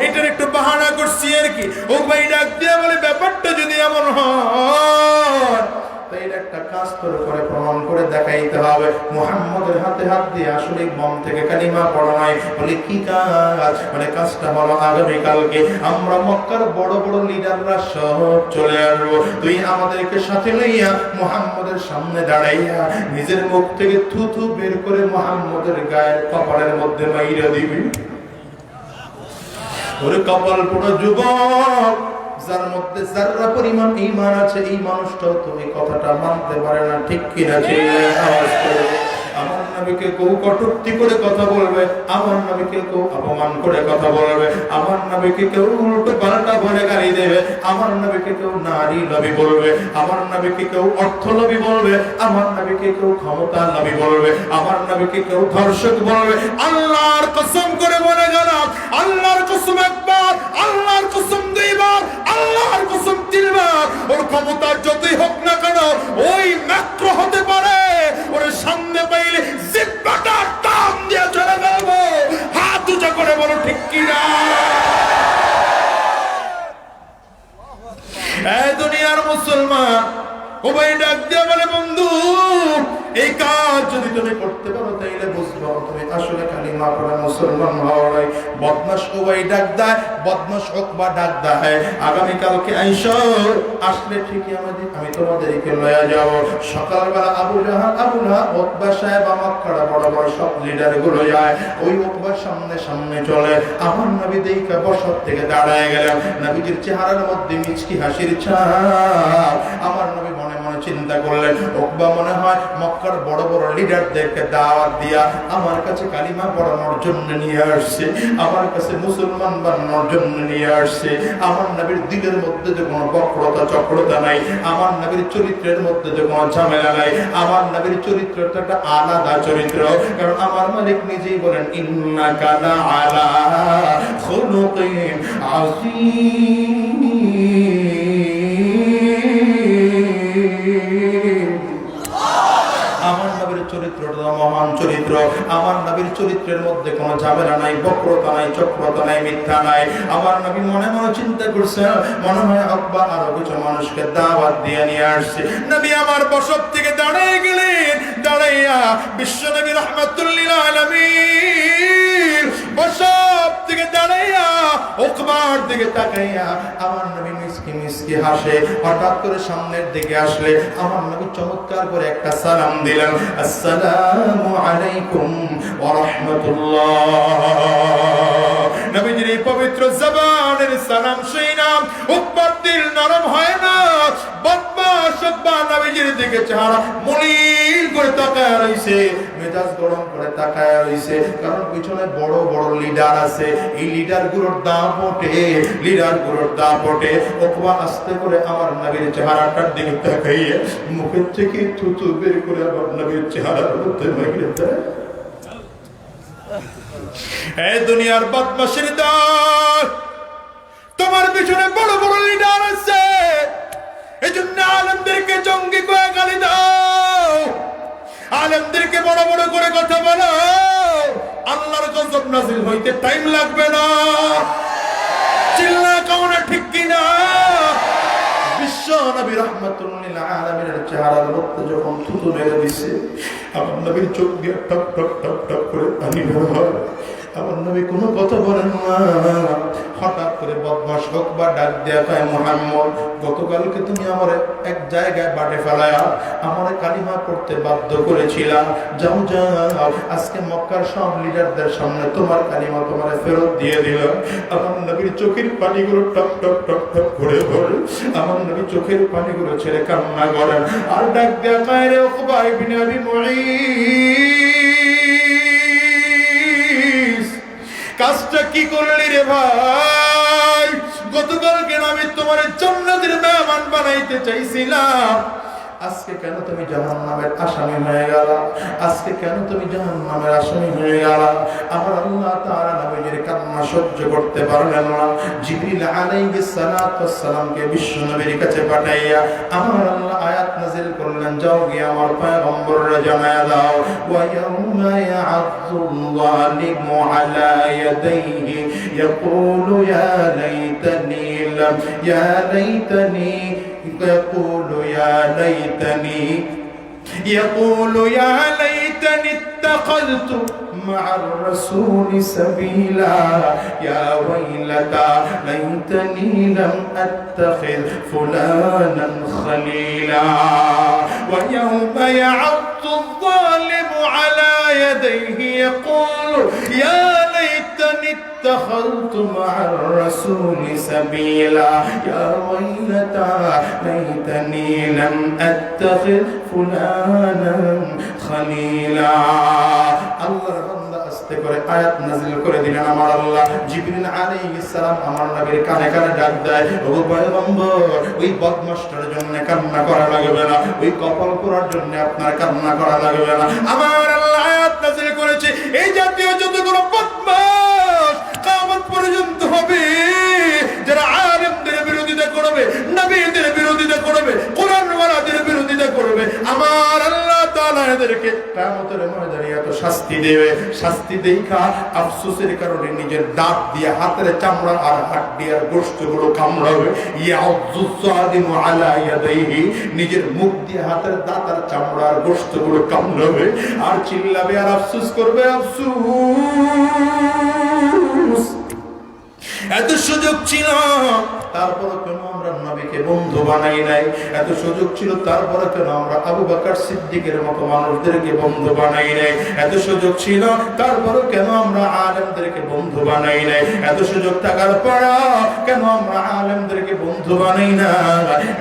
এটার একটু বাহানা করছি আর কি। ও ভাই ডাক দিয়ে বলে, ব্যাপারটা যদি এমন হয় তাই একটা কাজ করে প্রমাণ করে দেখাইতে হবে। মুহাম্মদের হাতে হাত দিয়ে আসলে মন থেকে কালিমা পড়া নাই। বলে কি কাজ? মানে কাজটা হলো আগামীকালকে আমরা মক্কার বড় বড় লিডাররা সব চলে আসবো। তুই আমাদেরকে সাথে লইয়া মুহাম্মদের সামনে দাঁড়াইয়া নিজের মুখ থেকে থুথু বের করে মুহাম্মদের গায়ের কপালের মধ্যে মাইরা দিবি। ওরে কপাল পোড়া যুবক, যার মধ্যে যারা পরিমাণ ঈমান আছে, এই মানুষটাও তো এই কথাটা মানতে পারে না। ঠিক কিনা? আওয়াজ করে। আমার নবীকে কেউ কটূক্তি করে কথা বলবে, আমার নবীকে কেউ অপমান করে কথা বলবে, আমার নবীকে কেউ উল্টো পাল্টা বলে গালি দেবে, আমার নবীকে কেউ নারী নবী বলবে, আমার নবীকে কেউ অর্থ নবী বলবে, আমার নবীকে কেউ ক্ষমতা নবী বলবে, আমার নবীকে কেউ ধর্ষক বলবে। আল্লাহর কসম করে বলে গেলাম, আল্লাহর কসম একবার, আল্লাহর কসম দুইবার, আল্লাহর কসম তিনবার, ওর ক্ষমতা যতই হোক না কেন ওই মাত্র হতে পারে। ওর সামনে পাইলে জিব্বাটা টান দিয়ে চলে যাবো। হাত উঁচা করে বলো ঠিক কিনা? এই দুনিয়ার মুসলমান উভয় ডাক দিয়ে বলে, বন্ধু এই কাজ যদি তুমি করতে পারো তাইলে বুঝবো তুমি আসলে কালিমা পড়া মুসলমান হও নাই। বদমাশ উভয় ডাক দেয়, বদমাশ উকবা ডাক দেয়, আগামীকালকে আইসো, আসলে ঠিকই আমি তোমাদেরকে লয়া যাব। সকালবেলা আবু জাহাল, আবু লাহাব, উকবা সাহেব, মক্কার বড় বড় সব লিডার গুলো যায়। ওই উকবার সামনে সামনে চলে। আমার নবী দেখে বসত থেকে দাঁড়ায় গেলেন। নবীজির চেহারার মধ্যে মিচকি হাসির ছাপ। আমার নবী মনে মনে চিন্তা করলেন, উকবা মনে হয় মক্কার বড় বড় লিডারদেরকে দাওয়াত দিয়া আমার কাছে কালিমা পড়ানোর জন্য নিয়ে আসছে, আমার কাছে মুসলমান বানানোর জন্য নিয়ে আসছে। আমার নবীর দিলের মধ্যে যে কোনো বক্রতা চক্রতা নাই, আমার নবীর চরিত্রের মধ্যে যে কোনো ঝামেলা নাই, আমার নবীর চরিত্রটা একটা আলাদা চরিত্র। কারণ আমার মালিক নিজেই বলেন, ইন্নাকা লাআলা খুলুকিন আযীম। আমার নবীর চরিত্রটা মহান চরিত্র। আমার নবীর চরিত্রের মধ্যে কোনো ঝামেলা নাই, বক্রতা নাই, চক্রতা নাই, মিথ্যা নাই। আমার নবী মনে মনে চিন্তা করছে, মনে হয় উকবা আরো কিছু মানুষকে দাওয়াত দিয়ে নিয়ে আসছে। নবী আমার বসত থেকে দাঁড়িয়ে গেলেন। দাঁড়াইয়া বিশ্ব নবী রাহমাতুল লিল আলামিন বসত থেকে দাঁড়াইয়া উকবার দিকে তাকাইয়া আমার নবী মিসকি মিসকি হাসে। হঠাৎ করে সামনের দিকে আসলে আমার নবী চমৎকার করে একটা সালাম দিলেন, আসসালামু আলাইকুম ওয়া রাহমাতুল্লাহ। নবীজির এই পবিত্র জবানের সালাম শুনে নাম উকবার দিল নরম হয় না। বদমাশ উকবা নবীজির দিকে চেহারা মলিন করে তাকায় রইছে, মেজাজ গরম করে তাকায় রইছে। কারণ পিছনে বড় বড় লিডার আছে, এই লিডারগুলোর দাপটে উকবা আস্তে করে আমার নবীর চেহারাটার দিকে তাকাইয়ে মুখের থেকে থুতু বের করে আমার নবীর চেহারার মধ্যে মাইরে দেয়। এই দুনিয়ার বদমাশের দল, তোমার পিছনে বড় বড় লিডার আছে, এই জন্য আলেমদেরকে জঙ্গি করে গালি দাও, আলেমদেরকে বড় বড় করে কথা বলো। আল্লাহর গজব নাযিল হইতে টাইম লাগবে না। চিল্লা কাও না ঠিক কিনা? নবী রাহমাতুল লিল আলামিনের চেহারার মধ্যে যখন থুতু মেরে দিছে, আমার নবীর চোখ দিয়ে টক টক টক টক করে পানি বের হয়। আমার নবী কোনো কথা বলেন না। হঠাৎ করে বদমাশ বা ডাক দেয়া কয়, মুহাম্মদ, গতকালকে তুমি আমার এক জায়গায় বাড়ে ফেলায়া আমার কালিমা পড়তে বাধ্য করেছিলাম। যাও যাও, আজকে মক্কার সব লিডারদের সামনে তোমার কালিমা তোমার ফেরত দিয়ে দিলাম। আমার নবীর চোখের পানিগুলো টক টক টক টক করে পড়ে। আমার নবী চোখের পানিগুলো ছেড়ে কান্না করেন আর ডাক দেয়া কয়, রে উকবা ইবনে আবি মুঈস, কাজটা কি করলি রে ভাই? গতকালকে আমি তোমার জান্নাতের মেহমান বানাইতে চাইছিলাম, আজকে কেন তুমি জাহান্নামের আসামি হয়ে গেল? আজকে কেন তুমি জাহান্নামের আসামি হয়ে গেল? আমার আল্লাহ তাআলা নবীর কান্না সহ্য করতে পারলেন না। জিবরিল আলাইহিস সালাতু ওয়াস সালামকে বিশ্ব নবীর কাছে পাঠাইয়া আমার আল্লাহ আয়াত নাযিল করলেন, যাও গিয়ে আমার পয়গম্বররে জানায়া দাও, ওয়া ইয়াউমা ইয়া'আযুল যালিমু আলা ইয়াদাইহি ইয়াকুলু ইয়া লাইতানি লাম ইয়া লাইতানি يقول يا ليتني اتخذت مع الرسول سبيلا يا ويلتى ليتني لم أتخذ فلانا خليلا ويوم يعض الظالم على يديه يقول يا ليتني اتخذت مع الرسول سبيلا يا ويلتى ليتني لم أتخذ فلانا خليلا আল্লাহর বান্দা আস্তে করে আয়াত নাযিল করে দিলেন। আমার আল্লাহ জিবরিল আলাইহিস সালাম আমার নবীর কানে কানে ডাক দেয়, ও পয়গম্বর, ওই বদমাশটার জন্য কান্না করা লাগবে না, ওই কপাল পোড়ার জন্য আপনার কান্না করা লাগবে না। আমার আল্লাহ আয়াত নাযিল করেছে, এই জাতীয় যতগুলো বদমাশ কিয়ামত পর্যন্ত হবে, যারা আলেমদের বিরোধিতা করবে, নবীদের বিরোধিতা করবে, কোরআন ওয়ালাদের বিরোধিতা করবে, আমার আল্লাহ তাআলা এদেরকে কিয়ামতের ময়দানে এত শাস্তি দেবে। শাস্তি দেখা আফসোসের কারণে নিজের দাঁত দিয়ে হাতের চামড়া আর হাড্ডি আর গোশতগুলো কামড়াবে। ইয়াউযু যালিমু আলা ইয়াদাইহি, নিজের মুখ দিয়ে হাতের দাঁত আর চামড়া আর গোশতগুলো কামড়াবে আর চিল্লাবে আর আফসোস করবে, আফসোস। এত সুযোগ ছিল, তারপরে কেন আমরা নবীকে বন্ধু বানাই নাই? এত সুযোগ ছিল, তারপরে কেন আমরা আবু বকর সিদ্দিকের মতো মানুষদেরকে বন্ধু বানাই নাই? এত সুযোগ ছিল, তারপরে কেন আমরা আলেমদেরকে বন্ধু বানাই নাই? এত সুযোগ থাকার পরেও কেন আমরা আলেমদেরকে বন্ধু বানাই না?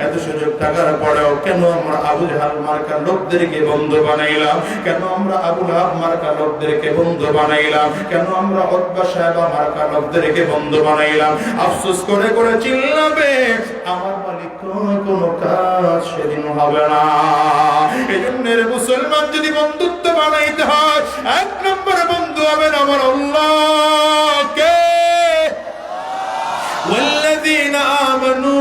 এত সুযোগ থাকার পরেও কেন আমরা আবু জাহাল মার্কা লোকদেরকে বন্ধু বানাইলাম? কেন আমরা আবু লাহাব মার্কা লোকদেরকে বন্ধু বানাইলাম? কেন আমরা উতবা সাহেবা মার্কা লোকদেরকে বন্ধু বানাইলাম? আফসোস করে করে চিল্লাবে, আমার মালিক কোন কাজ সেদিন হবে না। এই জন্য মুসলমান যদি বন্ধুত্ব বানাইতে হয়, এক নম্বরে বন্ধু হবেন আমার আল্লাহ। কে? ওয়াল্লাযীনা আমানু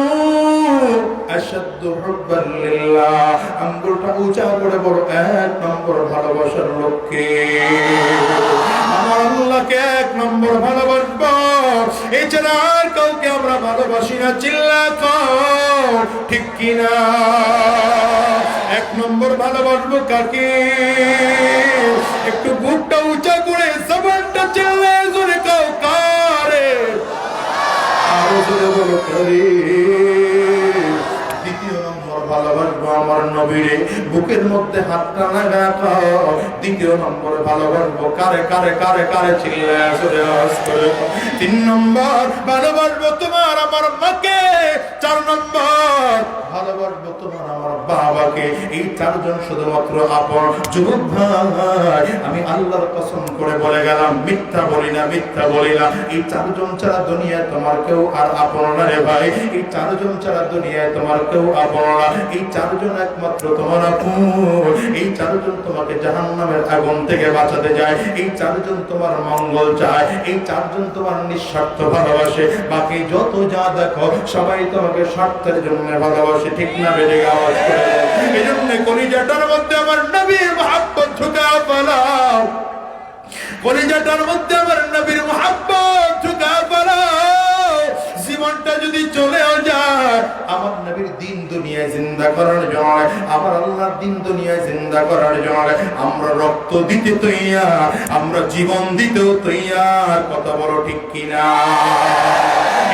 আশাদ্দু হুব্বান লিল্লাহ। আঙ্গুলটা উঁচা করে বড়, এক নম্বর ভালোবাসার লোককে আমার আল্লাহকে এক নম্বর ভালোবাসবো। এছাড়া আর কাউকে আমরা ভালোবাসি না। চিল্লা কর ঠিক কিনা? এক নম্বর ভালোবাসবো কাকে? একটু বুকটা উঁচা করে জবানটা চিল্লায় জোরে কাও, কারে? আরো জোরে বলো, কারে? ভালোবাসবো আমার নবীরে, বুকের মধ্যে হাতটা লাগাও। দ্বিতীয় নম্বরে ভালোবাসবো কারে? কারে কারে কারে? চিল্লায় জোরে আওয়াজ করে। তিন নম্বর ভালোবাসবো তোমার আমার মাকে। চার নম্বর ভালোবাসবো তোমার আমার বাবাকে। এই চারজন শুধুমাত্র আপন। যুবক ভাই, আমি আল্লাহর কসম করে বলে গেলাম, মিথ্যা বলি না, মিথ্যা বলি না। এই চারজন ছাড়া দুনিয়ায় তোমার কেউ আর আপন না রে ভাই। এই চারজন ছাড়া দুনিয়ায় তোমার কেউ আপন না। এই চারজন একমাত্র তোমার আপন। এই চারজন তোমাকে জাহান্নামের আগুন থেকে বাঁচাতে যায়। এই চারজন তোমার মঙ্গল চায়। এই চারজন তোমার নিঃস্বার্থ ভালোবাসে। বাকি যত যা দেখো সবাই তোমাকে স্বার্থের জন্য ভালোবাসে। ঠিক না? বেড়ে আওয়াজ করে। এই জন্য কলিজাটার মধ্যে আমার নবীর মহব্বত ঢুকা ফেলাও। কলিজাটার মধ্যে আমার নবীর মহব্বত ঢুকা ফেলাও। জীবন জীবনটা যদি চলেও যায়, আমার নবীর দিন দুনিয়ায় জিন্দা করার জন্য, আমার আল্লাহর দিন দুনিয়ায় জিন্দা করার জন্য আমরা রক্ত দিতে তৈয়ার, আমরা জীবন দিতেও তৈয়ার। কথা বলো ঠিক কিনা?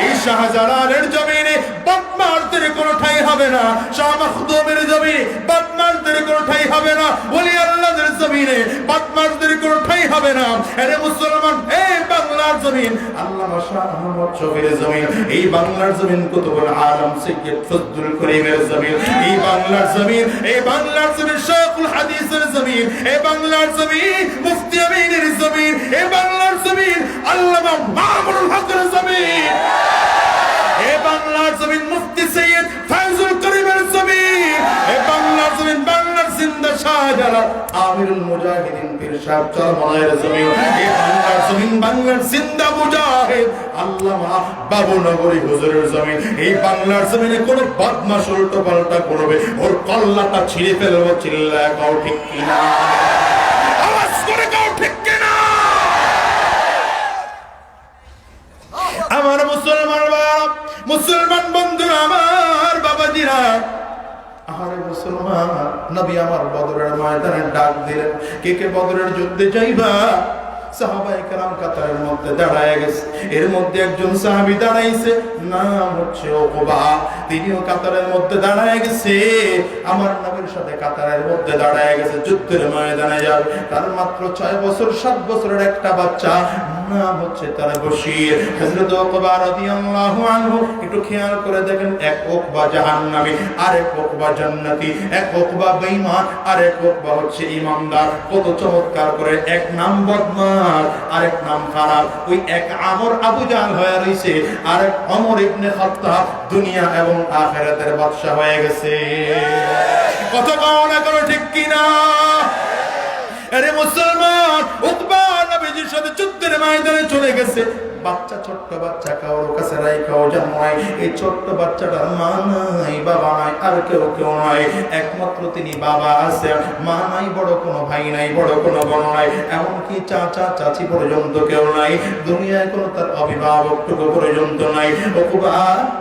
এই শাহজালালের জমিনে বদমাশদের কোনো ঠাঁই হবে না, শাহ মাখদুমের জমিনে বদমাশদের কোনো ঠাঁই হবে না, ওলি আল্লাহদের জমিনে বদমাশদের কোনো ঠাঁই হবে না। আরে মুসলমান, এই বাংলার জমিন, আল্লামা শাহ আহমদ শফির জমিন, এই বাংলার জমিন কুতুবুল আলম সৈয়দ ফজলুল করিমের জমিন, এই বাংলার জমিন, এই বাংলার জমিন শাইখুল হাদিসের জমিন, এই বাংলার জমিন মুফতি আমিনের জমিন, এই বাংলার জমিন আল্লামা মামুনুল হকের জমিন, এই বাংলার জমিন মুফতি সৈয়দ ফয়জুল করিমের জমিন, এই বাংলার জমিন বাংলার জিন্দা শাহজালাল আমিরুল মুজাহিদিন পীর সাহেব চরমনায়ের জমিন, এই বাংলার জমিন বাংলার জিন্দা মুজাহিদ আল্লামা বাবুনগরী হুজুরের জমিন। এই বাংলার জমিনে কোন বদমাশ উল্টো পাল্টা করবে, ওর কল্লাটা ছিঁড়ে ফেলবো। চিল্লায় কাও ঠিক কিনা? আওয়াজ করে কাও ঠিক কিনা? আমার মুসলমান বাপ, মুসলমান বন্ধুরা, আমার বাবাজিরা, আরে মুসলমান, নবী আমার বদরের ময়দানে ডাক দিলেন, কে কে বদরের যুদ্ধে যাইবা? সাহাবায়ে কেরাম কাতারের মধ্যে দাঁড়ায় গেছে। এর মধ্যে একজন সাহাবী দাঁড়াইছে, নাম হচ্ছে উকবা। তিনিও কাতারের মধ্যে দাঁড়ায় গেছে, আমার নবীর সাথে কাতারের মধ্যে দাঁড়ায় গেছে, যুদ্ধের ময়দানে যাবে। তার মাত্র 6 বছর 7 বছরের একটা বাচ্চা, নাম হচ্ছে তার বশীর। হযরত উকবা রাদিয়াল্লাহু আনহু, একটু খেয়াল করে দেখেন, এক উকবা জাহান্নামী, আরেক উকবা জান্নাতি, এক উকবা বেঈমান, আরেক উকবা হচ্ছে ঈমানদার। কত চমৎকার করে, এক নাম বদমাশ, আরেক নাম খারাপ। ওই এক আমর আবু জাহল হয়ে রইছে, আরেক ওমর ইবনে খাত্তাব দুনিয়া এবং আখিরাতের বাদশা হয়ে গেছে। কত কাওনা করো ঠিক কিনা? আরে মুসলমান, উকবা নবীজির সাথে যুদ্ধের ময়দানে চলে গেছে। বাচ্চা, ছোট্ট বাচ্চা, কারোর কাছে রাইখাও জন্মায়। এই ছোট্ট বাচ্চাটার মা নাই, বাবা নাই, আর কেউ নাই, একমাত্র তিনি বাবা আছে। মা নাই, বড় কোনো ভাই নাই, বড় কোনো বোন নাই, এমনকি চাচা চাচি পর্যন্ত কেউ নাই, দুনিয়ায় কোনো তার অভিভাবকটুকু পর্যন্ত নাই। উকবা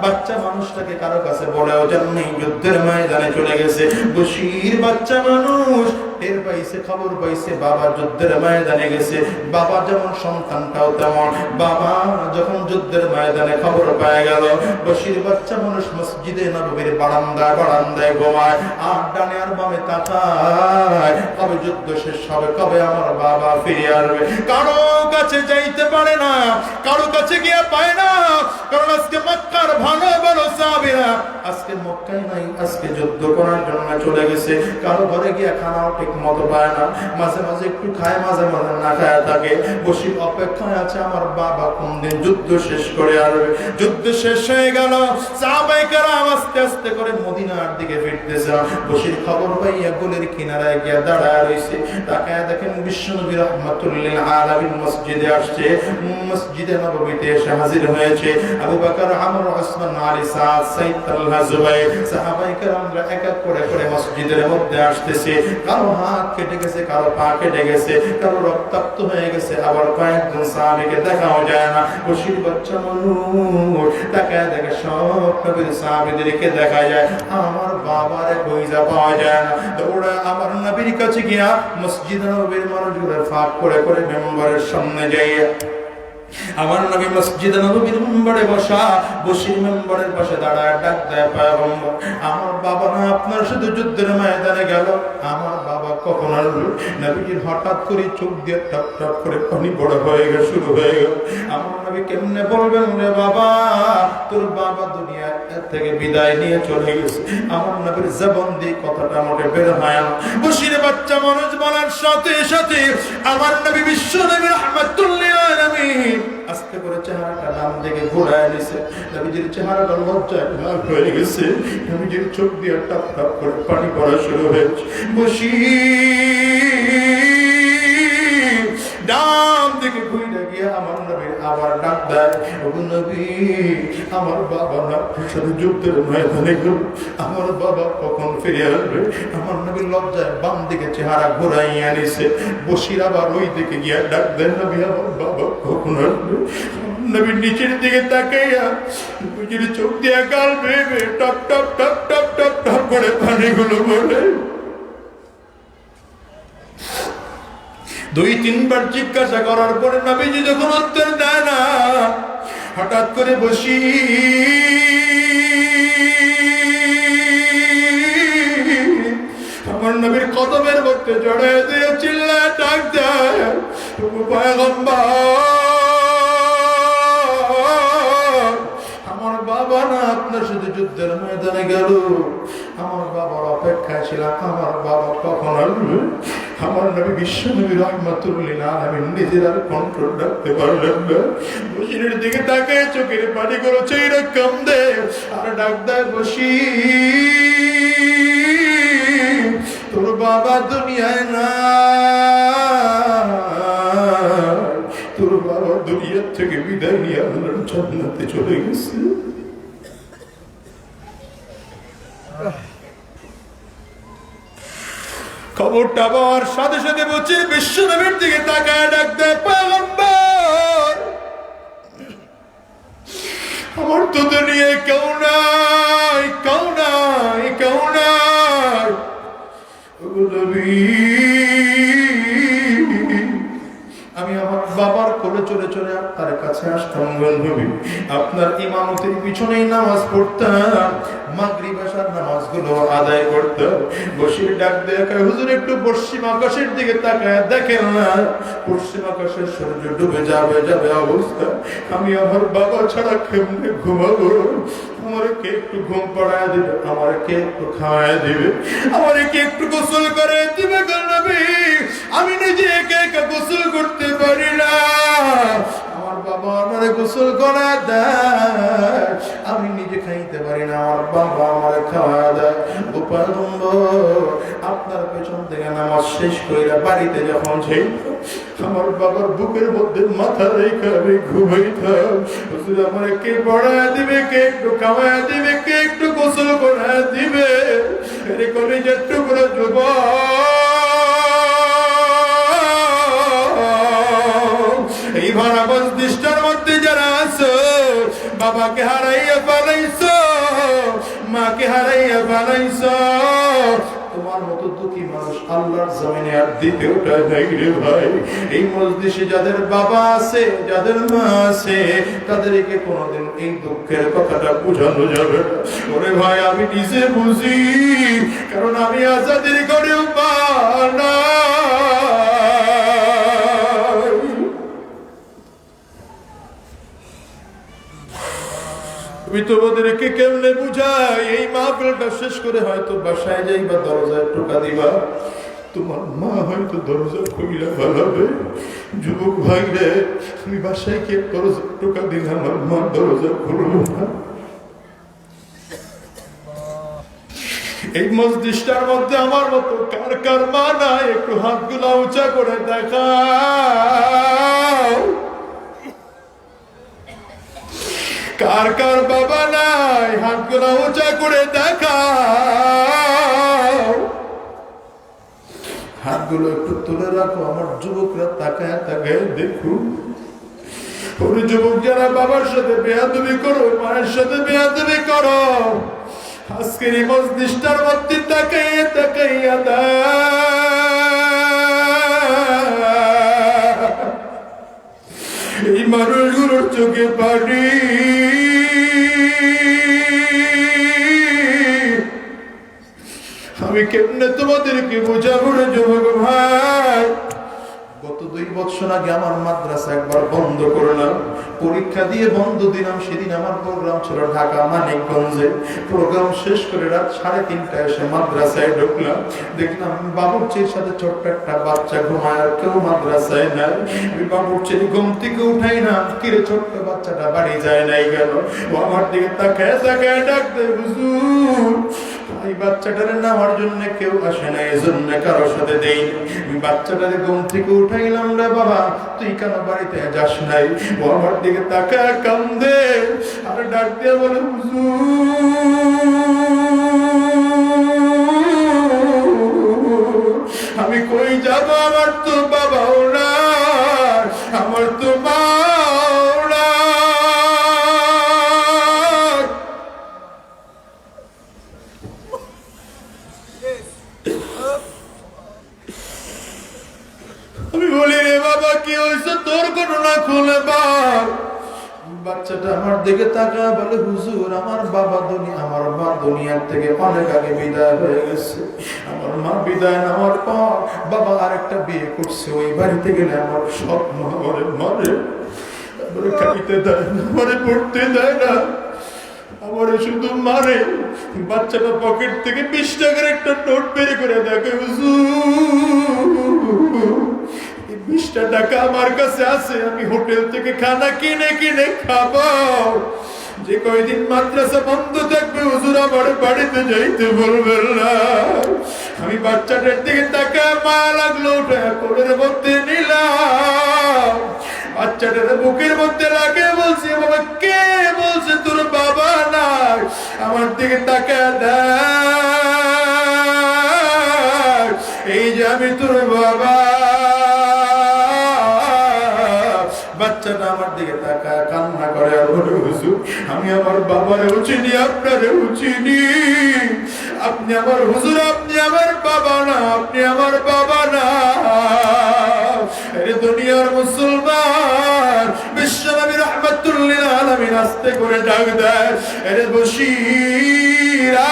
বাচ্চা মানুষটাকে কারো কাছে বলেও জানেন, যুদ্ধের ময়দানে চলে গেছে। বশীর বাচ্চা মানুষ টের পাইছে, খবর পাইছে, বাবা যুদ্ধের ময়দানে গেছে। বাবা যেমন, সন্তানটাও তেমন। বাবা যখন যুদ্ধের ময়দানে খবর পেয়ে গেল, বশীর বাচ্চা মানুষ মসজিদে নববীর বারান্দায় ঘুমায়, আর ডানে আর বামে তাকায়, কবে যুদ্ধ শেষ হবে, কবে আমার বাবা ফিরে আসবে। কারো কাছে যাইতে পারে না, কারো কাছে গিয়ে পায় না, কারণ আজকে মক্কার ভালো ভালো সাহাবীরা আজকে মক্কায় নাই, আজকে যুদ্ধ করার জন্য চলে গেছে। কারো ঘরে গিয়ে খানাও ঠিক মতো পায় না, মাঝে মাঝে একটু খায়, মাঝে মাঝে না খায় থাকে। বশীর অপেক্ষায় আছে, আমার বাবা কোন দিন যুদ্ধ শেষ করে আসবে। যুদ্ধ শেষ হয়ে গেল, সাহাবায়ে কেরাম আস্তে আস্তে করে মদিনার দিকে ফিরতেছে। বশীর খবর পাইয়া গোলের কিনারায় গিয়ে দাঁড়ায় রইছে। তাকায় দেখেন বিশ্বনবী রাহমাতুল লিল আলামিন মসজিদে আসছে, মসজিদে নববীতে এসে হাজির হয়েছে। আবু বকর, আমর, ওসমান, আলী, সাদ, সাইদ, তালহা, জুবাইর, সাহাবায়ে কেরামরা এক এক করে মসজিদের মধ্যে আসতেছে। কারো হাত কেটে গেছে, কারো পা কেটে গেছে, কারো রক্তাক্ত হয়ে গেছে, আবার কয়েকজন সাহাবীকে দেখাও যায় না। বশীর বাচ্চা মানুষ তাকায় দেখে সব নবীর সাহাবীদেরকে দেখা যায়, আমার বাবারে কইজা পাওয়া যায় না। দৌড়া আমার নবীর কাছে গিয়া মসজিদ নববীর মানুষগুলোর ফাঁক করে মেম্বারের সামনে যাইয়া, আমার নবী মসজিদে নববীর মিম্বরে বসা, বশীর মিম্বরের পাশে দাঁড়ায় ডাক দেয়, পয়গম্বর, আমার বাবা না আপনার সাথে যুদ্ধের ময়দানে গেল, আমার বাবা কখন আসবে? নবীজির হঠাৎ করে চোখ দিয়ে টপ টপ করে পানি বড় হয়ে গেল, শুরু হয়ে গেল। আমার নবী কেমনে বলবেন, রে বাবা তোর বাবা দুনিয়া থেকে বিদায় নিয়ে চলে গেছে। আমার নবীর জবান দিয়ে কথাটা মোটে বের হয় না। বশীর বাচ্চা মানুষ বলার সাথে সাথে আমার নবী বিশ্ব নবী রাহমাতুল্লিল আলামিন আস্তে করে চেহারাটা ডান দিকে ঘোরায় নিছে। নবীজির চেহারাটা লজ্জায় লাল হয়ে গেছে, নবীজির চোখ দিয়ে টপ টপ করে পানি পড়া শুরু হয়েছে। বশীর ডান দিকে ঘুরে গিয়ে আমার নবীর আবার ডাক দেয়, ওগো নবী, আমার বাবা না সাথে যুদ্ধের ময়দানে গেল, আমার বাবা কখন ফিরে আসবে? আমার নবীর লজ্জায় বাম দিকে চেহারা ঘুরাইয়া নিছে। বশীর আবার ওই দিকে গিয়ে ডাক দেয়, নবী, আমার বাবা কখন আসবে? নবীর নিচের দিকে তাকাইয়া বুঝির চোখ দিয়া গাল বেয়ে top top top top top top করে পানিগুলো বলে। 2-3 বার জিজ্ঞাসা করার পরে নবীজি যখন উত্তর দেয় না, হঠাৎ করে বসি আমার নবীর কদমের মধ্যে জড়ায় দিয়ে চিল্লায় ডাক দেয়, পয়গম্বর আমার বাবা না আপনার সাথে যুদ্ধের ময়দানে গেল, আমার বাবার অপেক্ষায় ছিলাম, আমার বাবা কখন আসবে? আমার নবী বিশ্ব নবী রাহমাতুল লিল আলামিন নিজের আর কন্ট্রোল রাখতে পারলেন না, বসিরের দিকে তাকায় চোখের পানি গুলো চেয়ে কম দে আর ডাক দেয়, বসি তোর বাবা দুনিয়ায় না, তোর বাবা দুনিয়ার থেকে বিদায় নিয়ে আল্লাহর জান্নাতে চলে গেছে। খবরটা পাওয়ার সাথে সাথে বলছে বিশ্ব নবীর দিকে তাকায় ডাক দেয়, পয়গম্বর আমার তো দুনিয়ায় কেউ নাই, কেউ নাই, কেউ নাই। আমি আমার বাবার কোলে চলে চলে আপনার কাছে আসতাম, নবী আপনার ইমামতির পিছনেই নামাজ পড়তাম, মাগরিব আশার নামাজগুলো আদায় করতাম। বসির ডাক দেখায়, হুজুর একটু পশ্চিম আকাশের দিকে তাকায় দেখেন না, পশ্চিম আকাশের সূর্য ডুবে যাবে যাবে অবস্থা, আমি আমার বাবা ছাড়া কেমনে ঘুমাবো? আমার কে একটু ঘুম পাড়ায় দিবে, আমার কে একটু খাওয়ায় দিবে, আমার কে একটু গোসল করে দিবে? নবী আমি নিজে একা একা গোসল করতে পারি না, আমার বাবা আমার গোসল করা দেয়, আমি নিজে খাইতে পারি না, আমার বাবা আমার খাওয়া দেয়। আপনার পেছন থেকে নামাজ শেষ করে বাড়িতে যখন ছিল আমার বাবার বুকের মধ্যে মাথা রেখে আমি ঘুমাইতাম, হুজুর আমার কে পড়ায় দিবে, কে একটু খাওয়ায় দিবে, কে একটু গোসল করায় দিবে? এরে কলেজের টুকরো যুবক, এই ভারাবাস দৃষ্টার মধ্যে যারা আছো, বাবাকে হারাইয়া পালাইছো, মাকে হারাইয়া পালাইছো, তোমার মতো দুঃখী মানুষ আল্লাহর জমিনে আর দ্বিতীয়টা নাই রে ভাই। এই মজলিসে যাদের বাবা আছে, যাদের মা আছে, তাদেরকে কোনোদিন এই দুঃখের কথাটা বোঝানো যাবে না। ওরে ভাই আমি নিজে বুঝি, কারণ আমি আজাদের ঘরেও পা না। তোমাদেরকে কেমনে বুঝাই? এই মাহফিলটা শেষ করে হয়তো বাসায় যাইবা, দরজায় টোকা দিবা, তোমার মা হয়তো দরজা খুইলা ভালাবে। যুবক ভাই রে, আমি বাসায় কে দরজা টোকা দিলে আমার মা দরজা খুলবো না। এই মসজিদটার মধ্যে আমার মতো কার কার মা নাই? একটু হাতগুলা উঁচা করে দেখাও। কার কার বাবা নাই? হাতগুলো উঁচা করে দেখাও। হাতগুলো একটু তুলে রাখো, আমার যুবকরা তাকায় তাকায় দেখুন। ওই যুবক যারা বাবার সাথে বেয়াদবি করো, মায়ের সাথে বেয়াদবি করো, আজকের এই মজলিসটার মধ্যে তাকাইয়া তাকাইয়া এই মানুষগুলোর চোখে পানি। আমি কেমনে তোমাদেরকে বোঝাবো রে যুবক ভাই? গত 2 বছর আগে আমার মাদ্রাসা একবার বন্ধ করলাম, পরীক্ষা দিয়ে বন্ধ দিলাম। সেদিন আমার প্রোগ্রাম ছিল ঢাকা মানিকগঞ্জে। প্রোগ্রাম শেষ করে রাত 3:30টায় এসে মাদ্রাসায় ঢুকলাম। দেখলাম বাবুর্চির সাথে ছোট্ট একটা বাচ্চা ঘুমায়, আর কেউ মাদ্রাসায় নাই। আমি বাবুর্চির ঘুম থেকে উঠাই না, কিরে ছোট্ট বাচ্চাটা বাড়ি যায় নাই কেন? ও আমার দিকে তাকায় তাকায় ডাক দেয়, হুজুর এই বাচ্চাটারে নেওয়ার জন্য কেউ আসে না, এজন্য কারোর সাথে দেই। আমি বাচ্চাটারে ঘুম থেকে উঠাইলাম, রে বাবা তুই কেন বাড়িতে যাস নাই? ও আমার দিকে তাকায় কান্দে আর ডাক দিয়ে বলে, হুজুর আমি কই যাব? আমার তো বাবাও না, আমার তো মাও না। বাবা কি হয়েছে তোর ঘটনা খুলে বল। বাচ্চাটা আমার দিকে তাকায় বলে হুজুর আমার বাবা আমার মা দুনিয়ার থেকে অনেক আগে বিদায় হয়ে গেছে। আমার মা বিদায় নেওয়ার পর বাবা আরেকটা বিয়ে করছে। ওই বাড়িতে গেলে আমার স্বপ্ন মরে খাইতে দেয় না, মরে পড়তে দেয় না, আমারে শুধু মারে। বাচ্চাটা পকেট থেকে 20 টাকার একটা নোট বের করে দেখে হুজুর 20টা টাকা আমার কাছে আছে, আমি হোটেল থেকে খানা কিনে কিনে খাবো। যে কয়দিন মাদ্রাসা বন্ধ থাকবে হুজুর আমার বাড়িতে যাইতে বলবেন না। আমি বাচ্চাটার দিকে তাকায় মায়া লাগলো, ওটা কোলের মধ্যে নিলাম। বাচ্চাটার বুকের মধ্যে লাগে বলছি বাবা কে বলছে তোর বাবা নাই? আমার দিকে তাকায় দেখ, এই যে আমি তোর বাবা। বাচ্চাটা আমার দিকে তাকায় কান্না করে আর বলে হুজুর আমি আমার বাবারেও চিনি আপনারেও চিনি, আপনি আমার হুজুর আপনি আমার বাবা না, আপনি আমার বাবা না। আরে দুনিয়ার মুসলমান বিশ্বনবী রাহমাতুল লিল আলামিন আস্তে করে ডাক দেয়, আরে বশীরা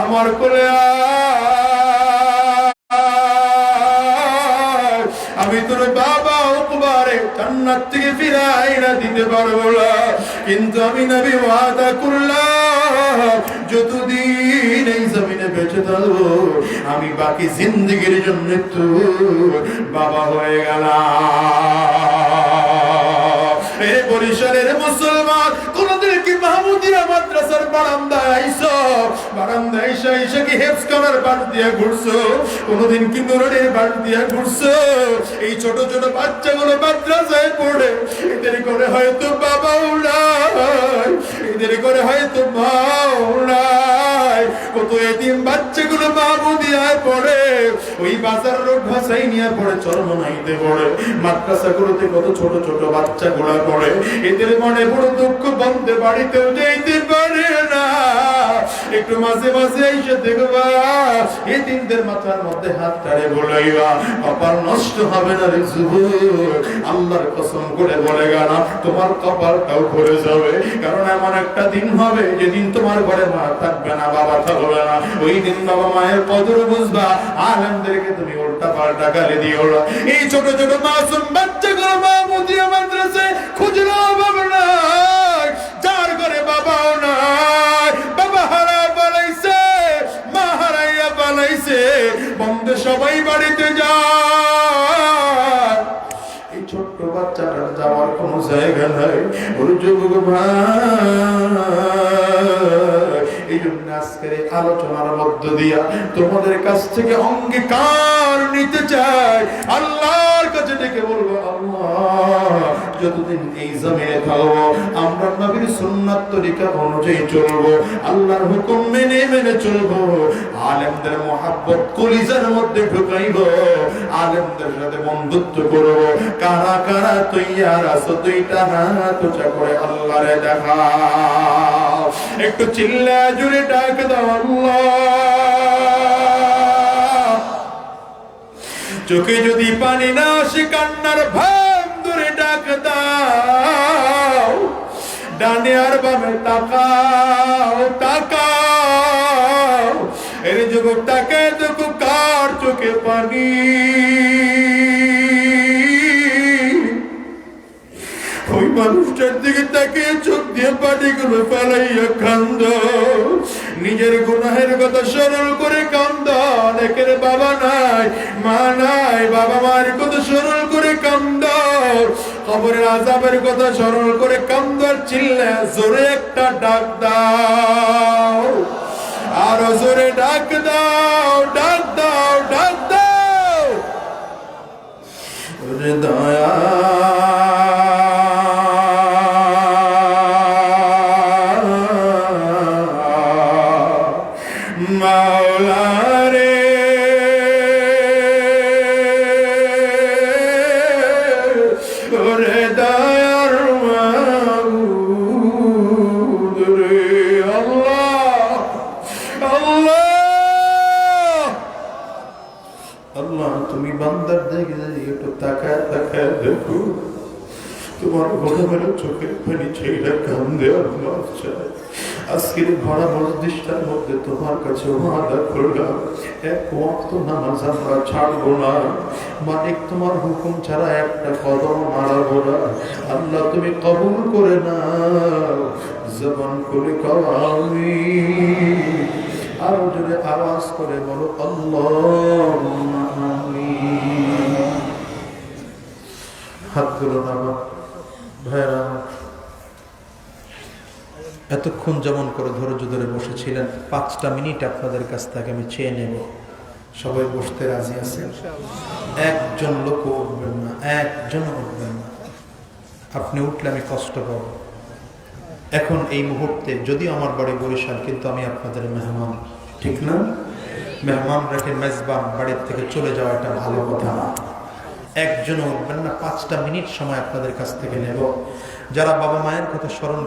আমার কোলে আমি তোর বাবা উপবারে জান্নাত থেকে ফিরাইয়া দিতে পারবো না, কিন্তু আমি নবী ওয়াদা করলাম যতদিন এই জমিনে বেঁচে থাকবো আমি বাকি জিন্দেগির জন্য তোর বাবা হয়ে গেলাম। এ বরিশালের মুসলমান কোনদিন কি মাহমুদিয়া মাদ্রাসার বারান্দায় আইসো? বারান্দায় এসে কি হেফজ খানার বাট দিয়া ঘুরছো? কোনদিন কি নুরানির বাট দিয়া ঘুরছো? এই ছোট ছোট বাচ্চাগুলো মাদ্রাসায় পড়ে, এদের করে হয়তো বাবাও নাই, এদের করে হয়তো মাও নাই। কত এতিম বাচ্চাগুলো মাহমুদিয়ায় পড়ে, ওই বাজার রোড ভাষাই নিয়ে পড়ে, চরমনাইতে পড়ে, মাদ্রাসাগুলোতে কত ছোট ছোট বাচ্চাগুলো পড়ে। এদের মনে বড় দুঃখ, বন্ধে বাড়িতেও যেতে পারে না। একটু মাঝে মাঝে এসে দেখবা এতিমদের মাথার মধ্যে হাত টাড়ে বলাইবা, কপাল নষ্ট হবে না রে যুবক। আল্লাহর কসম করে বলে গেল তোমার কপালটাও ভরে যাবে, কারণ এমন একটা দিন হবে যেদিন তোমার ঘরে মা থাকবে না, বাবা থাকবে না। ওই দিন বাবা মায়ের কদর বুঝবা, আলেমদেরকে তুমি উল্টা পাল্টা গালি দিও না। এই ছোট ছোট মাসুম বাচ্চাগুলো মাহমুদিয়া মাদ্রাসায় খুঁজলেও পাবে না, যার ঘরে বাবাও নাই, বাবা হারা বানাইছে, মা হারাইয়া বানাইছে, বন্ধে সবাই বাড়িতে যায়। এই ছোট্ট বাচ্চাটার যাওয়ার কোনো জায়গা নাই। ওর যুবক ভাই, এই জন্য আজকের এই আলোচনার মধ্য দিয়া তোমাদের কাছ থেকে অঙ্গীকার নিতে চাই, আল্লাহর কাছে ডেকে বলবো আল্লাহ যতদিন এই জমিনে থাকবো আমরা নবীর সুন্নাত তরিকা অনুযায়ী চলবো, আল্লাহর হুকুম মেনে মেনে চলবো, আলেমদের মহাব্বত কলিজার মধ্যে ঢুকাইবো, আলেমদের সাথে বন্ধুত্ব করবো। কারা কারা তৈয়ার আছো? দুইটা হাত উঁচা করে আল্লাহরে দেখা, একটু চিল্লা জুড়ে ডাক দাও আল্লাহ। চোখে যদি পানি না আসে কান্নার ভাব ধরে ডাক দাও, ডানে আর বামে তাকাও তাকাও। এর যুবক তাকে দেখো কার চোখে পানি, ওই মানুষটার দিকে তাকে চোখ দিয়ে পানিগুলো ফেলাইয়া কান্দ, নিজের গুনাহের কথা স্মরণ করে কান্দ। অনেকের বাবা নাই, মা নাই, বাবা মার কথা স্মরণ করে কান্দ, কবরের আযাবের কথা স্মরণ করে কান্দ। আর চিল্লা জোরে একটা ডাক দাও, আরো জোরে ডাক দাও, ডাক দাও, ডাক দাও। ওরে দয়া তুমি বান্দার দিকে একটু তাকায় তাকায় দেখো, তোমার গরমের চোখের পানি ছেড়ে কান্দে আর মাফ চায়। আজকের ভরা মসজিদটার মধ্যে তোমার কাছে ওয়াদা করলাম, এক ওয়াক্ত নামাজ আমরা ছাড়বো না, মালিক তোমার হুকুম ছাড়া একটা কদম নাড়াবো না। আল্লাহ তুমি কবুল করে নাও, জবান করে কও আমিন। আরো জোরে আওয়াজ করে বলো আল্লাহুম্মা আমিন। হাতগুলো নামা। ভাইরা, এতক্ষণ যেমন করে ধৈর্য ধরে বসেছিলেন, 5টা মিনিট আপনাদের কাছ থেকে আমি চেয়ে নেব। সবাই বসতে রাজি আছেন? একজন লোক উঠবেন না, একজন উঠবেন না। আপনি উঠলে আমি কষ্ট পাবো। এখন এই মুহূর্তে যদিও আমার বাড়ি বরিশাল, কিন্তু আমি আপনাদের মেহমান, ঠিক না? মেহমান রেখে মেজবান বাড়ির থেকে চলে যাওয়া এটা ভালো কথা না। একজন উঠবেন না, 5টা মিনিট সময় আপনাদের কাছ থেকে নেব। যারা বাবা মায়ের কথা স্মরণ